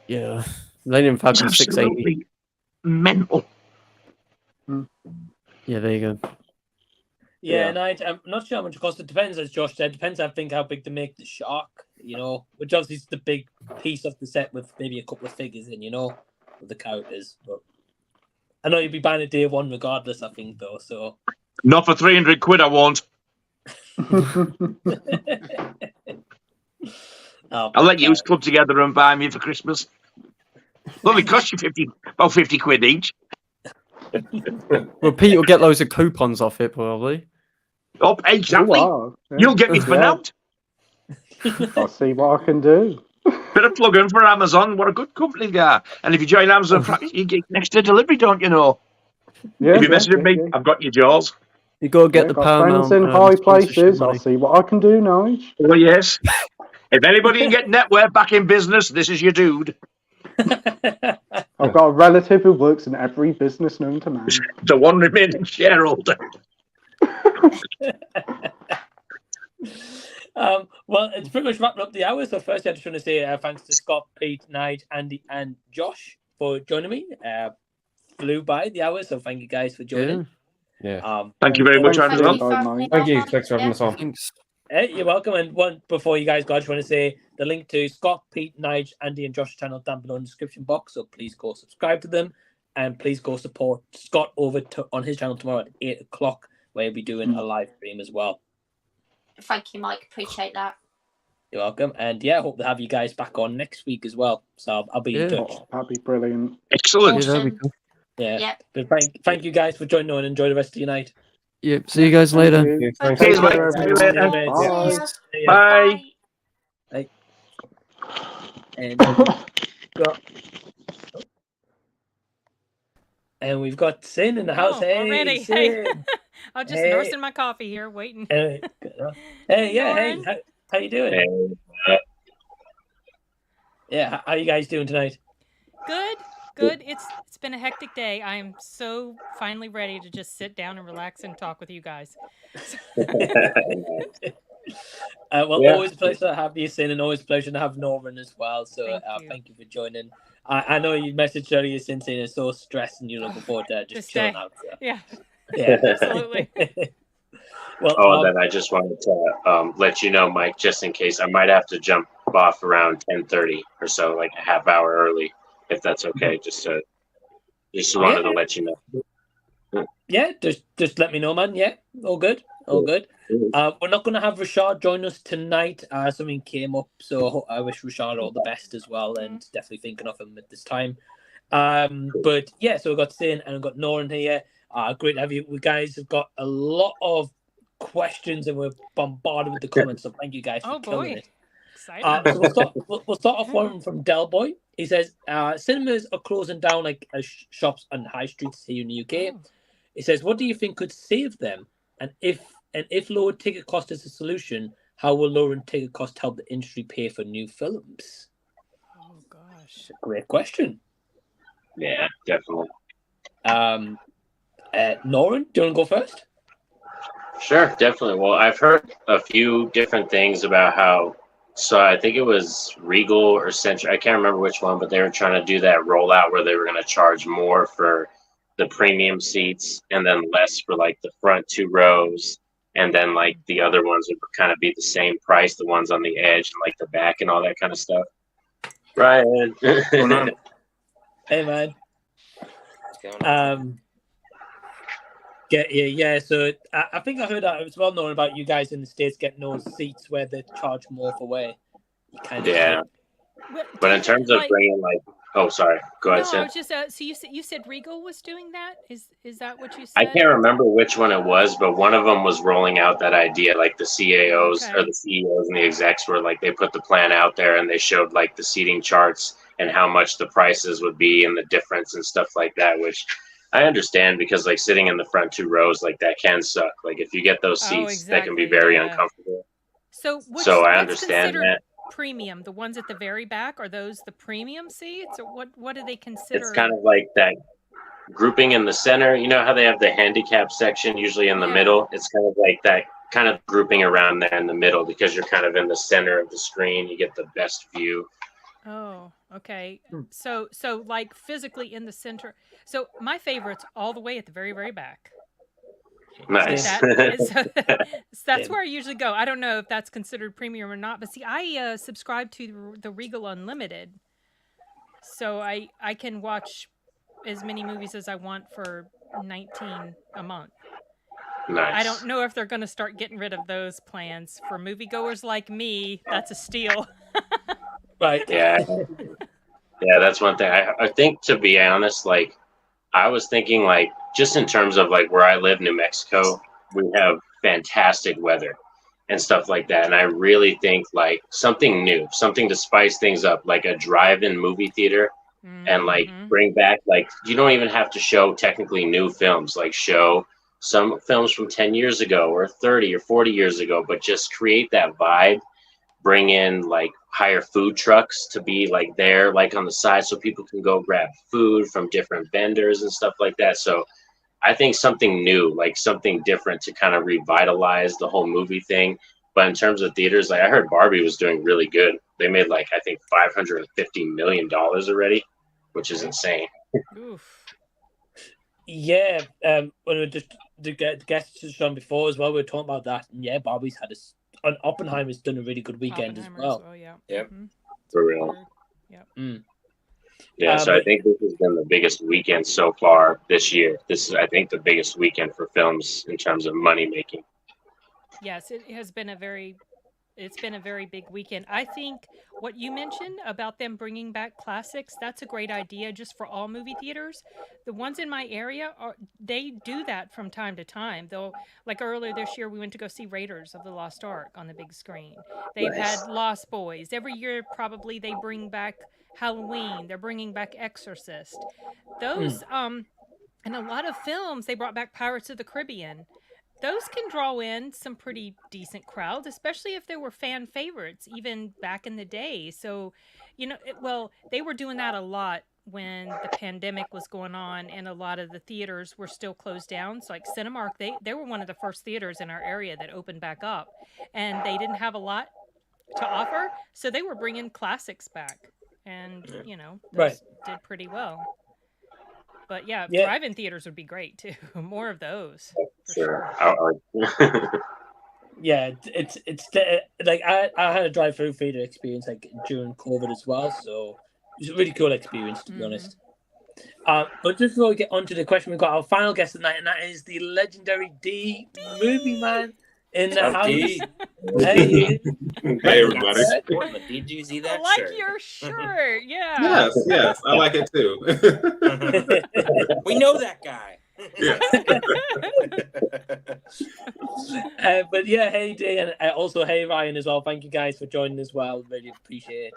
yeah, Millennium Falcon It's 680. absolutely mental. Yeah, there you go. Yeah, and I'm not sure how much it costs. It depends, as Josh said. Depends, I think, how big they make the shark, which obviously is the big piece of the set with maybe a couple of figures in, with the characters. But I know you'd be buying a day one regardless, I think, though, so. Not for £300, I won't. I'll let you club together and buy me for Christmas. It'll only cost you about 50 quid each. Well, Pete will get loads of coupons off it, probably. Oh, exactly. You'll get me for out. I'll see what I can do. Bit of plug-in for Amazon. What a good company they are. And if you join Amazon, you get next day delivery, don't you know? Yeah, if you message me, I've got your Jaws. You got to get the got Paramount. friends in high places. I'll see what I can do, Nige. Oh, yes. If anybody can get Netwear back in business, this is your dude. I've got a relative who works in every business known to man. The one remaining shareholder. Well, it's pretty much wrapping up the hour. So first, I just want to say thanks to Scott, Pete, Nige, Andy, and Josh for joining me. Flew by the hour, so thank you guys for joining. Yeah. Thank you very much, Thank Andrew. you. Thank you. Thanks for having us on. Thanks. Hey, you're welcome. And before you guys go, I just want to say the link to Scott, Pete, Nige, Andy, and Josh's channel down below in the description box. So please go subscribe to them, and please go support Scott over on his channel tomorrow at 8 o'clock, where he'll be doing a live stream as well. Thank you, Mike. Appreciate that. You're welcome. And yeah, I hope to have you guys back on next week as well. So I'll be in touch. That'd be brilliant. Excellent. Yeah, that'd be cool. Yeah. Yep. But thank you guys for joining and enjoy the rest of your night. Yep. See you guys later. Thank Cheers, you, mate. everyone. See you later. Bye. Bye. Bye. And we've got Sin in the house. Hey, already. Sin. Hey. I'm just Hey. nursing my coffee here, waiting. Hey, yeah, hey, Norin. how you doing? Yeah, how you guys doing tonight? Good. good. It's been a hectic day. I am so finally ready to just sit down and relax and talk with you guys. Always a pleasure to have you, Sin, and always a pleasure to have Norin as well. So thank you for joining. I know you messaged earlier, Sin, saying you're so stressed and you're looking forward to just chilling out. So. Yeah. Yeah, absolutely. Then I just wanted to let you know, Mike, just in case I might have to jump off around 10:30 or so, like a half hour early, if that's okay. Just wanted to let you know. Yeah, just let me know, man. Yeah, all good, all good. We're not going to have Rashad join us tonight. Something came up, so I wish Rashad all the best as well, and definitely thinking of him at this time. But yeah, so we've got Sin and we've got Norin here. Great to have you. We guys have got a lot of questions and we're bombarded with the comments, so thank you guys for killing it. Exciting. So we'll start off one from Del Boy. He says cinemas are closing down like shops on high streets here in the UK. He says, what do you think could save them? And if lower ticket cost is a solution, how will lowering ticket cost help the industry pay for new films? Oh gosh, great question. Yeah, definitely. Norin, do you want to go first? Sure, definitely. Well, I've heard a few different things about how. So I think it was Regal or Century. I can't remember which one, but they were trying to do that rollout where they were going to charge more for the premium seats and then less for like the front 2 rows. And then like the other ones would kind of be the same price, the ones on the edge and like the back and all that kind of stuff. Ryan. Hey, man. What's going on? Yeah. So I think I heard that it was well known about you guys in the States getting those seats where they charge more for where you kind of But in terms of bringing like, oh, sorry, go ahead. No, I was just so you said Regal was doing that. Is that what you said? I can't remember which one it was, but one of them was rolling out that idea, like the CAOs or the CEOs and the execs were like they put the plan out there and they showed like the seating charts and how much the prices would be and the difference and stuff like that, which I understand because like sitting in the front 2 rows like that can suck. Like if you get those seats, that can be very uncomfortable. So I understand that. Premium, the ones at the very back, are those the premium seats, or what do they consider? It's kind of like that grouping in the center. You know how they have the handicap section usually in the middle? It's kind of like that kind of grouping around there in the middle because you're kind of in the center of the screen. You get the best view. Oh, okay. So like physically in the center. So my favorite's all the way at the very, very back. Nice. That's where I usually go. I don't know if that's considered premium or not, but see, I subscribe to the Regal Unlimited, so I can watch as many movies as I want for $19 a month. Nice. I don't know if they're going to start getting rid of those plans for moviegoers like me. That's a steal. Right. Yeah. Yeah, that's one thing. I think, to be honest, like I was thinking like just in terms of like where I live, New Mexico, we have fantastic weather and stuff like that. And I really think like something new, something to spice things up, like a drive-in movie theater and like bring back, like you don't even have to show technically new films, like show some films from 10 years ago or 30 or 40 years ago, but just create that vibe, bring in like hire food trucks to be like there, like on the side so people can go grab food from different vendors and stuff like that. So I think something new, like something different to kind of revitalize the whole movie thing. But in terms of theaters, like I heard Barbie was doing really good. They made like, I think $550 million already, which is insane. Oof. Yeah. When we just the guests on before as well, we were talking about that. And yeah, Barbie's had and Oppenheimer's done a really good weekend as well. Yep. For real. Yep. Yeah, so I think this has been the biggest weekend so far this year. This is, I think, the biggest weekend for films in terms of money making. Yes, it has been a very big weekend. I think what you mentioned about them bringing back classics, that's a great idea just for all movie theaters. The ones in my area, they do that from time to time. They'll, like earlier this year, we went to go see Raiders of the Lost Ark on the big screen. They've had Lost Boys. Every year, probably, they bring back Halloween. They're bringing back Exorcist. Those, and a lot of films, they brought back Pirates of the Caribbean. Those can draw in some pretty decent crowds, especially if they were fan favorites, even back in the day. So, you know, they were doing that a lot when the pandemic was going on and a lot of the theaters were still closed down. So like Cinemark, they were one of the first theaters in our area that opened back up, and they didn't have a lot to offer, so they were bringing classics back, and those did pretty well. But yeah, drive-in theaters would be great too. More of those. Sure. Yeah, it's like I had a drive-through theater experience like during COVID as well, so it was a really cool experience, to be honest. But just before we get on to the question, we've got our final guest tonight, and that is the legendary D Movieman in the house. Hey, everybody. Did you see that? I like shirt? your shirt. Yeah. Yes, I like it too. We know that guy. But yeah, hey D, and also hey Ryan as well. Thank you guys for joining as well. Really appreciate it.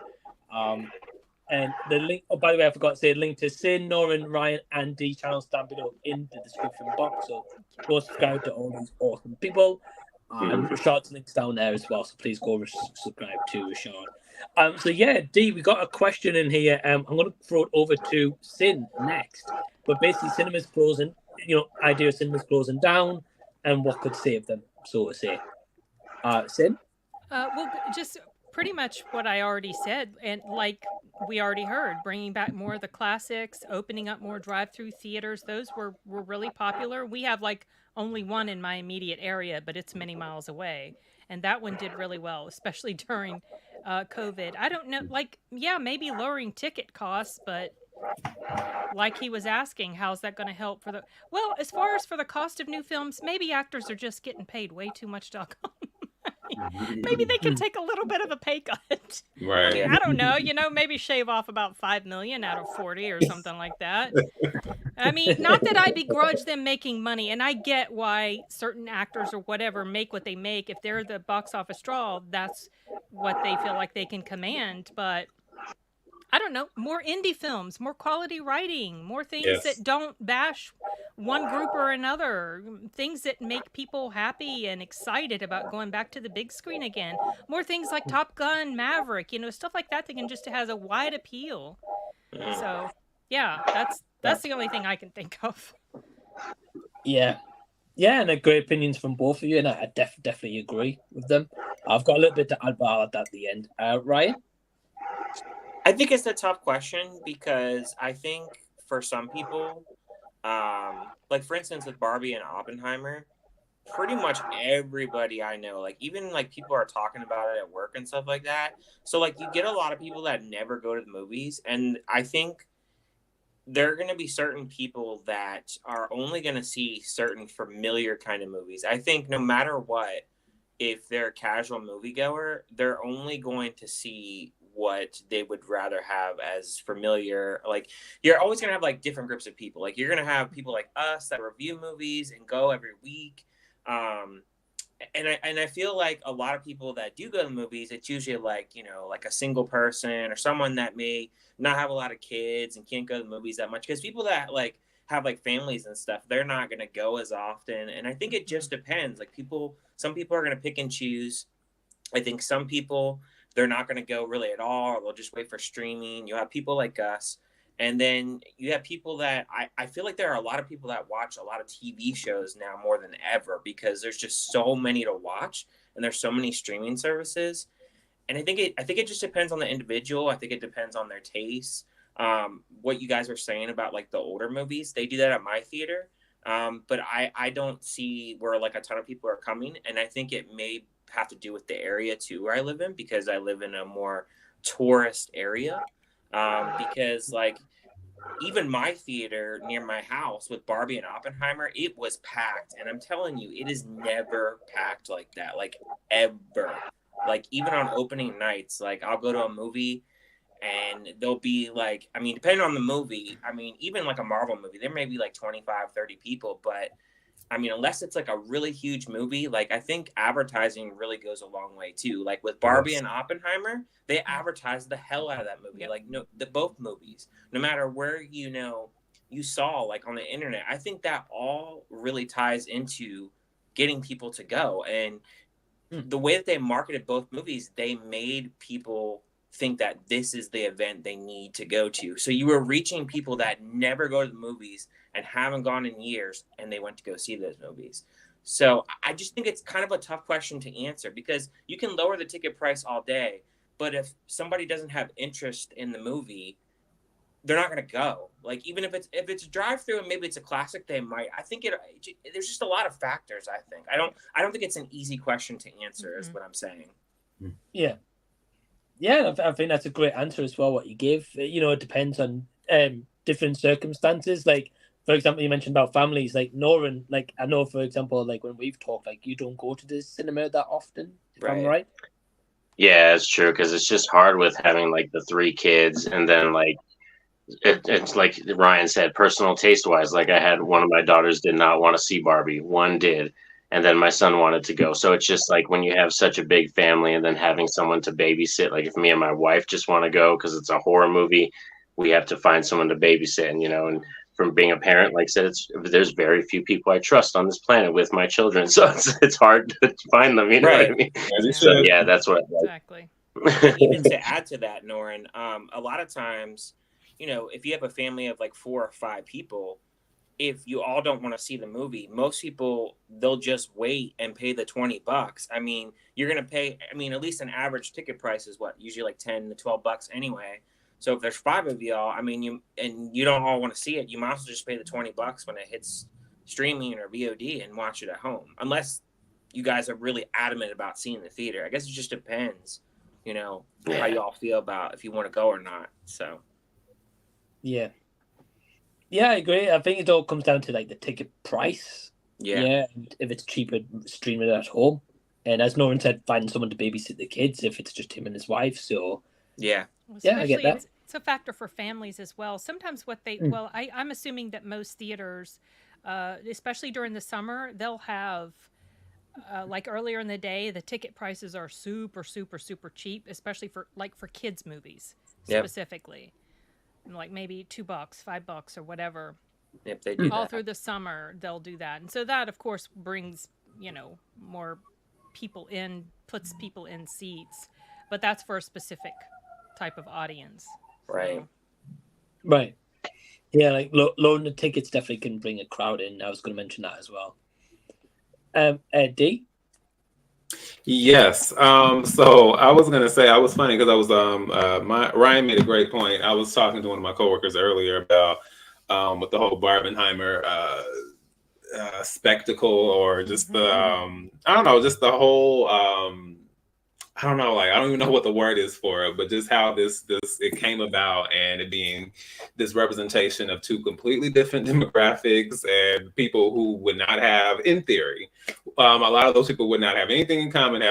And the link, oh, by the way, I forgot to say, link to Sin, Norin, Ryan, and D channels down below in the description box. So go subscribe to all these awesome people. And Rashad's links down there as well. So please go subscribe to Rashad. So yeah, D, we got a question in here. I'm going to throw it over to Sin next. But basically, cinema's closing. Idea of cinema's closing down, and what could save them, so to say. Sin? Well, just pretty much what I already said, and like we already heard, bringing back more of the classics, opening up more drive-through theaters. Those were really popular. We have like only one in my immediate area, but it's many miles away, and that one did really well, especially during COVID. I don't know, maybe lowering ticket costs, but like he was asking, how's that going to help for as far as for the cost of new films, maybe actors are just getting paid way too much to come. Maybe they can take a little bit of a pay cut. Right. I don't know. Maybe shave off about $5 million out of 40 or something like that. I mean, not that I begrudge them making money, and I get why certain actors or whatever make what they make. If they're the box office draw, that's what they feel like they can command. But I don't know, more indie films, more quality writing, more things that don't bash one group or another, things that make people happy and excited about going back to the big screen again. More things like Top Gun, Maverick, stuff like that can just has a wide appeal. So, yeah, that's the only thing I can think of. Yeah, and they're great opinions from both of you, and I definitely agree with them. I've got a little bit to add at the end. Ryan? I think it's a tough question because I think for some people, like for instance with Barbie and Oppenheimer, pretty much everybody I know, like even like people are talking about it at work and stuff like that. So like you get a lot of people that never go to the movies, and I think there are going to be certain people that are only going to see certain familiar kind of movies. I think no matter what, if they're a casual moviegoer, they're only going to see what they would rather have as familiar. Like you're always going to have like different groups of people. Like you're going to have people like us that review movies and go every week. And I feel like a lot of people that do go to movies, it's usually like, like a single person or someone that may not have a lot of kids and can't go to the movies that much. Because people that like have like families and stuff, they're not going to go as often. And I think it just depends. Like some people are going to pick and choose. I think some people, they're not going to go really at all, or they'll just wait for streaming. You have people like us. And then you have people that I feel like there are a lot of people that watch a lot of TV shows now more than ever because there's just so many to watch and there's so many streaming services. And I think it just depends on the individual. I think it depends on their tastes. What you guys are saying about like the older movies, they do that at my theater. But I don't see where like a ton of people are coming. And I think it may have to do with the area too where I live in, because I live in a more tourist area. Because like even my theater near my house with Barbie and Oppenheimer, it was packed. And I'm telling you, it is never packed like that, like ever. Like even on opening nights, like I'll go to a movie and there'll be like, I mean, depending on the movie, I mean, even like a Marvel movie, there may be like 25, 30 people, but I mean, unless it's like a really huge movie, like I think advertising really goes a long way too. Like with Barbie and Oppenheimer, they advertised the hell out of that movie. Like both movies, no matter where, you saw like on the internet, I think that all really ties into getting people to go. And the way that they marketed both movies, they made people think that this is the event they need to go to. So you were reaching people that never go to the movies and haven't gone in years, and they went to go see those movies. So I just think it's kind of a tough question to answer, because you can lower the ticket price all day, but if somebody doesn't have interest in the movie, they're not going to go. Like, even if it's a drive-through and maybe it's a classic, they might. I think there's just a lot of factors. I think I don't think it's an easy question to answer. Is what I'm saying. Yeah, I think that's a great answer as well. What you give, it depends on different circumstances. Like, for example, you mentioned about families. Like Norin, like I know, for example, like when we've talked, like you don't go to the cinema that often. If I'm right. Yeah, it's true, because it's just hard with having like the 3 kids, and then like. It's like Ryan said, personal taste wise. Like, I had one of my daughters did not want to see Barbie, one did, and then my son wanted to go. So it's just like when you have such a big family and then having someone to babysit. Like, if me and my wife just want to go because it's a horror movie, we have to find someone to babysit. And and from being a parent, like I said, there's very few people I trust on this planet with my children, so it's hard to find them. You know what I mean? So yeah, that's what exactly. Even to add to that, Norin, a lot of times, if you have a family of like 4 or 5 people, if you all don't want to see the movie, most people, they'll just wait and pay the $20. I mean, you're going to pay, at least an average ticket price is usually like $10 to $12 anyway. So if there's 5 of y'all, you don't all want to see it, you might as well just pay the $20 when it hits streaming or VOD and watch it at home. Unless you guys are really adamant about seeing the theater. I guess it just depends, how you all feel about if you want to go or not. So. Yeah, I agree. I think it all comes down to like the ticket price. Yeah. If it's cheaper, stream it at home. And as Norin said, finding someone to babysit the kids if it's just him and his wife. So yeah, I get that. It's a factor for families as well. Sometimes I'm assuming that most theaters, especially during the summer, they'll have like earlier in the day, the ticket prices are super, super, super cheap, especially for kids movies specifically. Like maybe $2, $5 or whatever. If they do all through the summer, they'll do that, and so that of course brings more people in, puts people in seats, but that's for a specific type of audience. Right. Right. Yeah, like loading the tickets definitely can bring a crowd in. I was going to mention that as well. D. Yes. So I was gonna say, I was funny because I was Ryan made a great point. I was talking to one of my coworkers earlier about with the whole Barbenheimer spectacle, or just the I don't know, just the whole I don't know, like I don't even know what the word is for it, but just how this it came about, and it being this representation of 2 completely different demographics and people who would not have, in theory, a lot of those people would not have anything in common,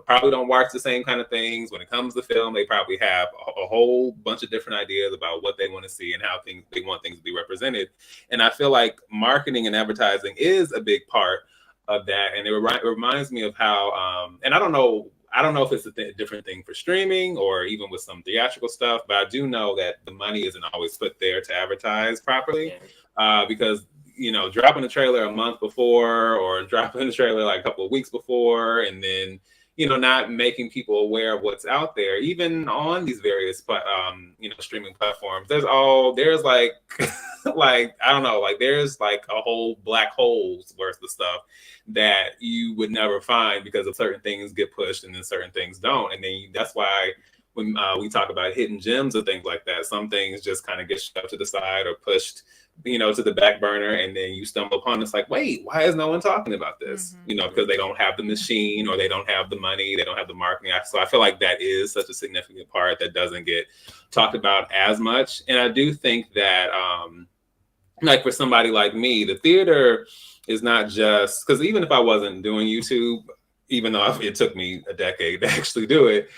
probably don't watch the same kind of things. When it comes to film, they probably have a whole bunch of different ideas about what they want to see and how they want things to be represented. And I feel like marketing and advertising is a big part of that. And it reminds me of how, and I don't know if it's a different thing for streaming or even with some theatrical stuff, but I do know that the money isn't always put there to advertise properly, because, dropping the trailer a month before or dropping the trailer like a couple of weeks before, and then, not making people aware of what's out there, even on these various, streaming platforms. There's like, like, I don't know, like there's like a whole black holes worth of stuff that you would never find because of certain things get pushed and then certain things don't. And then that's why when we talk about hidden gems or things like that, some things just kind of get shoved to the side or pushed, to the back burner, and then you stumble upon it's like, wait, why is no one talking about this? Because they don't have the machine, or they don't have the money, they don't have the marketing. So I feel like that is such a significant part that doesn't get talked about as much. And I do think that like for somebody like me, the theater is not just, because even if I wasn't doing YouTube, even though it took me a decade to actually do it,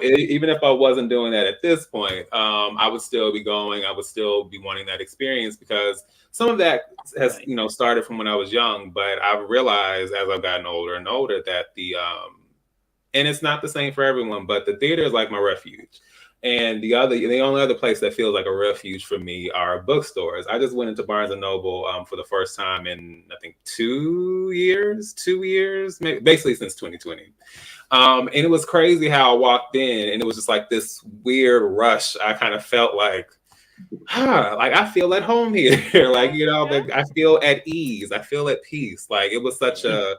even if I wasn't doing that at this point, I would still be going. I would still be wanting that experience, because some of that has, started from when I was young. But I've realized as I've gotten older and older that and it's not the same for everyone, but the theater is like my refuge. And the only other place that feels like a refuge for me are bookstores. I just went into Barnes & Noble for the first time in, I think, 2 years, basically since 2020. And it was crazy how I walked in, and it was just like this weird rush. I kind of felt like, like I feel at home here. Like, you know, like I feel at ease. I feel at peace. Like it was such a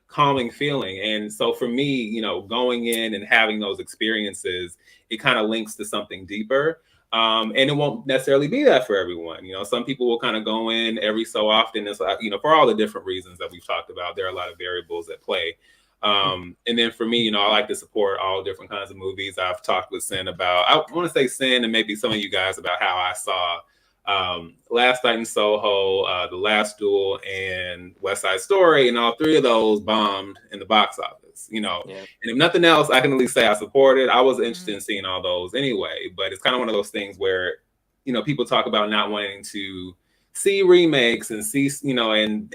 calming feeling. And so for me, you know, going in and having those experiences, it kind of links to something deeper. And it won't necessarily be that for everyone. You know, some people will kind of go in every so often. It's like, you know, for all the different reasons that we've talked about, there are a lot of variables at play. And then for me, you know, I like to support all different kinds of movies. I've talked with Sin about, I want to say Sin and maybe some of you guys about how I saw Last Night in Soho, The Last Duel, and West Side Story, and all three of those bombed in the box office, you know. And if nothing else, I can at least say I supported. I was interested in seeing all those anyway, but it's kind of one of those things where, you know, people talk about not wanting to see remakes and see, you know, and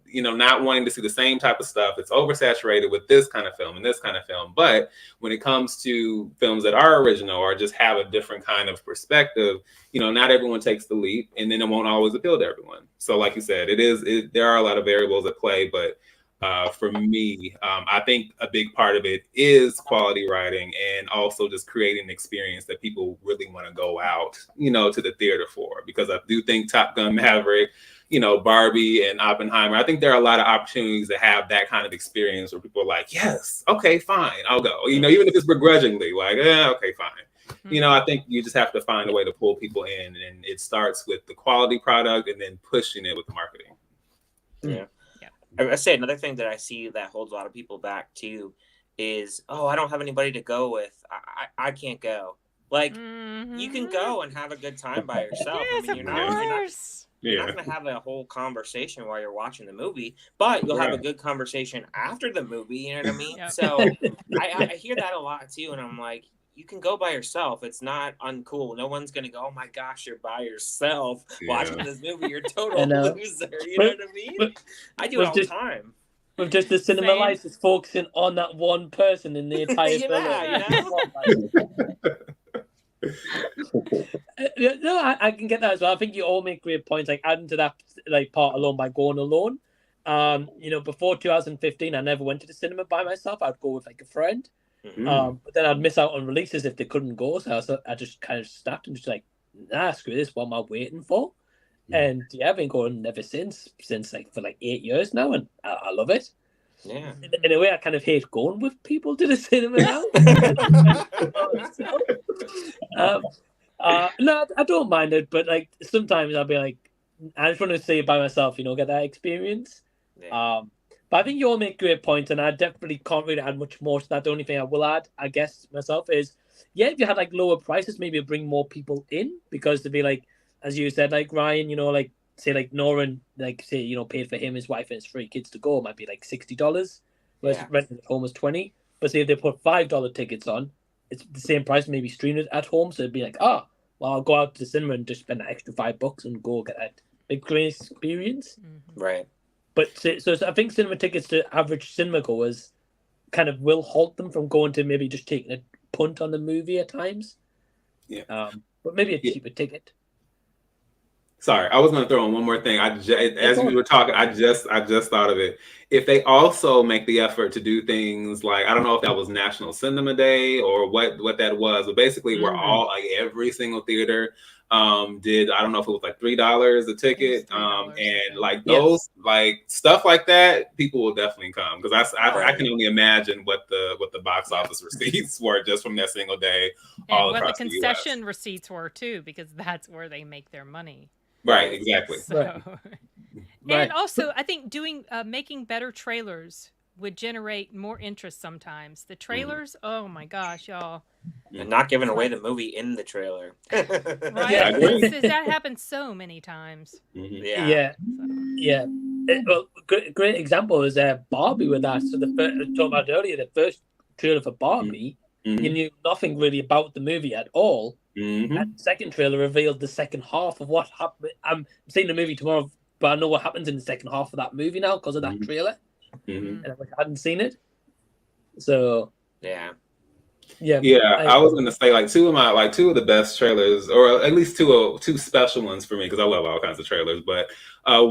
you know, not wanting to see the same type of stuff. It's oversaturated with this kind of film and this kind of film. But when it comes to films that are original or just have a different kind of perspective, you know, not everyone takes the leap, and then it won't always appeal to everyone. So like you said, there are a lot of variables at play, but for me, I think a big part of it is quality writing and also just creating an experience that people really want to go out, you know, to the theater for. Because I do think Top Gun Maverick, you know, Barbie and Oppenheimer, I think there are a lot of opportunities to have that kind of experience where people are like, yes, okay, fine, I'll go. You know, even if it's begrudgingly, like, okay, fine. You know, I think you just have to find a way to pull people in, and it starts with the quality product and then pushing it with the marketing. Yeah. I say another thing that I see that holds a lot of people back too is, oh, I don't have anybody to go with. I can't go. Like, you can go and have a good time by yourself. Yes, I mean, you're not going to have a whole conversation while you're watching the movie, but you'll have a good conversation after the movie. You know what I mean? So I hear that a lot too, and I'm like, you can go by yourself. It's not uncool. No one's going to go, oh my gosh, you're by yourself watching this movie. You're a total loser. You know what I mean? I do it all the time. With just the cinema lights, it's focusing on that one person in the entire film. No, I can get that as well. I think you all make great points. Like adding to that, like part alone by going alone. You know, before 2015, I never went to the cinema by myself. I'd go with like a friend. But then I'd miss out on releases if they couldn't go, so I just kind of stopped and just like, nah, screw this, what am I waiting for? And yeah, I've been going ever since like for like 8 years now, and I love it. Yeah. In a way, I kind of hate going with people to the cinema now. No, I don't mind it, but like sometimes I'll be like, I just want to see it by myself, you know, get that experience. But I think you all make great points, and I definitely can't really add much more to that. The only thing I will add, I guess, myself is, yeah, if you had like lower prices, maybe bring more people in, because to be like, as you said, like Ryan, you know, like say like Norin, like say, you know, paid for him, his wife, and his 3 kids to go, it might be like $60, whereas renting at home is $20. But say if they put $5 tickets on, it's the same price, maybe stream it at home, so it'd be like, well, I'll go out to the cinema and just spend an extra $5 and go get that big great experience. Right. But so I think cinema tickets to average cinema goers kind of will halt them from going to maybe just taking a punt on the movie at times. Yeah. But maybe a cheaper ticket. Sorry, I was going to throw in one more thing. As we were talking, I just thought of it. If they also make the effort to do things like, I don't know if that was National Cinema Day or what that was, but basically we're all like every single theater did, I don't know if it was like $3 a ticket, and like those like stuff like that, people will definitely come, because I can only imagine what the box office receipts were just from that single day, all and across what the the US. concession receipts were too, because that's where they make their money. Right, exactly. So, and also, I think making better trailers would generate more interest sometimes. The trailers, oh my gosh, y'all. And not giving away the movie in the trailer. Right? Yeah, That happens so many times. Yeah. Well, great example is Barbie with that. So talking about earlier, the first trailer for Barbie, you knew nothing really about the movie at all. And the second trailer revealed the second half of what happened. I'm seeing the movie tomorrow, but I know what happens in the second half of that movie now because of that trailer. And I hadn't seen it. So yeah. Yeah, I was gonna say like two of the best trailers, or at least two special ones for me, because I love all kinds of trailers. But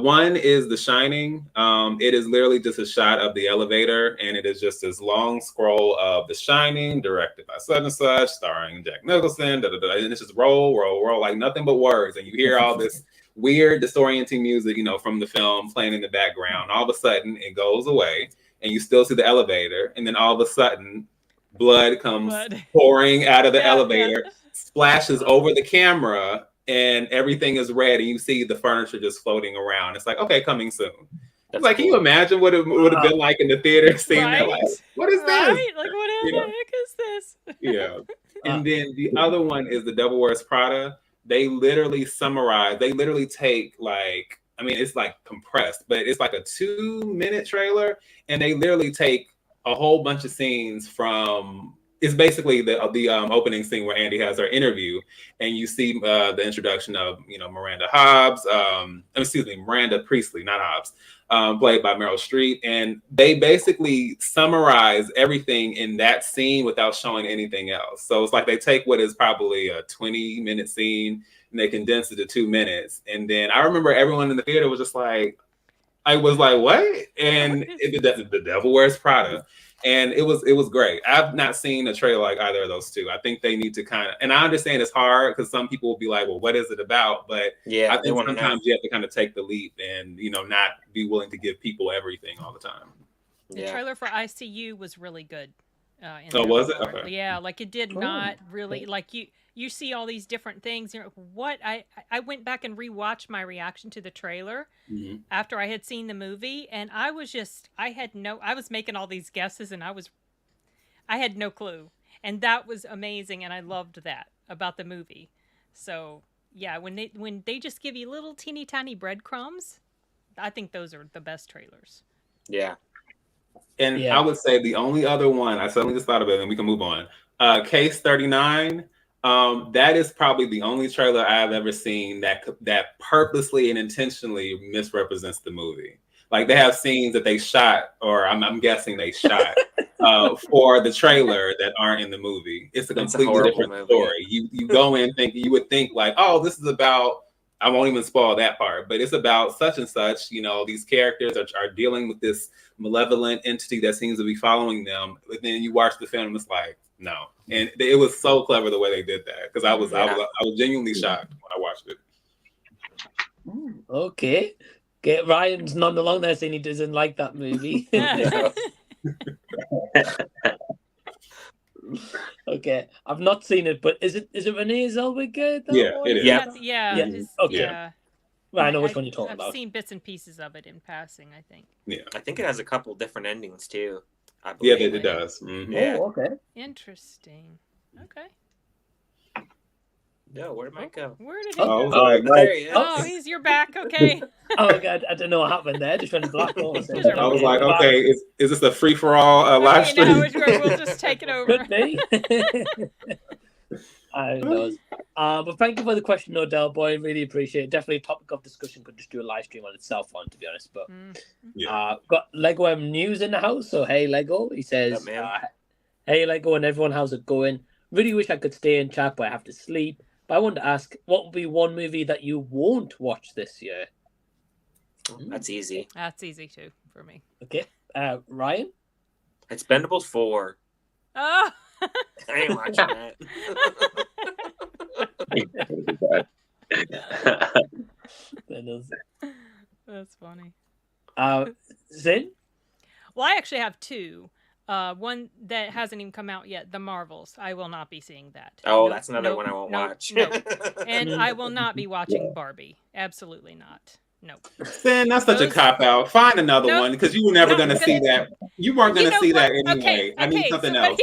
one is The Shining. It is literally just a shot of the elevator, and it is just this long scroll of The Shining, directed by such and such, starring Jack Nicholson. Da, da, da, and it's just roll, like nothing but words, and you hear all this weird disorienting music, from the film playing in the background. All of a sudden, it goes away, and you still see the elevator, and then all of a sudden, blood comes pouring out of the elevator, splashes over the camera, and everything is red, and you see the furniture just floating around. It's like, okay, coming soon. It's like, can you imagine what it would have been like in the theater seeing that? Like, what is this? Like, what the heck is this? Yeah. And then the other one is The Devil Wears Prada. They literally take like, it's like compressed, but it's like a 2-minute trailer, and they literally take a whole bunch of scenes from. It's basically the opening scene where Andy has her interview, and you see the introduction of Miranda Priestley, not Hobbs, played by Meryl Streep, and they basically summarize everything in that scene without showing anything else. So it's like they take what is probably a 20-minute scene and they condense it to 2 minutes. And then I remember everyone in the theater was just like, I was like, what? And The Devil Wears Prada. And it was great. I've not seen a trailer like either of those two. I think they need to kind of, and I understand it's hard because some people will be like, well, what is it about? But I think sometimes you have to kind of take the leap and, not be willing to give people everything all the time. The trailer for ICU was really good. Was it? Okay. Yeah, like it did not really, like you see all these different things. You're like, what? I went back and rewatched my reaction to the trailer after I had seen the movie, and I was making all these guesses, and I had no clue, and that was amazing, and I loved that about the movie. So yeah, when they just give you little teeny tiny breadcrumbs, I think those are the best trailers. Yeah. And I would say the only other one, I suddenly just thought of it, and we can move on. Case 39. That is probably the only trailer I've ever seen that purposely and intentionally misrepresents the movie. Like they have scenes that they shot, or I'm guessing they shot for the trailer that aren't in the movie. It's a completely different story. You go in thinking, you would think like, oh, this is about, I won't even spoil that part, but it's about such and such, these characters are dealing with this malevolent entity that seems to be following them. But then you watch the film, it's like, no. And it was so clever the way they did that, because I was genuinely shocked when I watched it. Okay. Ryan's nodding along there saying he doesn't like that movie. Okay, I've not seen it, but is it Renee Zellweger? Yeah, it is. Yeah. Okay. Well, I know which one you're talking about. I've seen bits and pieces of it in passing, I think. Yeah. I think it has a couple different endings too. Yeah, it does. Mm-hmm. Yeah. Oh, okay. Interesting. Okay. No, where'd Mike go? Where did he go? There he is. Oh, you're back. Okay. Oh my God, I don't know what happened there. Just went black hole. I was like, okay, is this a free for all live stream? No, we'll just take it over. Could be. I know. But thank you for the question, Odell boy. Really appreciate it. Definitely a topic of discussion. Could just do a live stream on itself on, to be honest. But got Lego M News in the house. So hey, Lego. He says, hey, Lego, and everyone, how's it going? Really wish I could stay in chat, but I have to sleep. But I wanted to ask, what would be one movie that you won't watch this year? That's easy. That's easy too for me. Okay, Ryan. Expendables 4. Oh. I ain't watching that. That's funny. Zin? Well, I actually have two. One that hasn't even come out yet, The Marvels. I will not be seeing that. Oh, that's another one I won't watch. No. And I will not be watching Barbie. Absolutely not. Nope. Then that's such a cop out. Find another one, because you were never going to see that. You weren't going to see that anyway. Okay, I need something else.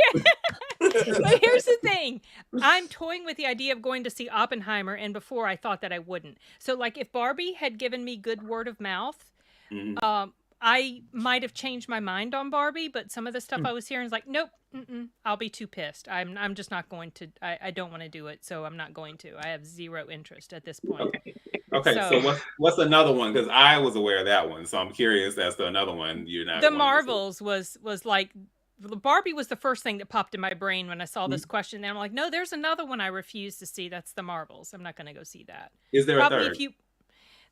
But here's the thing. I'm toying with the idea of going to see Oppenheimer, and before I thought that I wouldn't. So, like, if Barbie had given me good word of mouth, I might have changed my mind on Barbie, but some of the stuff I was hearing is like, nope, I'll be too pissed. I'm just not going to. I don't want to do it, so I'm not going to. I have zero interest at this point. Okay, so what's another one? Because I was aware of that one, so I'm curious as to another one you're not. The Marvels was like Barbie was the first thing that popped in my brain when I saw this question. And I'm like, no, there's another one I refuse to see. That's the Marvels. I'm not going to go see that. Is there Probably a third?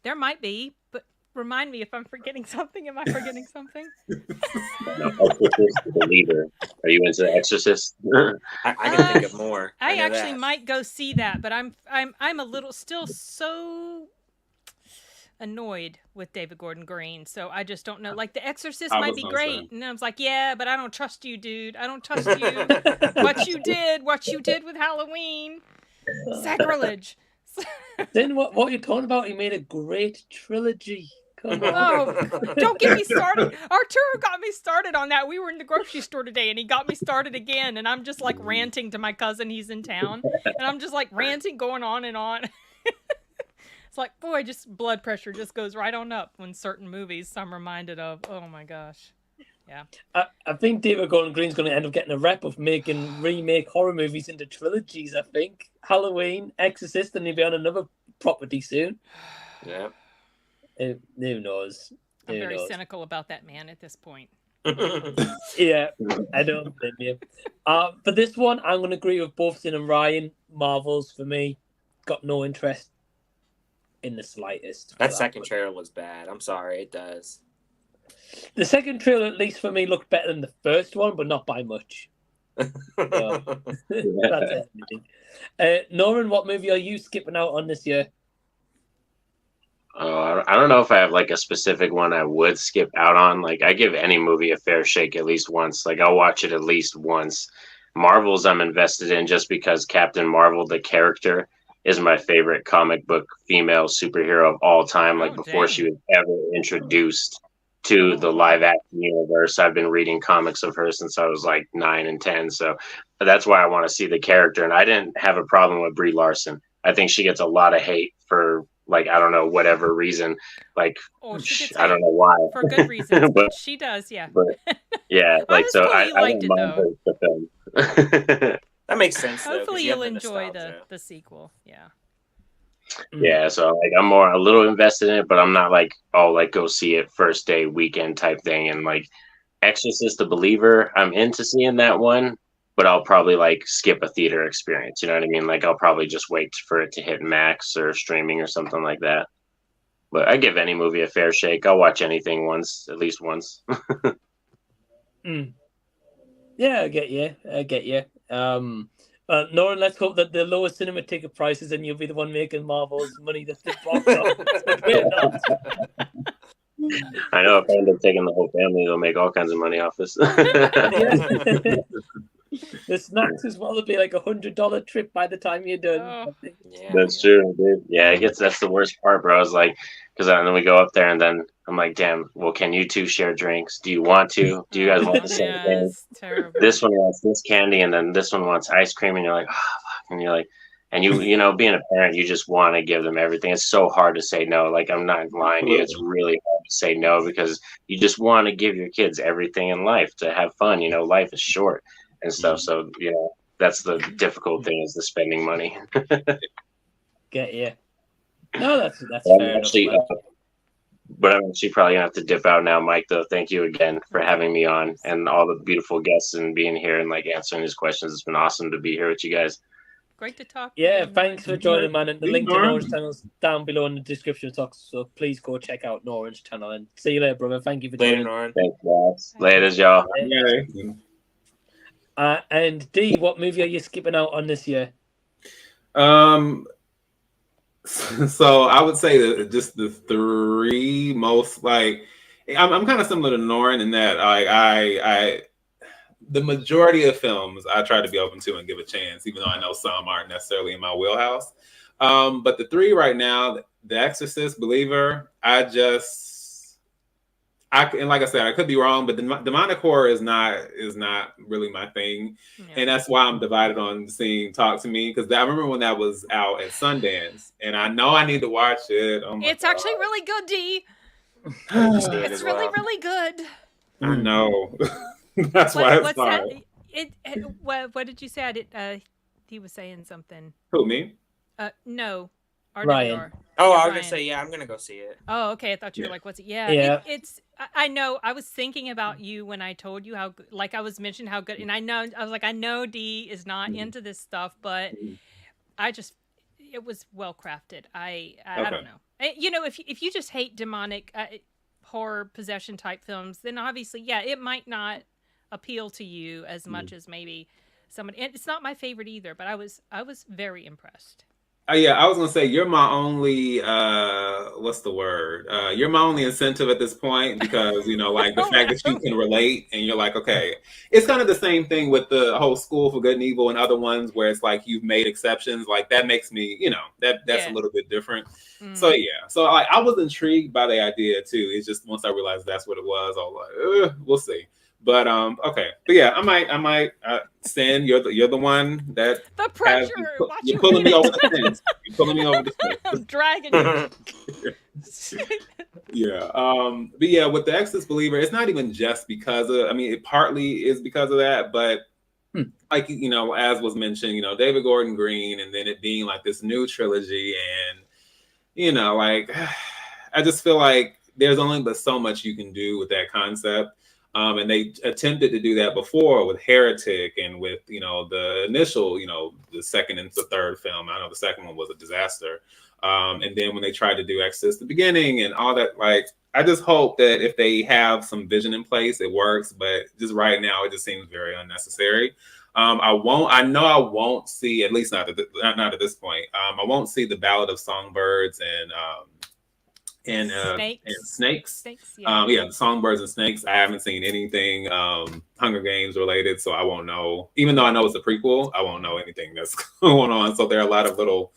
There might be, but remind me if I'm forgetting something. Am I forgetting something? Exorcist, The Believer. Are you into The Exorcist? I can think of more. I know actually that. might go see that, but I'm a little still so annoyed with David Gordon Green, so I just don't know. Like The Exorcist might be great, and I was like, yeah, but I don't trust you, dude. I don't trust you. what you did with Halloween, sacrilege. Then what are you talking about? He made a great trilogy. Come on. Oh, don't get me started. Arturo got me started on that. We were in the grocery store today, and he got me started again, and I'm just like ranting to my cousin. He's in town, and I'm just like ranting, going on and on. It's like, boy, just blood pressure just goes right on up when certain movies I'm reminded of. Oh my gosh. Yeah. I think David Gordon Green's going to end up getting a rep of remake horror movies into trilogies, I think. Halloween, Exorcist, and he'll be on another property soon. Yeah. Who knows? I'm very cynical about that man at this point. Yeah, I don't blame you. For this one, I'm going to agree with both Sin and Ryan. Marvels, for me, got no interest in the slightest. That second trailer looks bad. I'm sorry, it does. The second trailer, at least for me, looked better than the first one, but not by much. That's everything. Norin, what movie are you skipping out on this year? I don't know if I have like a specific one I would skip out on. Like I give any movie a fair shake at least once. Like I'll watch it at least once. Marvels I'm invested in just because Captain Marvel, the character, is my favorite comic book female superhero of all time. Like before she was ever introduced to the live action universe. I've been reading comics of her since I was like 9 and 10. So that's why I want to see the character. And I didn't have a problem with Brie Larson. I think she gets a lot of hate for like, I don't know, whatever reason. Like, I don't know why. For good reasons, but she does, yeah. But, yeah, like, so I liked don't it, mind though. the film. That makes sense, though. Hopefully you'll enjoy the sequel, yeah. Yeah, so like I'm a little invested in it, but I'm not like, oh, like go see it first day weekend type thing. And like Exorcist, The Believer, I'm into seeing that one, but I'll probably like skip a theater experience. You know what I mean? Like I'll probably just wait for it to hit Max or streaming or something like that. But I give any movie a fair shake. I'll watch anything once, at least once. Yeah, I get you. Norin, let's hope that the lowest cinema ticket prices and you'll be the one making Marvel's money that's the box office. I know if I end up taking the whole family, they'll make all kinds of money off this. The snacks as well will be like $100 trip by the time you're done. Oh, That's true, dude. Yeah, that's the worst part, bro. I was like, because then we go up there and then I'm like, damn, well, can you two share drinks? Do you want to? Do you guys want the same thing? It's terrible. This one wants this candy and then this one wants ice cream, and you're like, oh, fuck. And you're like, and you know, being a parent, you just want to give them everything. It's so hard to say no. Like, I'm not lying to you. It's really hard to say no because you just want to give your kids everything in life to have fun. You know, life is short and stuff. So, you know, that's the difficult thing is the spending money. Get you. No, that's fair actually, enough. But I'm actually probably gonna have to dip out now, Mike. Though, thank you again for having me on and all the beautiful guests and being here and like answering these questions. It's been awesome to be here with you guys. Great to talk. Yeah, thanks for joining, man. And the link to Norin's channel is down below in the description box. So please go check out Norin's channel. And see you later, brother. Thank you for joining. Norin. Thanks, guys. Laters, y'all. And D, what movie are you skipping out on this year? So I would say that just the three most like I'm kind of similar to Norin in that I the majority of films I try to be open to and give a chance, even though I know some aren't necessarily in my wheelhouse. But the three right now, The Exorcist, Believer, and like I said, I could be wrong, but demonic horror is not really my thing, and that's why I'm divided on seeing Talk to Me, because I remember when that was out at Sundance, and I know I need to watch it. Oh it's actually really good, D. It's really, really good. I know. That's why it's fine. What did you say? He was saying something. Who, me? No. RWR. Ryan. Oh, Yeah, I was gonna Ryan. say, yeah, I'm gonna go see it. Oh, okay. I thought you were Yeah. like, what's it? Yeah, Yeah. I know. I was thinking about you when I told you how, like, I was mentioning how good, and I was like, I know Dee is not into this stuff, but it was well crafted. I don't know. You know, if you just hate demonic horror possession type films, then obviously, yeah, it might not appeal to you as much as maybe someone. And it's not my favorite either, but I was very impressed. Yeah, I was gonna say you're my only what's the word? You're my only incentive at this point because like the fact that you can relate and you're like, okay, it's kind of the same thing with the whole School for Good and Evil and other ones where it's like you've made exceptions. Like that makes me, that's a little bit different. So yeah, so I was intrigued by the idea too. It's just once I realized that's what it was, I was like, we'll see. But okay, but yeah, I might. Sin, you're the one that the pressure. You're pulling me over the fence. You're pulling me over the fence. I'm dragging you. Yeah. But yeah, with the Exorcist Believer, it's not even just because of. I mean, it partly is because of that, but like as was mentioned, David Gordon Green, and then it being like this new trilogy, and like I just feel like there's only but so much you can do with that concept. And they attempted to do that before with Heretic and with, the initial, the second and the third film. I know the second one was a disaster. And then when they tried to do Exorcist at the beginning and all that, like, I just hope that if they have some vision in place, it works. But just right now, it just seems very unnecessary. I won't see, at least not at this point. I won't see the Ballad of Songbirds and snakes. Yeah. The Songbirds and Snakes. I haven't seen anything Hunger Games related, so I won't know. Even though I know it's a prequel, I won't know anything that's going on. So there are a lot of little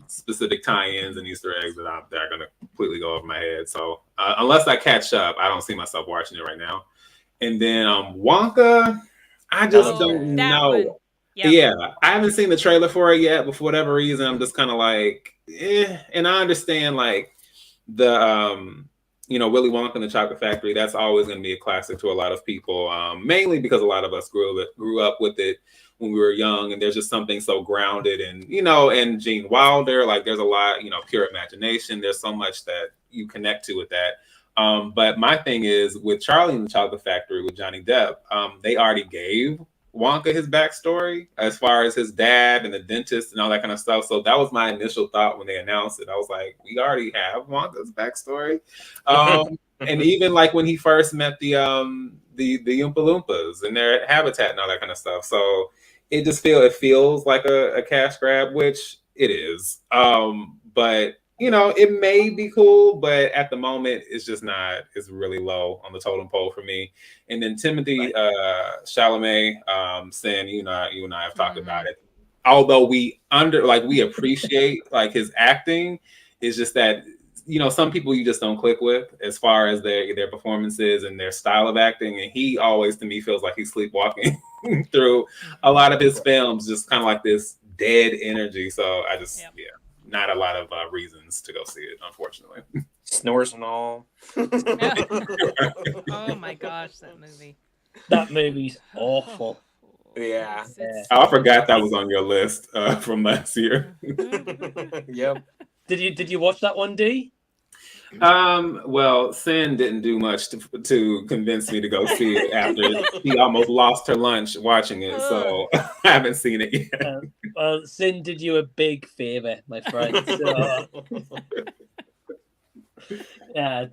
specific tie-ins and Easter eggs that are going to completely go over my head. So unless I catch up, I don't see myself watching it right now. And then Wonka, I just don't know. Yep. Yeah, I haven't seen the trailer for it yet, but for whatever reason, I'm just kind of like, and I understand like the Willy Wonka and the Chocolate Factory, that's always going to be a classic to a lot of people, mainly because a lot of us grew up with it when we were young, and there's just something so grounded and and Gene Wilder, like there's a lot, pure imagination, there's so much that you connect to with that. But my thing is with Charlie and the Chocolate Factory with Johnny Depp, they already gave Wonka his backstory as far as his dad and the dentist and all that kind of stuff. So that was my initial thought when they announced it. I was like, we already have Wonka's backstory. And even like when he first met the Oompa Loompas and their habitat and all that kind of stuff. So it just feels like a cash grab, which it is. But it may be cool, but at the moment, it's just not. It's really low on the totem pole for me. And then Timothy Chalamet, Sin, you and I have talked about it. Although we appreciate like his acting, it's just that some people you just don't click with as far as their performances and their style of acting. And he always, to me, feels like he's sleepwalking through a lot of his films, just kind of like this dead energy. So I just not a lot of reasons to go see it, unfortunately. Snores and all. Oh my gosh, that movie. That movie's awful. Yeah. I forgot that was on your list from last year. Yep. Did you watch that one, D? Well, Sin didn't do much to convince me to go see it after she almost lost her lunch watching it, so I haven't seen it yet. Well, Sin did you a big favor, my friend. So. Yeah,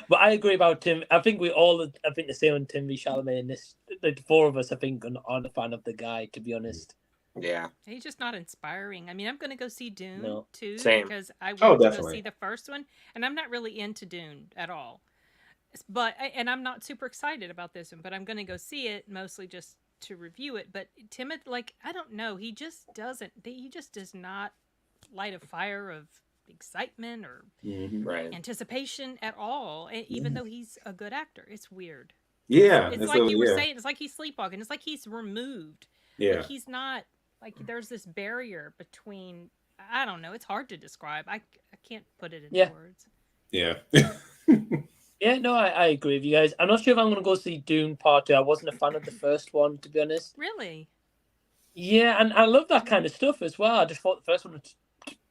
but I agree about Tim. I think the same on Timothy Chalamet, and the four of us, I think, aren't a fan of the guy, to be honest. Yeah, he's just not inspiring. I mean, I'm going to go see Dune too, Same. because I went to go see the first one, and I'm not really into Dune at all. And I'm not super excited about this one, but I'm going to go see it mostly just to review it. But Timothy, like, I don't know, he just does not light a fire of excitement or anticipation at all. Even though he's a good actor, it's weird. Yeah, it's like you were saying. It's like he's sleepwalking. It's like he's removed. Yeah, like he's not. Like there's this barrier between, I don't know, it's hard to describe. I can't put it in words. Yeah. Yeah, no, I agree with you guys. I'm not sure if I'm going to go see Dune Part 2. I wasn't a fan of the first one, to be honest. Really? Yeah, and I love that kind of stuff as well. I just thought the first one was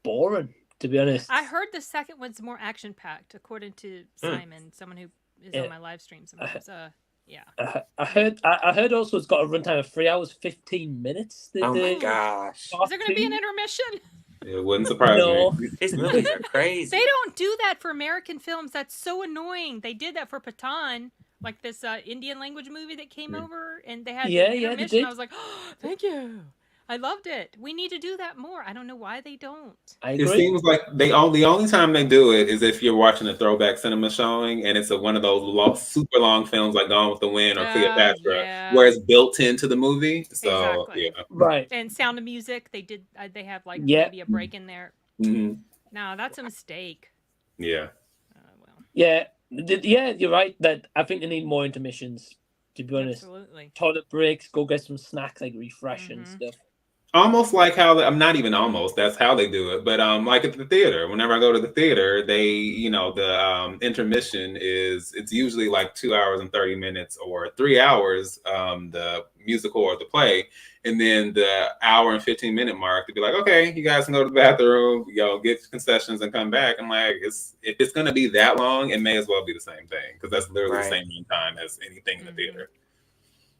boring, To be honest, I heard the second one's more action packed, according to Simon, someone who is on my live stream sometimes. Yeah. I heard also it's got a runtime of 3 hours 15 minutes. Oh my gosh! Is there going to be an intermission? It wouldn't surprise me. These movies are crazy. They don't do that for American films. That's so annoying. They did that for Patan, like this Indian language movie that came over, and they had an intermission. they did. I was like, oh, thank you. I loved it. We need to do that more. I don't know why they don't. It seems like the only time they do it is if you're watching a throwback cinema showing, and it's one of those super long films like Gone with the Wind or Cleopatra, where it's built into the movie. So exactly. Right. And Sound of Music, they did. They have like maybe a break in there. Mm-hmm. No, that's a mistake. Yeah. Yeah, you're right. That I think they need more intermissions. To be honest, absolutely. Toilet breaks, go get some snacks, like refresh and stuff. Almost like how I'm not even almost. That's how they do it. But like at the theater, whenever I go to the theater, they the intermission it's usually like 2 hours and 30 minutes or 3 hours, the musical or the play, and then the hour and 15-minute mark to be like, okay, you guys can go to the bathroom, get concessions and come back. I'm like, if it's gonna be that long, it may as well be the same thing because that's literally the same time as anything in the theater.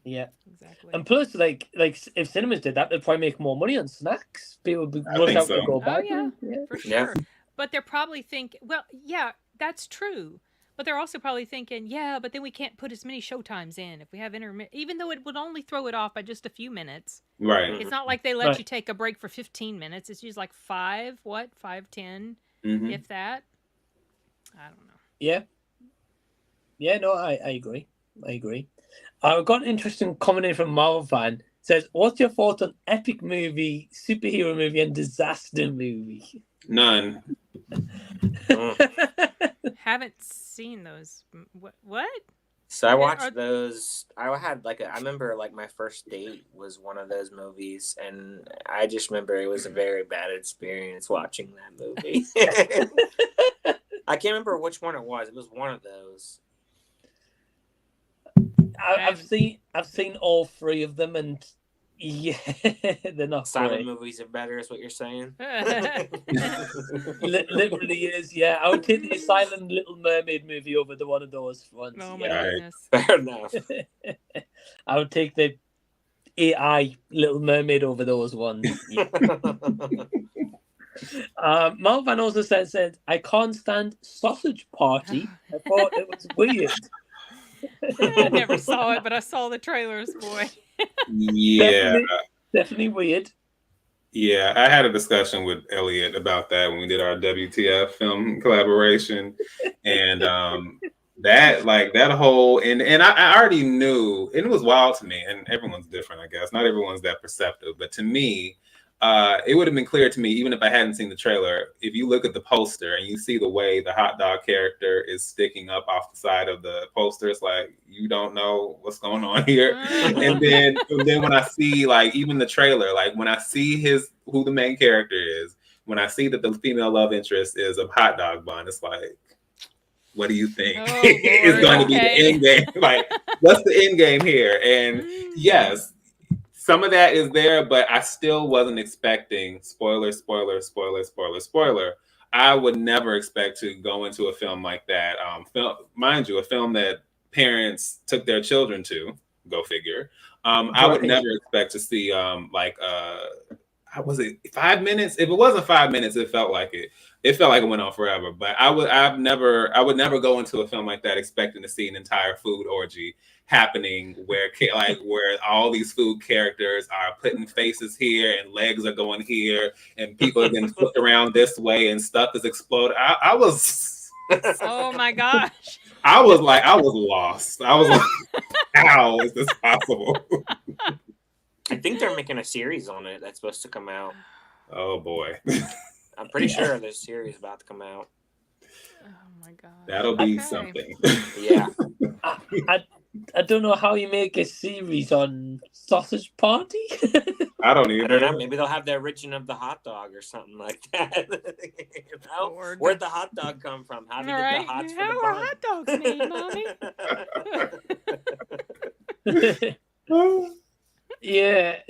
Yeah, exactly. And plus, like if cinemas did that, they'd probably make more money on snacks. People would rush out to go back. Oh yeah, for sure. But they're probably thinking, well, yeah, that's true. But they're also probably thinking, yeah, but then we can't put as many showtimes in if we have even though it would only throw it off by just a few minutes. Right. It's not like they let you take a break for 15 minutes. It's usually like 5:10, if that. I don't know. Yeah. Yeah, no, I agree. I've got an interesting comment in from Marvan. It says, what's your thoughts on epic movie, superhero movie, and disaster movie? None. Haven't seen those. What? So I watched those. I remember like my first date was one of those movies, and I just remember it was a very bad experience watching that movie. I can't remember which one it was. It was one of those. I've seen all three of them, and yeah, they're not silent great. Movies are better, is what you're saying. Literally is, yeah. I would take the silent Little Mermaid movie over the one of those ones. Oh my goodness! Fair enough. I would take the AI Little Mermaid over those ones. Yeah. Malvan also said, I can't stand Sausage Party. I thought it was weird. I never saw it, but I saw the trailers, boy. Yeah. Definitely weird. Yeah, I had a discussion with Elliot about that when we did our WTF film collaboration. And that whole and I already knew, and it was wild to me, and everyone's different, I guess. Not everyone's that perceptive, but to me, it would have been clear to me, even if I hadn't seen the trailer, if you look at the poster and you see the way the hot dog character is sticking up off the side of the poster, it's like, you don't know what's going on here. and then when I see, like, even the trailer, like when I see who the main character is, when I see that the female love interest is a hot dog bun, it's like, what do you think is going to be the end game? Like, what's the end game here? And yes, some of that is there, but I still wasn't expecting spoiler. I would never expect to go into a film like that. Mind you, a film that parents took their children to, go figure. I would never expect to see was it 5 minutes? If it wasn't 5 minutes, it felt like it. It felt like it went on forever. But I would never go into a film like that expecting to see an entire food orgy happening where all these food characters are putting faces here and legs are going here and people are getting flipped around this way and stuff is exploding. I was oh my gosh. I was lost. I was like, how is this possible? I think they're making a series on it that's supposed to come out. Oh boy. I'm pretty sure there's a series about to come out. Oh my god. That'll be something. Yeah. I don't know how you make a series on Sausage Party. I don't either. I don't know. Maybe they'll have the origin of the hot dog or something like that. Where'd the hot dog come from? How did the hots for the How are bun? hot dogs made, Mommy? Yeah,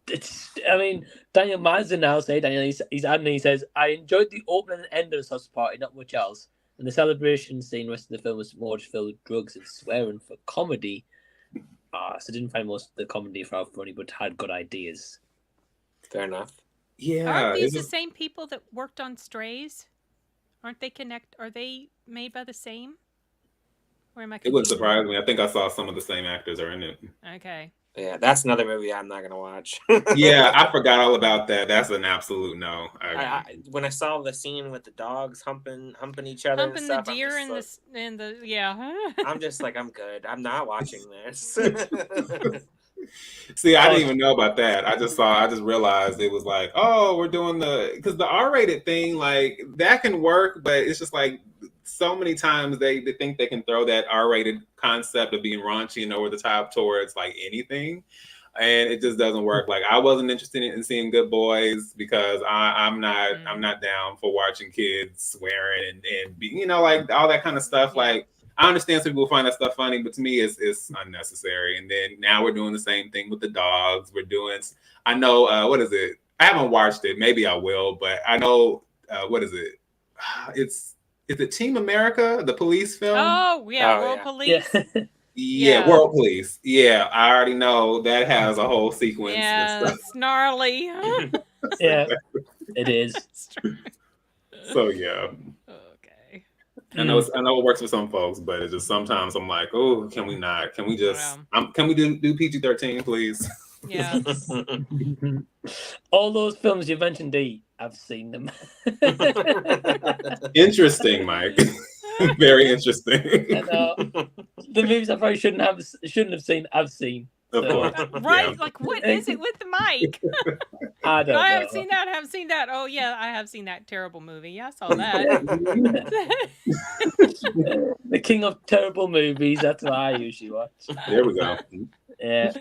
it's. I mean, Daniel Mazin now say, Daniel, he's adding, he says, I enjoyed the opening and end of the sausage party, not much else. And the celebration scene, rest of the film was more just filled with drugs and swearing for comedy. So didn't find most of the comedy for funny, but had good ideas. Fair enough. Yeah. Aren't these the same people that worked on Strays? Aren't they Are they made by the same? Or am I It wouldn't surprise me. I think I saw some of the same actors are in it. Okay. Yeah, that's another movie I'm not gonna watch. Yeah, I forgot all about that. That's an absolute no. When I saw the scene with the dogs humping each other, Humping and stuff, the deer and the yeah. I'm just like, I'm good. I'm not watching this. See, I didn't even know about that. I just realized it was like, oh, we're doing because the R-rated thing, like that can work, but it's just like so many times they think they can throw that R-rated concept of being raunchy and over the top towards like anything, and it just doesn't work. Like I wasn't interested in seeing Good Boys because I'm not down for watching kids swearing and be, like all that kind of stuff. Yeah. Like I understand some people find that stuff funny, but to me it's unnecessary. And then now we're doing the same thing with the dogs. I know what is it? I haven't watched it. Maybe I will, but I know what is it? Is it Team America, the police film? Oh, yeah, World Police. Yeah, World Police. Yeah, I already know that has a whole sequence. Yeah, it's gnarly. Yeah, it is. So, yeah. Okay. I know it works for some folks, but it's just sometimes I'm like, oh, can we not? Can we just, can we do PG-13, please? Yeah. All those films you mentioned, D, I've seen them. Interesting, Mike. Very interesting. The movies I probably shouldn't have seen, I've seen. Of course. Right? Yeah. Like, what is it with Mike? I don't know. I haven't seen that. Oh, yeah, I have seen that terrible movie. Yeah, I saw that. The king of terrible movies. That's what I usually watch. There we go. Yeah.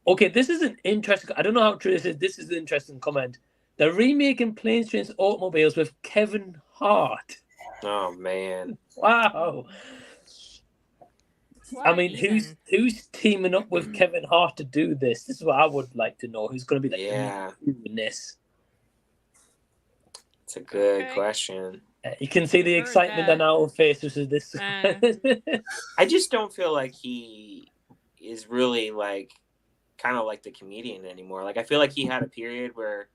Okay, this is an interesting. I don't know how true this is. This is an interesting comment. They're remaking Planes, Trains, Automobiles with Kevin Hart. Oh man! Wow. I mean, who's teaming up with Kevin Hart to do this? This is what I would like to know. Who's going to be doing this? It's a good question. You can see the excitement on our faces with this. I just don't feel like he is really like kind of like the comedian anymore. Like I feel like he had a period where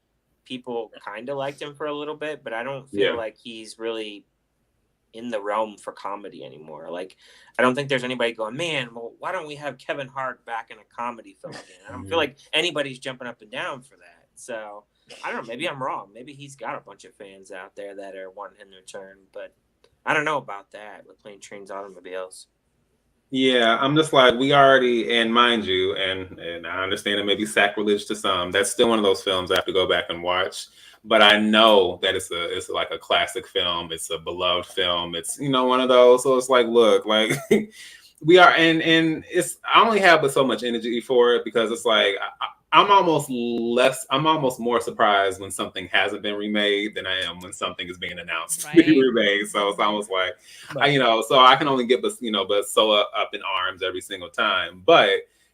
people kind of liked him for a little bit, but I don't feel like he's really in the realm for comedy anymore. Like I don't think there's anybody going, man, well, why don't we have Kevin Hart back in a comedy film again? I don't feel like anybody's jumping up and down for that. So I don't know, maybe I'm wrong. Maybe he's got a bunch of fans out there that are wanting him to return, but I don't know about that with Planes, Trains, Automobiles. Yeah, I'm just like, we already, and mind you, and I understand it may be sacrilege to some, that's still one of those films I have to go back and watch. But I know that it's like a classic film. It's a beloved film. It's, one of those. So it's like, look, like we are, and it's, I only have but so much energy for it because it's like, I'm almost more surprised when something hasn't been remade than I am when something is being announced to be remade. So it's almost like, so I can only get, but so up in arms every single time. But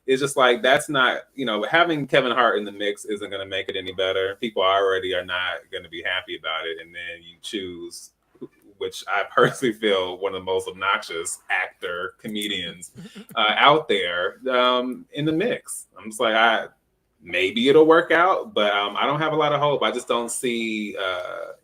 it's just like, that's not, having Kevin Hart in the mix isn't going to make it any better. People already are not going to be happy about it. And then you choose, which I personally feel one of the most obnoxious comedians out there in the mix. I'm just like, maybe it'll work out, but I don't have a lot of hope. I just don't see.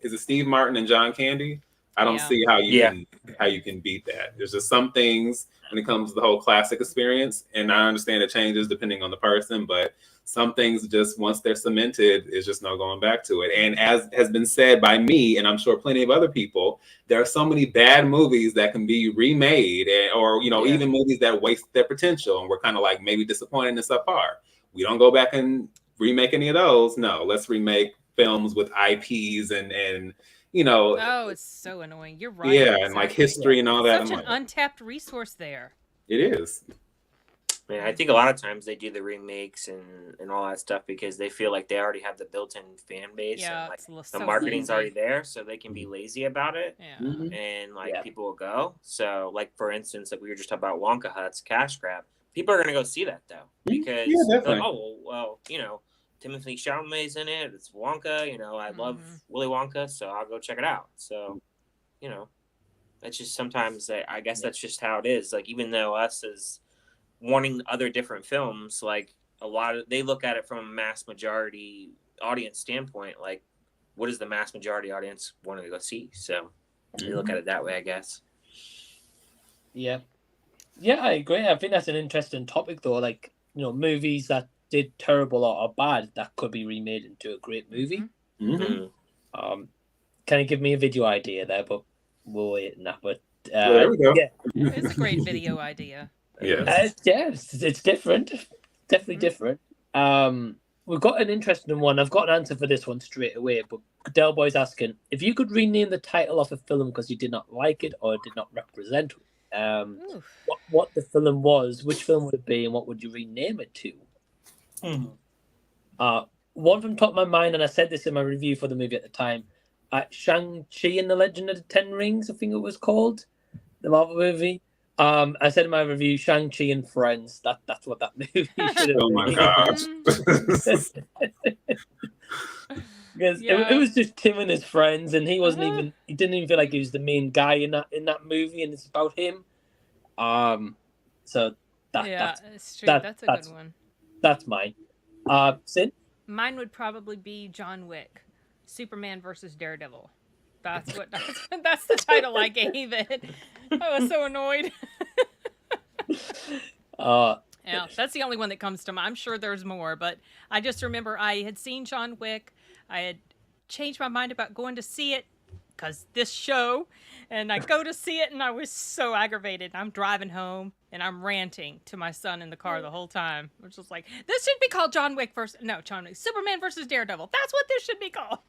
Is it Steve Martin and John Candy? I don't see how you can beat that. There's just some things when it comes to the whole classic experience, and I understand it changes depending on the person, but some things just once they're cemented, it's just no going back to it. And as has been said by me, and I'm sure plenty of other people, there are so many bad movies that can be remade, or even movies that waste their potential, and we're kind of like maybe disappointed and subpar. We don't go back and remake any of those. No, let's remake films with IPs and Oh, it's so annoying. You're right. Yeah, exactly. And like history and all that. Such an untapped resource there. It is. Man, I think a lot of times they do the remakes and all that stuff because they feel like they already have the built-in fan base. Yeah, and like so the marketing's easy. already there, so they can be lazy about it. Yeah. And like people will go. So like for instance, like we were just talking about Wonka Hut's cash grab. People are gonna go see that though because they're like, oh well, Timothy Chalamet's in it. It's Wonka. You know, I love Willy Wonka, so I'll go check it out. So, you know, it's just sometimes I guess that's just how it is. Like, even though us as wanting other different films, like they look at it from a mass majority audience standpoint. Like, what does the mass majority audience want to go see? So they look at it that way, I guess. Yeah, I agree. I think that's an interesting topic, though. Like, you know, movies that did terrible or are bad that could be remade into a great movie. Can you give me a video idea there? But we'll wait on that. But there we go. Yeah, it's a great video idea. It's different, definitely different. We've got an interesting one. I've got an answer for this one straight away. But Del Boy's asking if you could rename the title of a film because you did not like it or did not represent what the film was. Which film would it be, and what would you rename it to? One from top of my mind, and I said this in my review for the movie at the time. Shang-Chi and the Legend of the Ten Rings, I think it was called, the Marvel movie. I said in my review, Shang-Chi and Friends. That's what that movie should have been. Oh my gosh. Because it was just Tim and his friends, and he didn't even feel like he was the main guy in that movie, and it's about him. So it's true. That's a good one. That's mine. Sin? Mine would probably be John Wick, Superman versus Daredevil. That's the title I gave it. I was so annoyed. Yeah, that's the only one that comes to mind. I'm sure there's more, but I just remember I had seen John Wick. I had changed my mind about going to see it because this show, and I go to see it, and I was so aggravated. I'm driving home, and I'm ranting to my son in the car the whole time. I was just like, this should be called Superman versus Daredevil. That's what this should be called.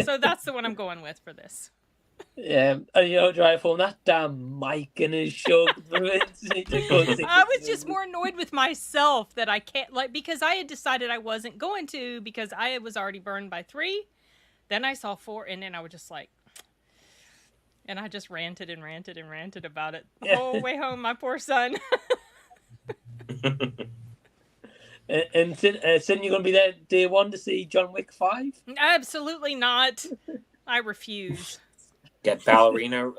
So that's the one I'm going with for this. Yeah, and you drive home, that damn mic in his show. I was just more annoyed with myself that I can't, because I had decided I wasn't going to because I was already burned by 3. Then I saw 4, and then I was just like, and I just ranted and ranted and ranted about it the whole way home, my poor son. And Sin, you're going to be there day one to see John Wick 5? Absolutely not. I refuse. Get ballerina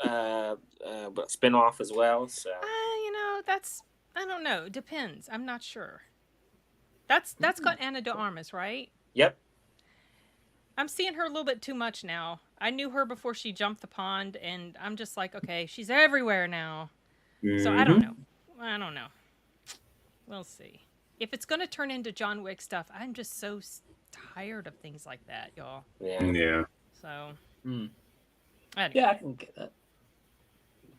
spinoff as well. So I don't know. Depends. I'm not sure. That's got Ana de Armas, right? Yep. I'm seeing her a little bit too much now. I knew her before she jumped the pond, and I'm just like, okay, she's everywhere now. So I don't know. We'll see. If it's going to turn into John Wick stuff, I'm just so tired of things like that, y'all. Yeah. So. Anyway. Yeah, I can get that.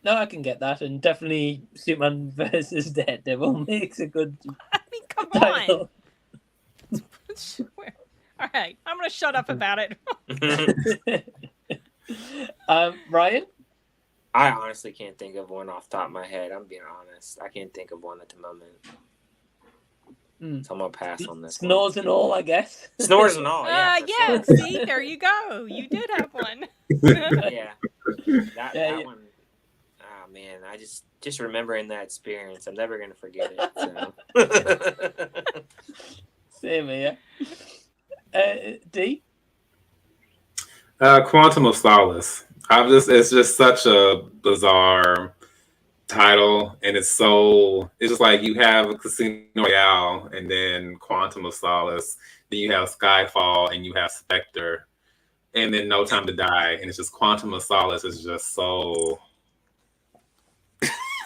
No, I can get that, and definitely Superman versus Daredevil makes a good. I mean, come on. All right, I'm gonna shut up about it. Ryan? I honestly can't think of one off the top of my head. I'm being honest. I can't think of one at the moment. So I'm gonna pass on this. Snores and all, I guess. Snores and all. Yeah. See, there you go. You did have one. Yeah. That one. Oh man, I just remembering that experience. I'm never gonna forget it. So. Same here. D. Quantum of Solace. It's just such a bizarre title, and it's just like you have Casino Royale and then Quantum of Solace, then you have Skyfall and you have Spectre, and then No Time to Die, and it's just Quantum of Solace is just so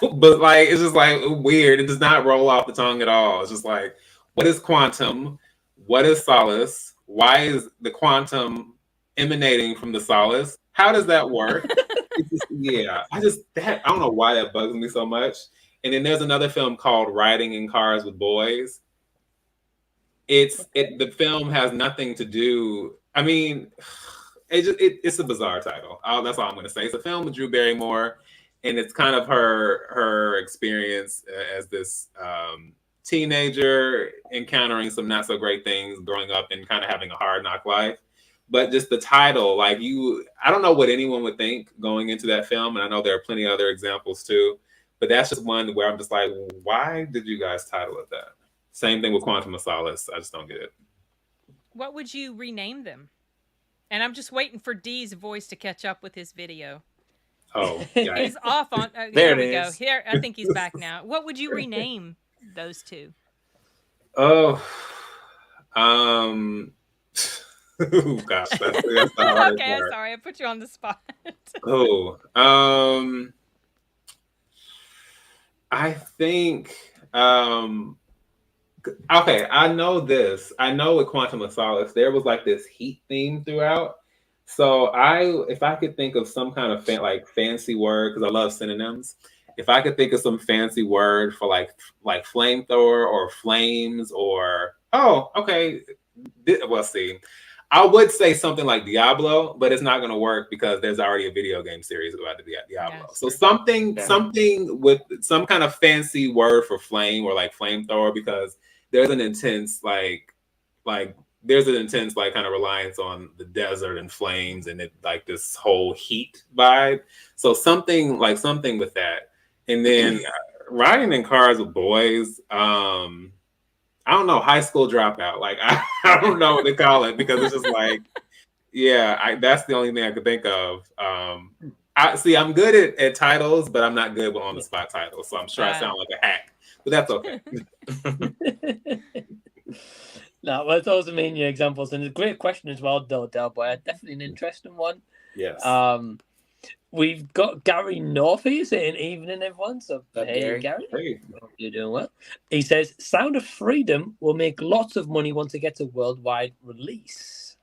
but like it's just like weird. It does not roll off the tongue at all. It's just like, what is quantum? What is solace? Why is the quantum emanating from the solace? How does that work? I don't know why that bugs me so much. And then there's another film called Riding in Cars with Boys. The film has nothing to do. I mean, it's a bizarre title. That's all I'm going to say. It's a film with Drew Barrymore, and it's kind of her experience as this teenager encountering some not so great things, growing up and kind of having a hard knock life. But just the title, I don't know what anyone would think going into that film. And I know there are plenty of other examples too, but that's just one where I'm just like, why did you guys title it that? Same thing with Quantum of Solace. I just don't get it. What would you rename them? And I'm just waiting for D's voice to catch up with his video. Oh, he's off on. There we go. Here, I think he's back now. What would you rename those two? Oh, oh gosh, that's the hardest Okay, I'm part. sorry, I put you on the spot. Oh, I think, okay, I know this. I know with Quantum of Solace, there was like this heat theme throughout. So if I could think of some kind of fancy word, because I love synonyms. If I could think of some fancy word for like flamethrower or flames or okay, well, see, I would say something like Diablo, but it's not going to work because there's already a video game series about the Diablo. Yeah, so something with some kind of fancy word for flame or like flamethrower, because there's an intense there's an intense kind of reliance on the desert and flames and it like this whole heat vibe. So something with that. And then riding in cars with boys, I don't know, high school dropout. Like I don't know what to call it because it's just like, yeah, that's the only thing I could think of. I'm good at titles, but I'm not good with on the spot titles. So I'm sure I sound like a hack, but that's okay. No, well, those are mainly examples, and a great question as well, though, Del Boy. Definitely an interesting one. Yes. We've got Gary Northey saying evening, everyone. So hey, Gary. Hey. Hope you're doing well. He says Sound of Freedom will make lots of money once it gets a worldwide release.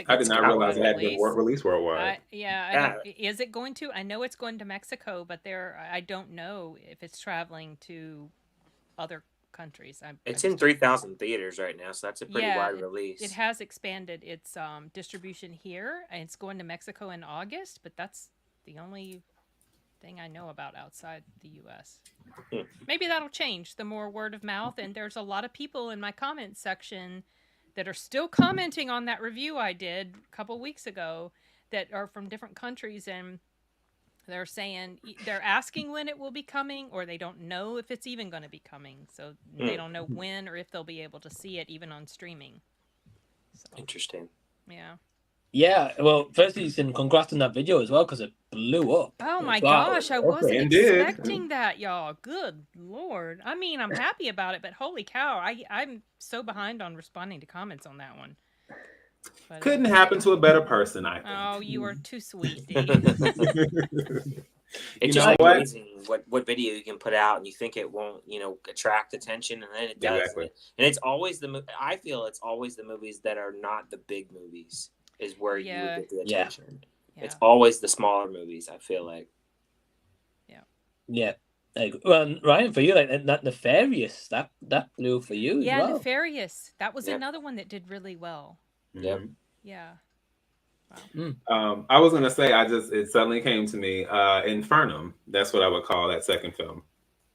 I did not realize it had been released worldwide. Is it going to? I know it's going to Mexico, but I don't know if it's traveling to other countries. It's in 3,000 theaters right now, so that's a pretty wide release. It has expanded its distribution here, and it's going to Mexico in August, but that's the only thing I know about outside the U.S. Maybe that'll change the more word of mouth, and there's a lot of people in my comments section that are still commenting on that review I did a couple weeks ago that are from different countries, and they're saying they're asking when it will be coming, or they don't know if it's even going to be coming. So they don't know when or if they'll be able to see it even on streaming. So, interesting. Yeah. Yeah. Well, firstly, congrats on that video as well because it blew up. Oh my gosh, I wasn't expecting that, y'all. Good Lord. I mean, I'm happy about it, but holy cow, I'm so behind on responding to comments on that one. But, couldn't happen to a better person, I think. Oh, you are too sweet, D. It's just amazing what video you can put out and you think it won't, attract attention, and then it does. Exactly. And it's always I feel it's always the movies that are not the big movies is where you would get the attention. Yeah. It's always the smaller movies, I feel like. Yeah. Well, Ryan, for you, that Nefarious, that blew for you as well. Yeah, Nefarious. That was another one that did really well. Yep. Yeah. Wow. I was gonna say, it suddenly came to me, Infernum. That's what I would call that second film.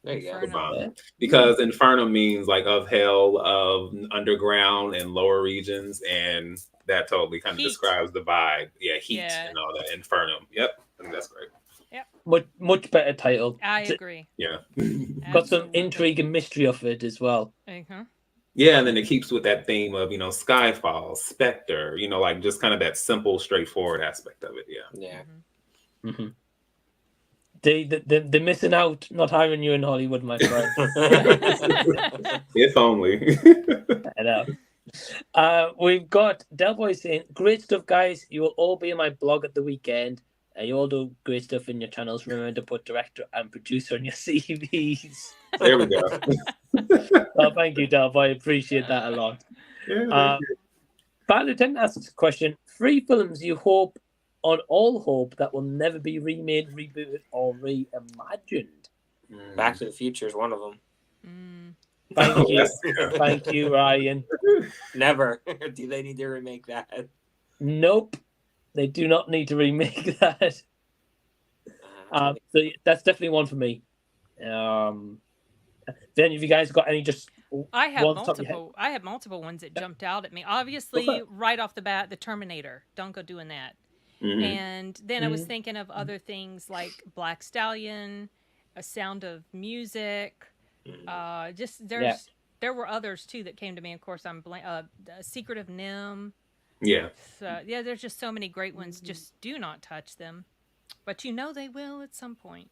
There you go. Because Infernum means like of hell, of underground and lower regions, and that totally kind of describes the vibe. Yeah, heat and all that. Infernum. Yep, I think that's great. Yep. Much better title. I agree. Yeah. Got some intrigue and mystery of it as well. Uh-huh. Yeah, and then it keeps with that theme of, Skyfall, Spectre, like just kind of that simple, straightforward aspect of it. Yeah. Yeah. Mm-hmm. They're missing out not hiring you in Hollywood, my friend. If only. I know. We've got Delboy saying, great stuff, guys. You will all be in my blog at the weekend. You all do great stuff in your channels. Remember to put director and producer on your CVs. There we go. Well, thank you, Delboy. I appreciate that a lot. Bad Lieutenant asks a question. 3 films you hope that will never be remade, rebooted, or reimagined. Back to the Future is one of them. Thank you. Thank you, Ryan. Never. Do they need to remake that? Nope. They do not need to remake that. So that's definitely one for me. Then, have you guys got any I have multiple ones that jumped out at me. Obviously, right off the bat, the Terminator. Don't go doing that. Mm-hmm. And then I was thinking of other things like Black Stallion, A Sound of Music. there were others too that came to me. Of course, Secret of Nim. Yeah. So yeah, there's just so many great ones. Just do not touch them, but you know they will at some point.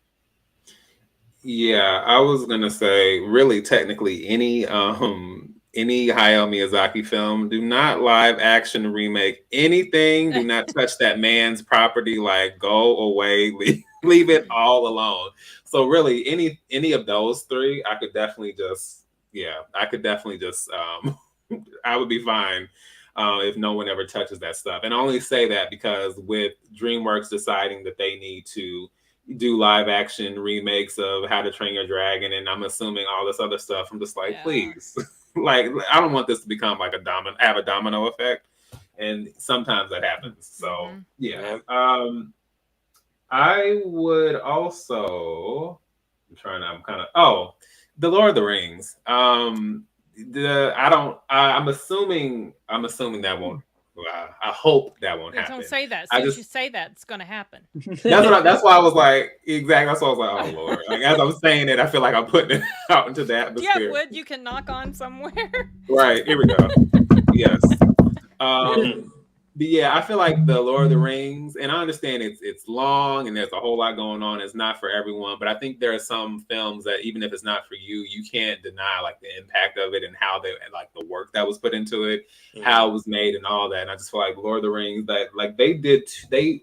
Yeah, I was gonna say, really, technically, any Hayao Miyazaki film, do not live action remake anything. Do not touch that man's property. Like, go away, leave it all alone. So, really, any of those three, I could definitely just, I would be fine if no one ever touches that stuff. And I only say that because with DreamWorks deciding that they need to do live action remakes of How to Train Your Dragon, and I'm assuming all this other stuff, I'm just like, please, like, I don't want this to become like have a domino effect, and sometimes that happens. So I would also, the Lord of the Rings. I'm assuming that won't. I hope that won't happen. Don't say that. Since you say that, it's going to happen. That's why I was like, exactly. That's why I was like, oh Lord. Like, as I'm saying it, I feel like I'm putting it out into the atmosphere. Do you have wood you can knock on somewhere? Right. Here we go. Yes. But yeah, I feel like the Lord of the Rings, and I understand it's long and there's a whole lot going on. It's not for everyone, but I think there are some films that even if it's not for you, you can't deny like the impact of it and how they like the work that was put into it, how it was made, and all that. And I just feel like Lord of the Rings, that like they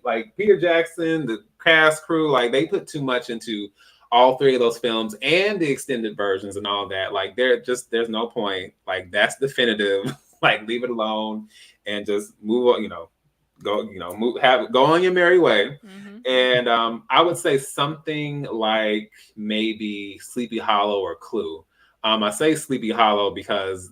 like Peter Jackson, the cast crew, like they put too much into all three of those films and the extended versions and all that. Like there's no point. Like that's definitive. Like leave it alone and just move on, go on your merry way. And I would say something like maybe Sleepy Hollow or Clue. I say Sleepy Hollow because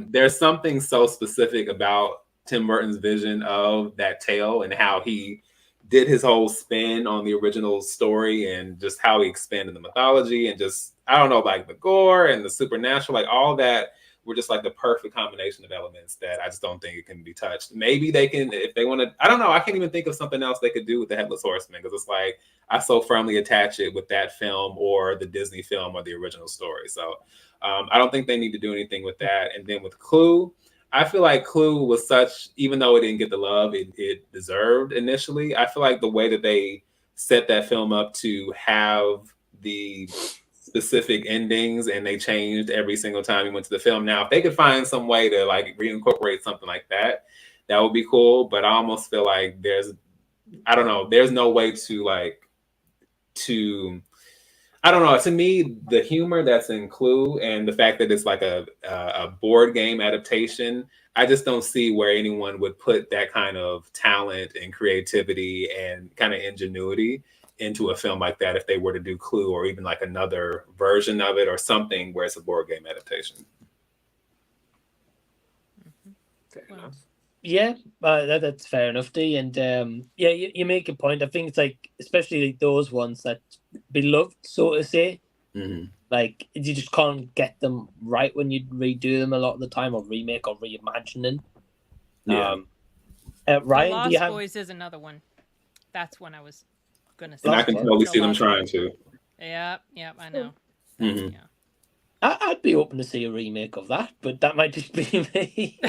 there's something so specific about Tim Burton's vision of that tale and how he did his whole spin on the original story and just how he expanded the mythology and just, I don't know, like the gore and the supernatural, like all that were just like the perfect combination of elements that I just don't think it can be touched. Maybe they can, if they want to, I don't know. I can't even think of something else they could do with the Headless Horseman because it's like, I so firmly attach it with that film or the Disney film or the original story. So I don't think they need to do anything with that. And then with Clue, I feel like Clue was such, even though it didn't get the love it deserved initially, I feel like the way that they set that film up to have the specific endings and they changed every single time we went to the film. Now, if they could find some way to like reincorporate something like that, that would be cool. But I almost feel like there's no way to I don't know. To me, the humor that's in Clue and the fact that it's like a board game adaptation, I just don't see where anyone would put that kind of talent and creativity and kind of ingenuity into a film like that if they were to do Clue or even like another version of it or something where it's a board game adaptation. Fair enough. Yeah, that's fair enough, D. And yeah, you make a point. I think it's like, especially like those ones that beloved, so to say, like you just can't get them right when you redo them a lot of the time, or remake or reimagining. Yeah. Ryan, Lost do you have... Boys is another one. That's one I was gonna say. And I can totally see them trying to. Yeah, I know. Yeah. I'd be open to see a remake of that, but that might just be me.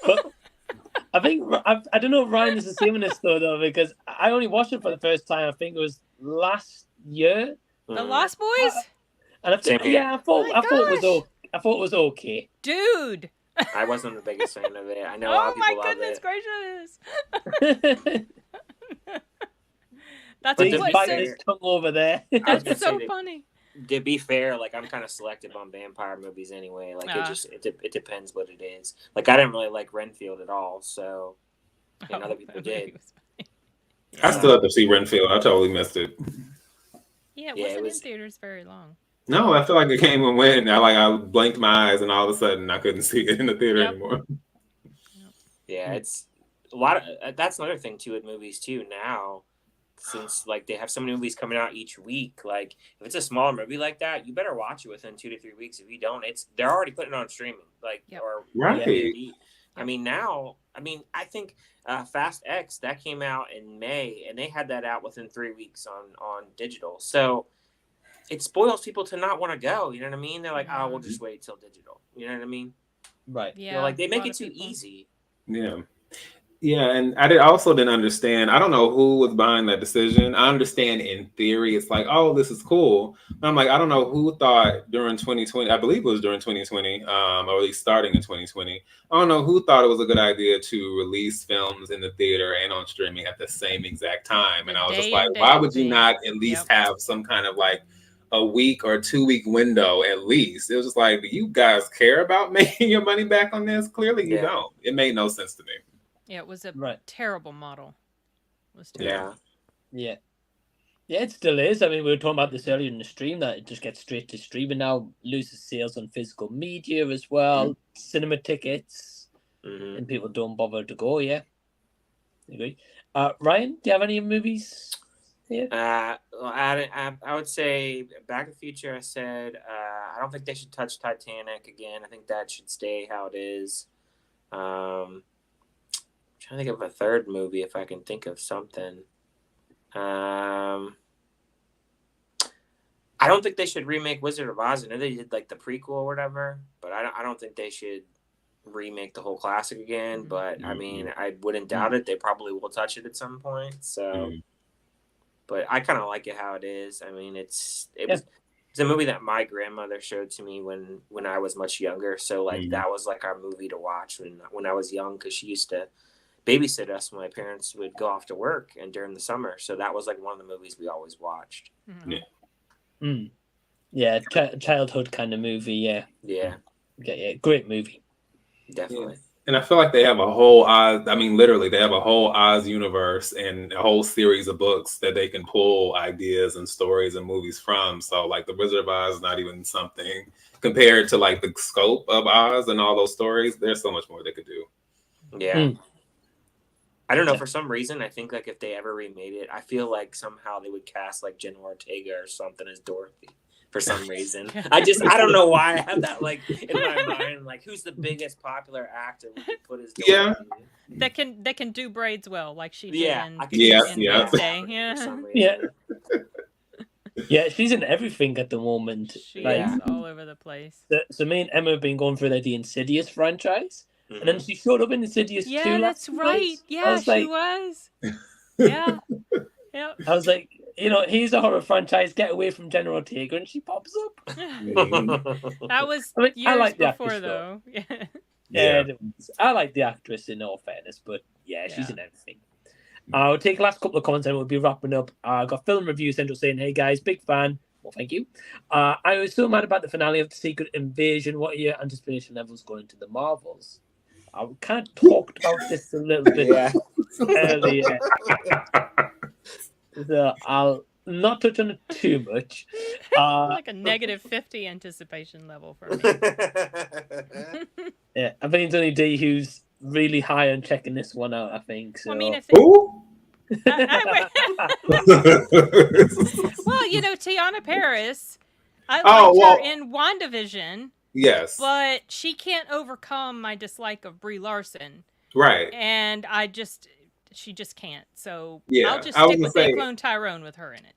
But I think I don't know if Ryan is the same in this though, because I only watched it for the first time. I think it was last year. The Lost Boys. And I think, I thought it was okay. Dude. I wasn't the biggest fan of it. I know. Oh my goodness gracious! That's he's biting his tongue over there. That's so funny. To be fair, like I'm kind of selective on vampire movies anyway. Like it depends what it is. Like I didn't really like Renfield at all, so and other people did. I still have to see Renfield. I totally missed it. Yeah, it wasn't in theaters very long. No, I feel like it came and went. I blinked my eyes, and all of a sudden, I couldn't see it in the theater anymore. Yeah, it's a lot of. That's another thing too with movies too now. Since like they have so many movies coming out each week, like if it's a smaller movie like that, you better watch it within 2 to 3 weeks. If you don't, they're already putting it on streaming, or right. I think Fast X that came out in May, and they had that out within 3 weeks on digital. So it spoils people to not want to go. You know what I mean? They're like, oh, we'll just wait till digital. You know what I mean? Right. Yeah. Like they make it too easy. Yeah. Yeah, and I also didn't understand. I don't know who was behind that decision. I understand in theory, it's like, oh, this is cool. But I'm like, I don't know who thought during 2020, I believe it was during 2020, or at least starting in 2020. I don't know who thought it was a good idea to release films in the theater and on streaming at the same exact time. And I was just like, why would you not at least have some kind of like a week or 2 week window at least? It was just like, do you guys care about making your money back on this? Clearly you don't. It made no sense to me. Yeah, it was a terrible model. It was terrible. Yeah, it still is. I mean, we were talking about this earlier in the stream, that it just gets straight to streaming now, loses sales on physical media as well, cinema tickets, and people don't bother to go. Yeah, agree. Ryan, do you have any movies here? I would say Back to the Future. I said I don't think they should touch Titanic again. I think that should stay how it is. Trying to think of a third movie if I can think of something. I don't think they should remake Wizard of Oz. I know they did like the prequel or whatever, but I don't think they should remake the whole classic again. But I mean, I wouldn't doubt it. They probably will touch it at some point. So, but I kind of like it how it is. I mean, it's a movie that my grandmother showed to me when I was much younger. So like that was like our movie to watch when I was young, because she used to babysit us when my parents would go off to work and during the summer. So that was like one of the movies we always watched. Yeah, childhood kind of movie. Yeah, great movie. Definitely. Yeah. And I feel like they have a whole Oz. I mean, literally, they have a whole Oz universe and a whole series of books that they can pull ideas and stories and movies from. So, like, the Wizard of Oz is not even something compared to like the scope of Oz and all those stories. There's so much more they could do. Yeah. I don't know. For some reason, I think like if they ever remade it, I feel like somehow they would cast like Jenna Ortega or something as Dorothy. For some reason, I don't know why I have that like in my mind. Like, who's the biggest popular actor we could put as Dorothy? That can do braids well, like she did. Yeah, she's in everything at the moment. She is all over the place. So me and Emma have been going through the Insidious franchise, and then she showed up in Insidious 2. Yeah, that's right. Yeah, she was. Yeah. I was like, here's a horror franchise. Get away from Jenna Ortega, and she pops up. That was years I like the before, actress, though. Yeah, I like the actress in all fairness, but she's in everything. I'll take the last couple of comments and we'll be wrapping up. I got film review central saying, "Hey guys, big fan." Well, thank you. I was so mad about the finale of the Secret Invasion. What are your anticipation levels going into the Marvels? I kind of talked about this a little bit earlier. So I'll not touch on it too much. Like a -50 anticipation level for me. Yeah, I think it's only D who's really high on checking this one out. I think so. I mean, well, Tiana Paris, I liked her in WandaVision. Yes, but she can't overcome my dislike of Brie Larson. Right, and she just can't. So I'll just I stick with They Clone Tyrone with her in it.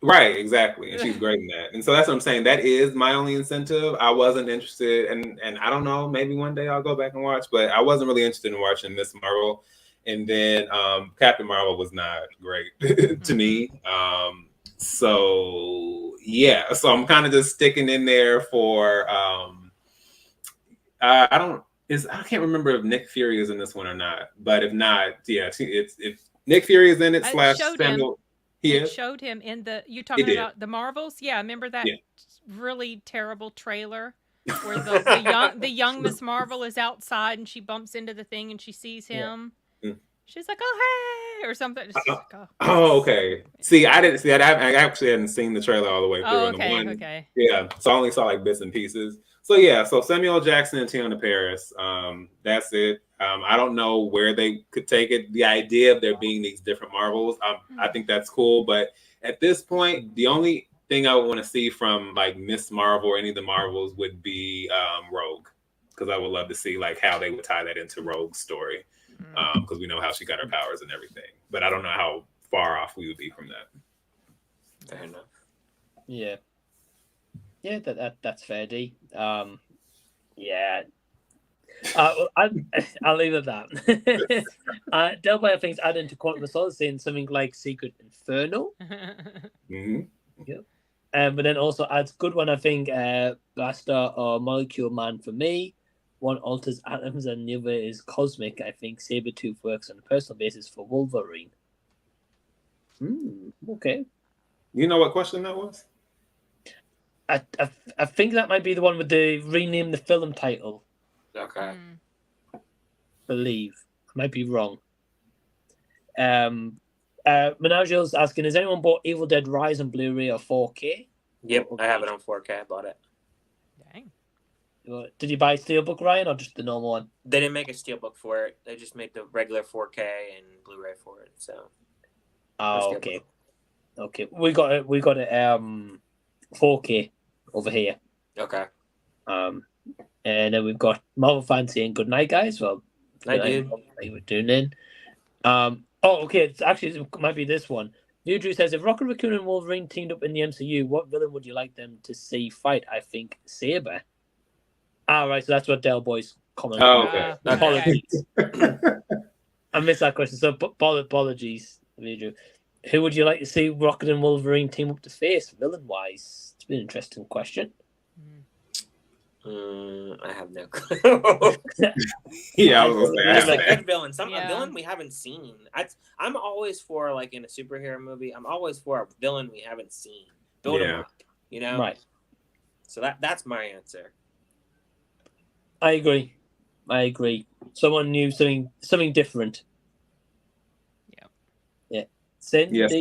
Right, exactly. And she's great in that. And so that's what I'm saying. That is my only incentive. I wasn't interested, and I don't know, maybe one day I'll go back and watch, but I wasn't really interested in watching Miss Marvel. And then Captain Marvel was not great to me. So I'm kind of just sticking in there for I can't remember if Nick Fury is in this one or not. But if not, if Nick Fury is in it / Samuel. It showed him in the. You talking about the Marvels? Yeah, remember that really terrible trailer where the young Miss Marvel is outside and she bumps into the thing and she sees him. Yeah. She's like, "Oh hey," or something. Okay. See, I didn't see that. I actually hadn't seen the trailer all the way through. Okay. Yeah, so I only saw like bits and pieces. So Samuel Jackson and Tiana Paris. That's it. I don't know where they could take it. The idea of there being these different Marvels, I think that's cool. But at this point, the only thing I would want to see from like Miss Marvel or any of the Marvels would be Rogue, because I would love to see like how they would tie that into Rogue's story, because we know how she got her powers and everything. But I don't know how far off we would be from that. Fair enough. Yeah. Yeah, that's fair, D. Yeah. I'll leave it at that. Delboy, I think, is adding to Quantum of Solace, saying something like Secret Inferno. Mm-hmm. Yep. But then also adds good one, I think, Blaster or Molecule Man for me. One alters atoms and the other is Cosmic. I think Sabretooth works on a personal basis for Wolverine. Okay. You know what question that was? I think that might be the one with the rename the film title. Okay. Believe. I might be wrong. Menage's asking, has anyone bought Evil Dead Rise on Blu-ray or 4K? Yep, I have it on 4K. I bought it. Dang. Did you buy Steelbook, Ryan, or just the normal one? They didn't make a steelbook for it. They just made the regular 4K and Blu-ray for it. So. Oh, okay. Okay, we got it 4K over here. Okay. And then we've got Marvel fans saying good night, guys. Well, I did. They were tuning in. Okay. It might be this one. Drew says, if Rocket Raccoon and Wolverine teamed up in the MCU, what villain would you like them to see fight? I think Saber. Right. So that's what Del Boy's comment. Oh, okay. Apologies. I missed that question. So apologies, Drew. Who would you like to see Rocket and Wolverine team up to face, villain-wise? It's been an interesting question. I have no clue. Yeah, I was gonna say. Just a good villain. A villain we haven't seen. I'm always for, like, in a superhero movie, I'm always for a villain we haven't seen. Build him up, you know? Right. So that's my answer. I agree. Someone new, something different. Yeah. Sin, Yes,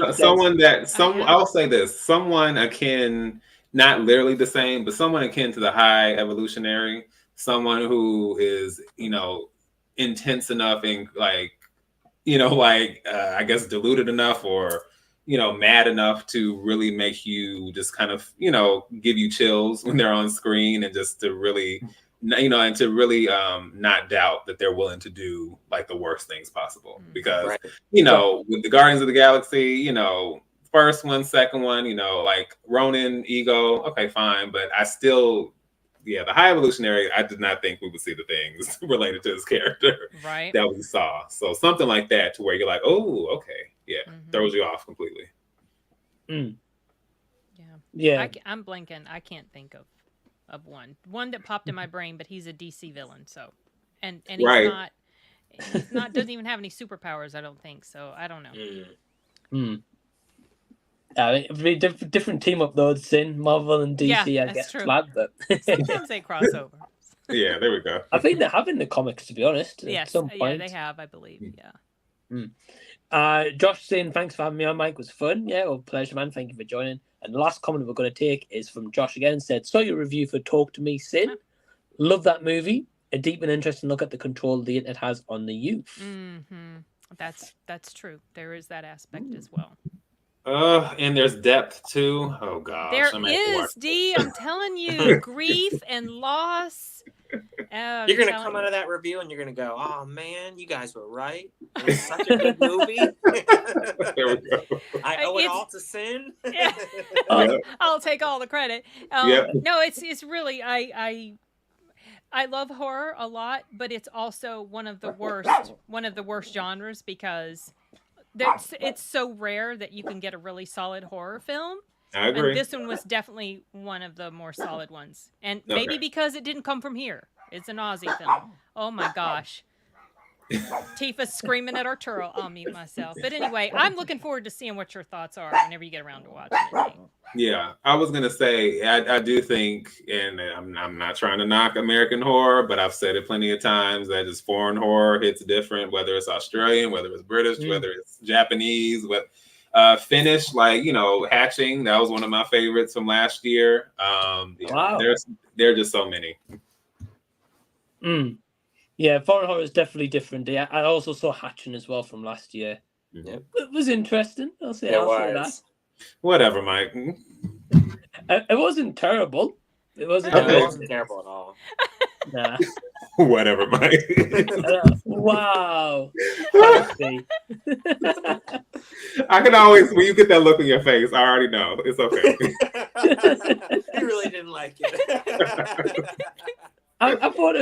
I'll say this. Someone akin, not literally the same, but someone akin to the High Evolutionary, someone who is, intense enough and I guess deluded enough or, mad enough to really make you just kind of, give you chills when they're on screen, and just to really, and to really not doubt that they're willing to do like the worst things possible. Because, with the Guardians of the Galaxy, first one, second one, like Ronin, Ego, okay, fine. But I still, the High Evolutionary, I did not think we would see the things related to his character that we saw. So something like that, to where you're like, oh, okay, throws you off completely. Yeah. I'm blanking. I can't think of one that popped in my brain, but he's a DC villain. So, and he's not doesn't even have any superpowers, I don't think. So I don't know. Different team up though. Sin, Marvel and DC, I guess. True. Glad, but sometimes they cross over. Yeah, there we go. I think they have in the comics, to be honest. Yes, at some point. they have, I believe. Yeah. Josh saying, thanks for having me on, Mike. It was fun. Yeah, well, pleasure, man. Thank you for joining. And the last comment we're going to take is from Josh again. Said, saw your review for Talk to Me, Sin. Love that movie. A deep and interesting look at the control the internet has on the youth. That's true. There is that aspect as well. And there's depth too. Oh gosh, there is, D. I'm telling you, grief and loss. You're gonna come out of that review and you're gonna go, "Oh man, you guys were right. It was such a good movie." There we go. I owe it all to Sin. Yeah. I'll take all the credit. No, it's really I love horror a lot, but it's also one of the worst genres, because it's so rare that you can get a really solid horror film. I agree. And this one was definitely one of the more solid ones. And maybe because it didn't come from here. It's an Aussie film. Oh my gosh. Tifa's screaming at Arturo. I'll mute myself. But anyway, I'm looking forward to seeing what your thoughts are whenever you get around to watching it. Yeah, I was gonna say I do think, and I'm not trying to knock American horror, but I've said it plenty of times that just foreign horror hits different, whether it's Australian, whether it's British, whether it's Japanese, Finnish, Hatching. That was one of my favorites from last year. Wow. There are just so many. Yeah, foreign horror is definitely different. Yeah, I also saw Hatching as well from last year. Yep. It was interesting. I'll say that. Whatever, Mike. It wasn't terrible. It wasn't. It wasn't terrible at all. Nah. Whatever, Mike. Wow. I can always, when you get that look on your face, I already know. It's okay. He really didn't like it. I thought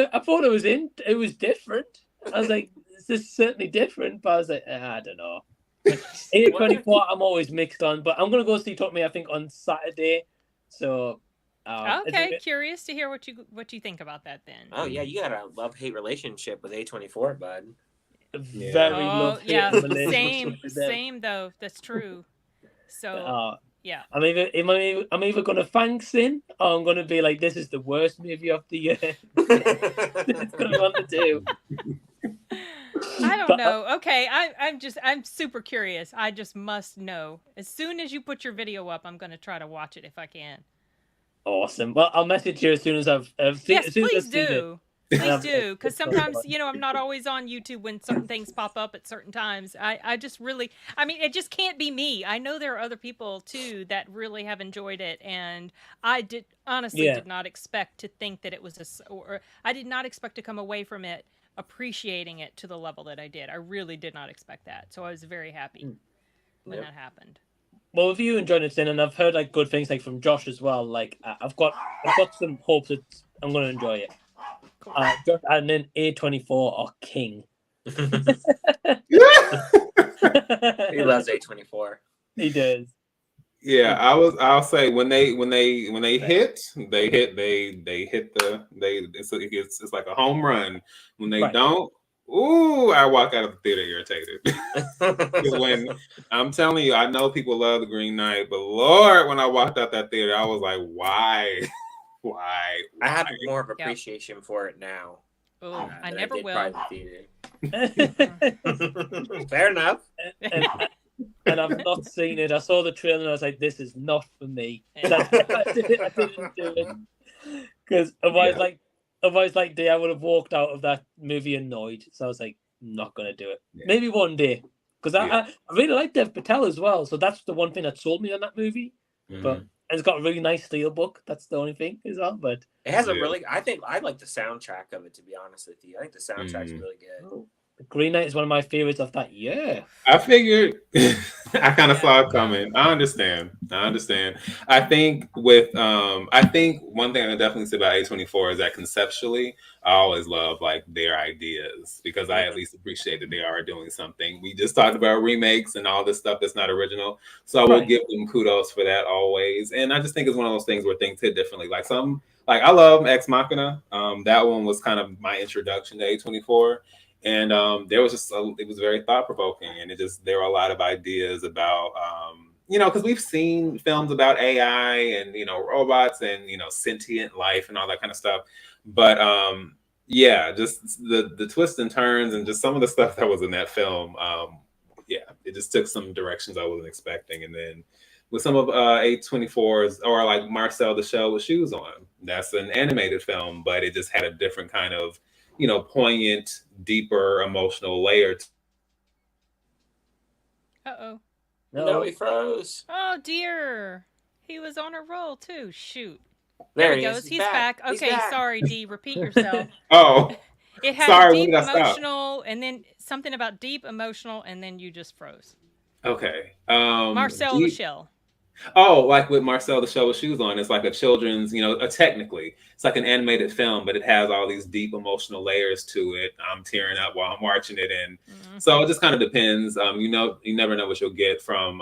it was different. I was like, this is certainly different, but I was like, I don't know. A24, I'm always mixed on, but I'm gonna go see Talk to Me, I think, on Saturday. So okay, curious to hear what you think about that then. Oh yeah, you got a love-hate relationship with A24, bud. Very love-hate relationship with them. Same though. That's true. So yeah, I'm either gonna thank Sin or I'm gonna be like, this is the worst movie of the year. It's gonna be one to do. I don't know. Okay, I'm super curious. I just must know. As soon as you put your video up, I'm gonna try to watch it if I can. Awesome. Well, I'll message you as soon as I've seen it. Yes, please do. Please do, because sometimes, I'm not always on YouTube when certain things pop up at certain times. I just really, it just can't be me. I know there are other people, too, that really have enjoyed it, and I did not expect to think that it was or I did not expect to come away from it appreciating it to the level that I did. I really did not expect that, so I was very happy when that happened. Well, if you enjoyed it, and I've heard good things from Josh as well. I've got some hopes that I'm going to enjoy it. Josh adding in A24 or King. He loves A24. He does. Yeah, I'll say when they hit, it's like a home run. When they don't, I walk out of the theater irritated. Because when I'm telling you, I know people love The Green Knight, but Lord, when I walked out that theater, I was like, why? I have more of appreciation for it now. Oh, I never will. Fair enough. And I've not seen it. I saw the trailer and I was like, this is not for me. I didn't do it. Because otherwise, I would have walked out of that movie annoyed. So I was like, I'm not going to do it. Yeah. Maybe one day. Because I really like Dev Patel as well. So that's the one thing that sold me on that movie. But it's got a really nice steelbook. That's the only thing as well. But it has a really, I think I like the soundtrack of it, to be honest with you. I think the soundtrack's really good. Green Knight is one of my favorites of that year. I figured I kind of saw it coming. I understand. I think I think one thing I definitely say about A24 is that conceptually, I always love their ideas because I at least appreciate that they are doing something. We just talked about remakes and all this stuff that's not original. So I will give them kudos for that always. And I just think it's one of those things where things hit differently. I love Ex Machina. That one was kind of my introduction to A24. And there was it was very thought provoking, and there were a lot of ideas about, because we've seen films about AI and robots and sentient life and all that kind of stuff, but just the twists and turns and just some of the stuff that was in that film, it just took some directions I wasn't expecting, and then with some of A24's or like Marcel the Shell with Shoes On, that's an animated film, but it just had a different kind of poignant, deeper emotional layer. No, he froze. Oh dear, he was on a roll too. Shoot. There he goes. He's back. Okay, sorry, D. Repeat yourself. It had sorry, deep emotional, and then something about deep emotional, and then you just froze. Okay. Marcel the Shell. Oh, like with Marcel the Shell with Shoes On, it's like a children's, technically, it's like an animated film, but it has all these deep emotional layers to it. I'm tearing up while I'm watching it, and so it just kind of depends. You never know what you'll get from,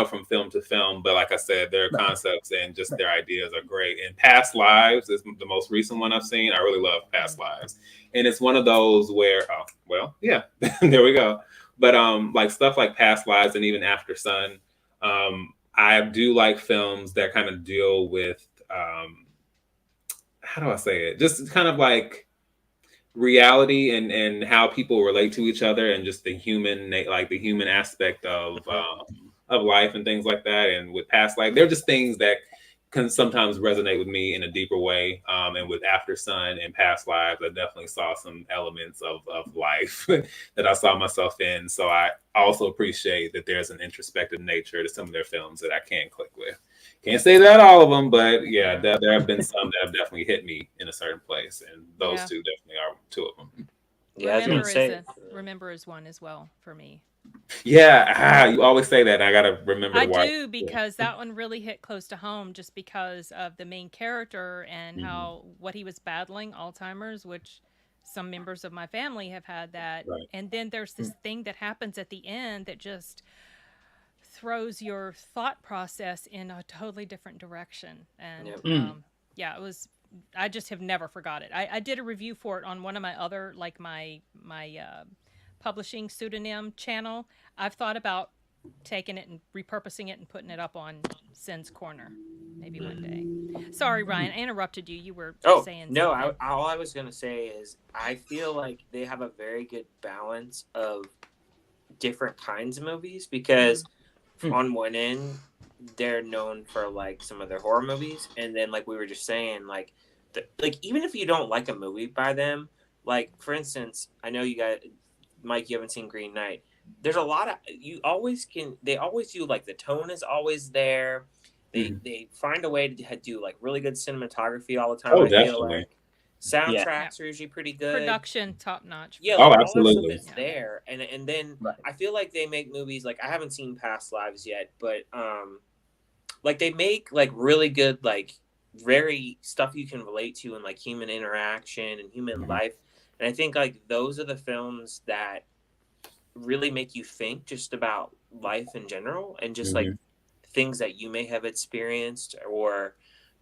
from film to film. But like I said, their concepts and just their ideas are great. And Past Lives is the most recent one I've seen. I really love Past Lives, and it's one of those where, there we go. But like stuff like Past Lives and even After Sun. I do like films that kind of deal with, how do I say it? Just kind of like reality and how people relate to each other and just the human aspect of life and things like that. And with Past Life, they're just things that can sometimes resonate with me in a deeper way. And with After Sun and Past Lives, I definitely saw some elements of life that I saw myself in. So I also appreciate that there's an introspective nature to some of their films that I can click with. Can't say that all of them, but yeah, there have been some that have definitely hit me in a certain place, and those two definitely are two of them. Yeah, I was gonna say. Remember is one as well for me. Yeah, you always say that. And I gotta remember. I do, because that one really hit close to home, just because of the main character and how what he was battling, Alzheimer's, which some members of my family have had that. Right. And then there's this thing that happens at the end that just throws your thought process in a totally different direction. And yeah, it was. I just have never forgot it. I did a review for it on one of my other, like my publishing pseudonym channel. I've thought about taking it and repurposing it and putting it up on Sin's Corner maybe one day. Sorry, Ryan, I interrupted you. You were saying no. something. All I was gonna say is I feel like they have a very good balance of different kinds of movies, because on one end they're known for like some of their horror movies, and then like we were just saying, like even if you don't like a movie by them, like for instance, I know you got Mike, you haven't seen Green Knight. There's a lot of they always do, like the tone is always there. They find a way to do like really good cinematography all the time. Oh, I definitely. feel like soundtracks are usually pretty good. Production top notch. Yeah, like, absolutely. all that stuff is there, and then I feel like they make movies like I haven't seen Past Lives yet, but like they make like really good, like very stuff you can relate to, and like human interaction and human life. And I think like those are the films that really make you think just about life in general, and just like things that you may have experienced, or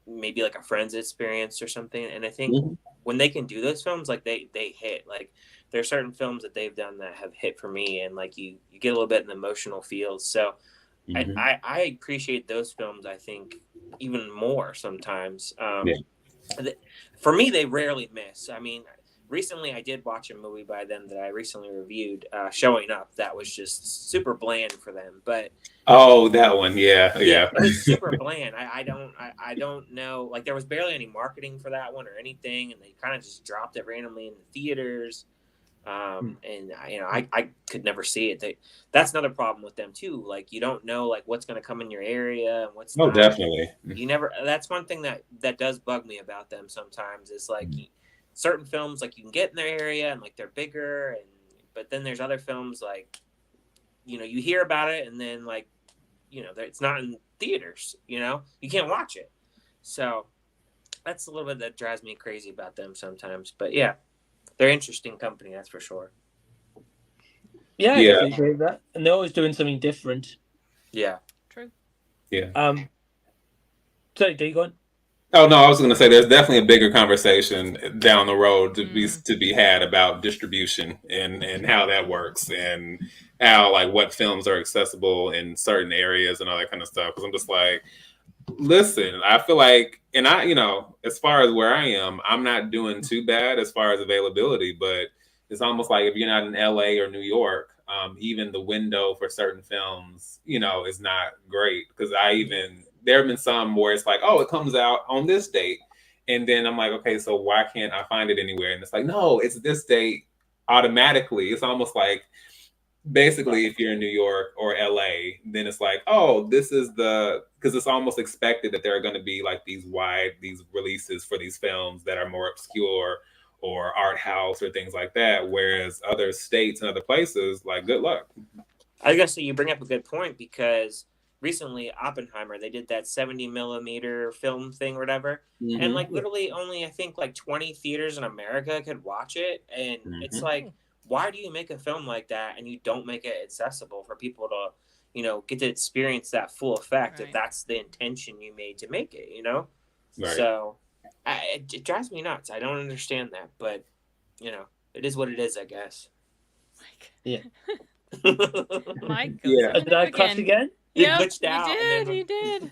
maybe like a friend's experienced or something. And I think when they can do those films, like they hit. Like there are certain films that they've done that have hit for me, and like you get a little bit in the emotional feels. So I appreciate those films, I think, even more sometimes. For me, they rarely miss. I mean, recently I did watch a movie by them that I recently reviewed, Showing Up, that was just super bland for them. But that one, yeah. It was super bland. I don't know, like there was barely any marketing for that one or anything, and they kind of just dropped it randomly in the theaters. And you know, I could never see it. That's another problem with them too. Like you don't know like what's going to come in your area and what's not. Definitely. You never. That's one thing that does bug me about them sometimes. Is like certain films like you can get in their area and like they're bigger, but then there's other films like, you know, you hear about it and then like, you know, it's not in theaters. You know, you can't watch it. So that's a little bit that drives me crazy about them sometimes. But yeah. They're interesting company, that's for sure. Yeah, I appreciate that. And they're always doing something different. Yeah. True. Yeah. Sorry, do you go on? Oh no, I was going to say there's definitely a bigger conversation down the road to be had about distribution and how that works, and how like what films are accessible in certain areas and all that kind of stuff. Because I'm just like, listen, I feel like, and I, you know, as far as where I am, I'm not doing too bad as far as availability, but it's almost like if you're not in LA or New York, even the window for certain films, you know, is not great. Because there have been some where it's like, oh, it comes out on this date. And then I'm like, okay, so why can't I find it anywhere? And it's like, no, it's this date automatically. It's almost like, basically, if you're in New York or LA, then it's like, oh, this is because it's almost expected that there are going to be like these releases for these films that are more obscure or art house or things like that. Whereas other states and other places, like, good luck. I was going to say, you bring up a good point, because recently Oppenheimer, they did that 70 millimeter film thing or whatever. And like literally only, I think like 20 theaters in America could watch it. And it's like, why do you make a film like that and you don't make it accessible for people to, you know, get to experience that full effect if that's the intention you made to make it, you know? Right. So it drives me nuts. I don't understand that, but, you know, it is what it is, I guess. Yeah. Mike, did I crash again? Yeah, glitched out. You did.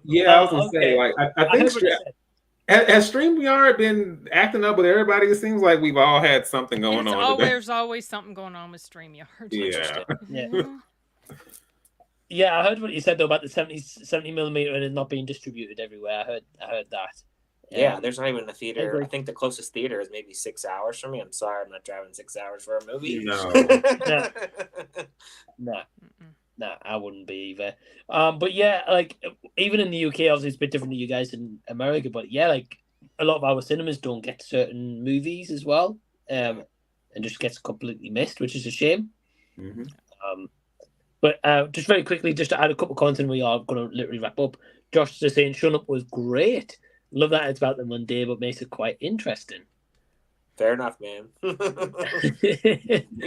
Yeah, I was going to say, like, I think has StreamYard been acting up with everybody? It seems like we've all had something going on. There's always something going on with StreamYard. Yeah, I heard what you said though about the 70 millimeter and it not being distributed everywhere. I heard that. Yeah, there's not even a theater. I think the closest theater is maybe 6 hours from me. I'm sorry, I'm not driving 6 hours for a movie. No. No. Nah, I wouldn't be either. But yeah, like even in the UK, obviously it's a bit different to you guys in America. But yeah, like a lot of our cinemas don't get certain movies as well, and just gets completely missed, which is a shame. Mm-hmm. But just very quickly, just to add a couple of content, we are going to literally wrap up. Josh is saying "Shut Up" was great. Love that it's about the Monday, but makes it quite interesting. Fair enough, man. You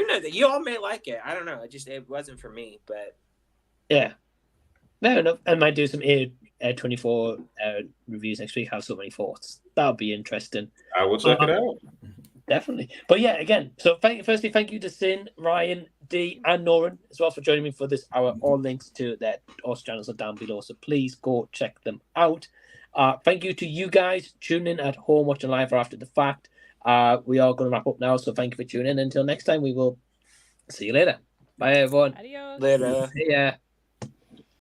know that you all may like it. I don't know. It wasn't for me, but yeah, fair enough. I might do some A24 reviews next week. Have so many thoughts. That'll be interesting. I will check it out. Definitely. But yeah, again, so firstly, thank you to Sin, Ryan, D, and Norin as well for joining me for this hour. All links to their channels are down below, so please go check them out. Thank you to you guys tuning in at home, watching live or after the fact. We are going to wrap up now, so thank you for tuning in. Until next time, we will see you later. Bye, everyone. Adios. Later. See ya.